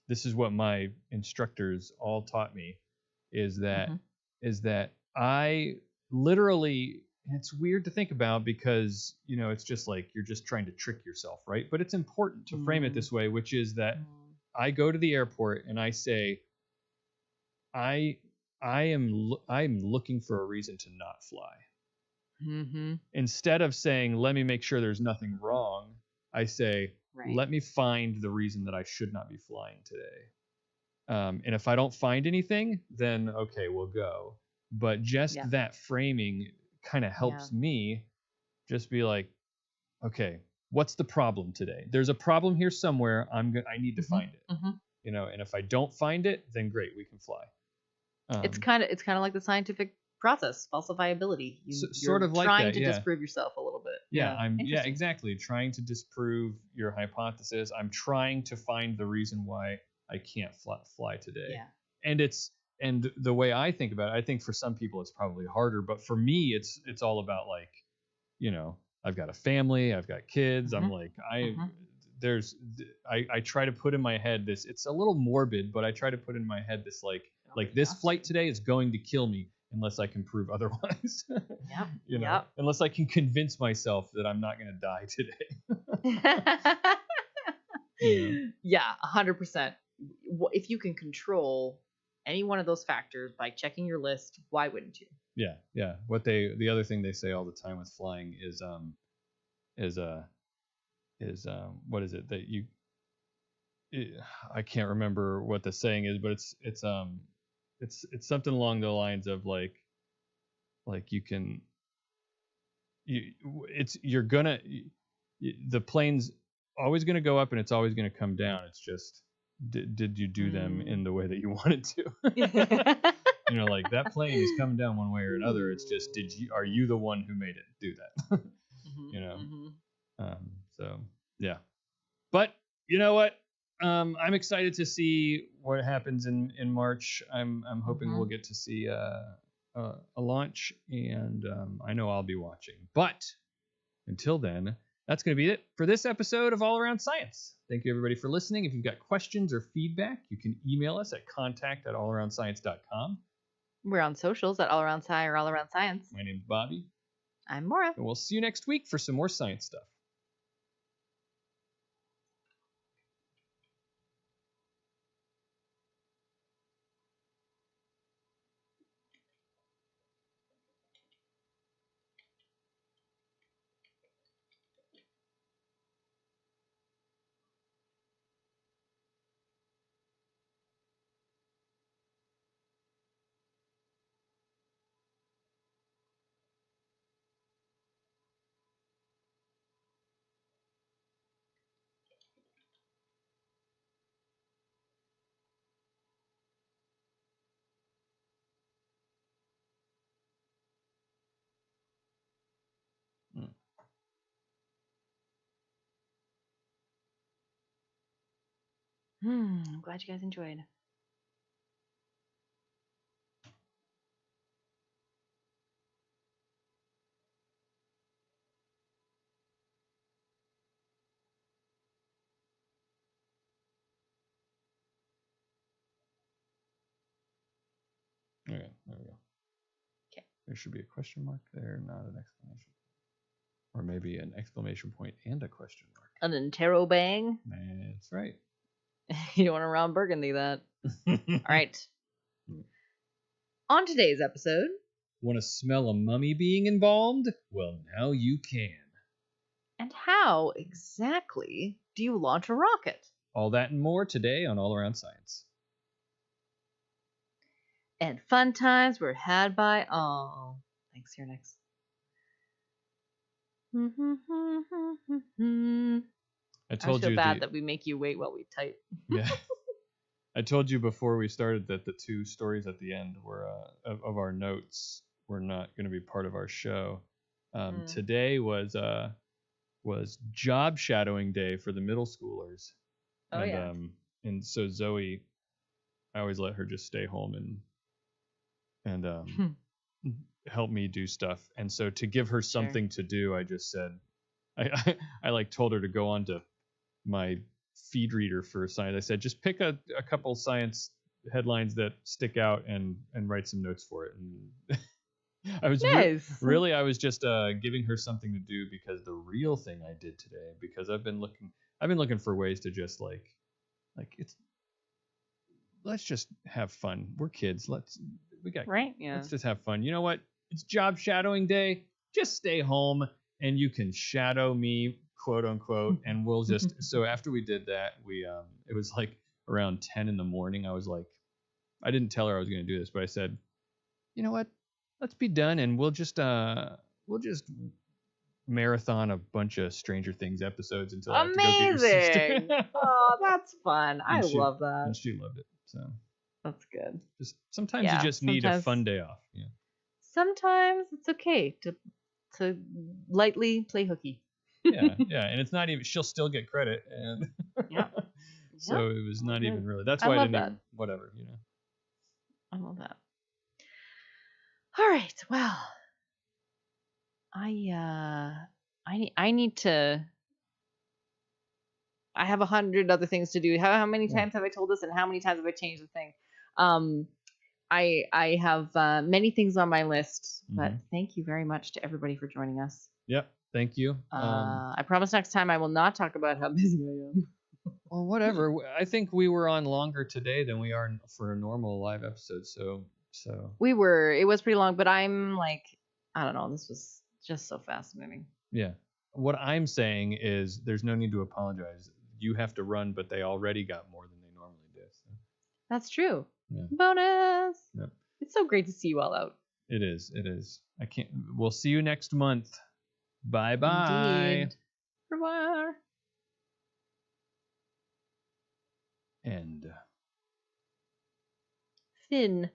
this is what my instructors all taught me, is that I literally, it's weird to think about because it's just like you're just trying to trick yourself, right? But it's important to frame it this way, which is that I go to the airport and I say, I'm looking for a reason to not fly. Instead of saying, let me make sure there's nothing wrong, I say, let me find the reason that I should not be flying today. And if I don't find anything, then okay, we'll go. But just that framing kind of helps me just be like, okay, what's the problem today? There's a problem here somewhere. I need to find it. And if I don't find it, then great, we can fly. It's kind of like the scientific process, falsifiability. Sort of like trying to disprove yourself a little bit. Exactly. Trying to disprove your hypothesis. I'm trying to find the reason why I can't fly today. And the way I think about it, I think for some people it's probably harder, but for me it's all about like, I've got a family, I've got kids. I'm like, I try to put in my head this, it's a little morbid, but I try to put in my head this like this flight today is going to kill me unless I can prove otherwise. Unless I can convince myself that I'm not going to die today. Yeah, 100%. If you can control any one of those factors by checking your list, why wouldn't you? Yeah. The other thing they say all the time with flying is what is it that I can't remember what the saying is, but it's something along the lines of like the plane's always going to go up and it's always going to come down. It's just did you do them in the way that you wanted to? Like that plane is coming down one way or another. It's just are you the one who made it do that? So yeah, but you know what? I'm excited to see what happens in March. I'm hoping we'll get to see a launch, and I know I'll be watching. But until then, that's going to be it for this episode of All Around Science. Thank you, everybody, for listening. If you've got questions or feedback, you can email us at contact@allaroundscience.com. We're on socials at All Around Sci or All Around Science. My name's Bobby. I'm Maura. And we'll see you next week for some more science stuff. I'm glad you guys enjoyed. Okay, there we go. Okay. There should be a question mark there, not an exclamation. Or maybe an exclamation point and a question mark. An interrobang. That's right. You don't want to Ron Burgundy that. All right. On today's episode. Want to smell a mummy being embalmed? Well, now you can. And how exactly do you launch a rocket? All that and more today on All Around Science. And fun times were had by all. Thanks, here next. I told you feel bad that we make you wait while we type. Yeah. I told you before we started that the two stories at the end were of our notes were not going to be part of our show. Today was job shadowing day for the middle schoolers. Oh, and, yeah. And so Zoe, I always let her just stay home and help me do stuff. And so to give her something to do, I just said, I like told her to go on to my feed reader for science. I said, just pick a couple science headlines that stick out and write some notes for it. And I was nice. really I was just giving her something to do, because the real thing I did today, because I've been looking for ways to just like let's just have fun. We're kids. Let's just have fun. You know what? It's job shadowing day. Just stay home and you can shadow me, quote unquote, and we'll just so after we did that, we it was like around 10 in the morning. I was like, I didn't tell her I was going to do this, but I said, you know what? Let's be done and we'll just marathon a bunch of Stranger Things episodes until I have to go get your sister. Oh, that's fun. I love that. And she loved it. So that's good. Just sometimes you just need a fun day off. Yeah. Sometimes it's okay to lightly play hooky. yeah, and it's not even. She'll still get credit, and yeah. So it was not even really. That's why I didn't even. Whatever, you know. I love that. All right. Well, I need to. I have 100 other things to do. How many times have I told this, and how many times have I changed the thing? I have many things on my list, but thank you very much to everybody for joining us. Yep, thank you. I promise next time I will not talk about how busy I am. Well, whatever. I think we were on longer today than we are for a normal live episode. So we were. It was pretty long, but I'm like, I don't know. This was just so fascinating. Yeah. What I'm saying is, there's no need to apologize. You have to run, but they already got more than they normally do. So. That's true. Yeah. Bonus. Yep. It's so great to see you all out. It is. I can't. We'll see you next month. Bye bye. Indeed. Revoir. And Finn.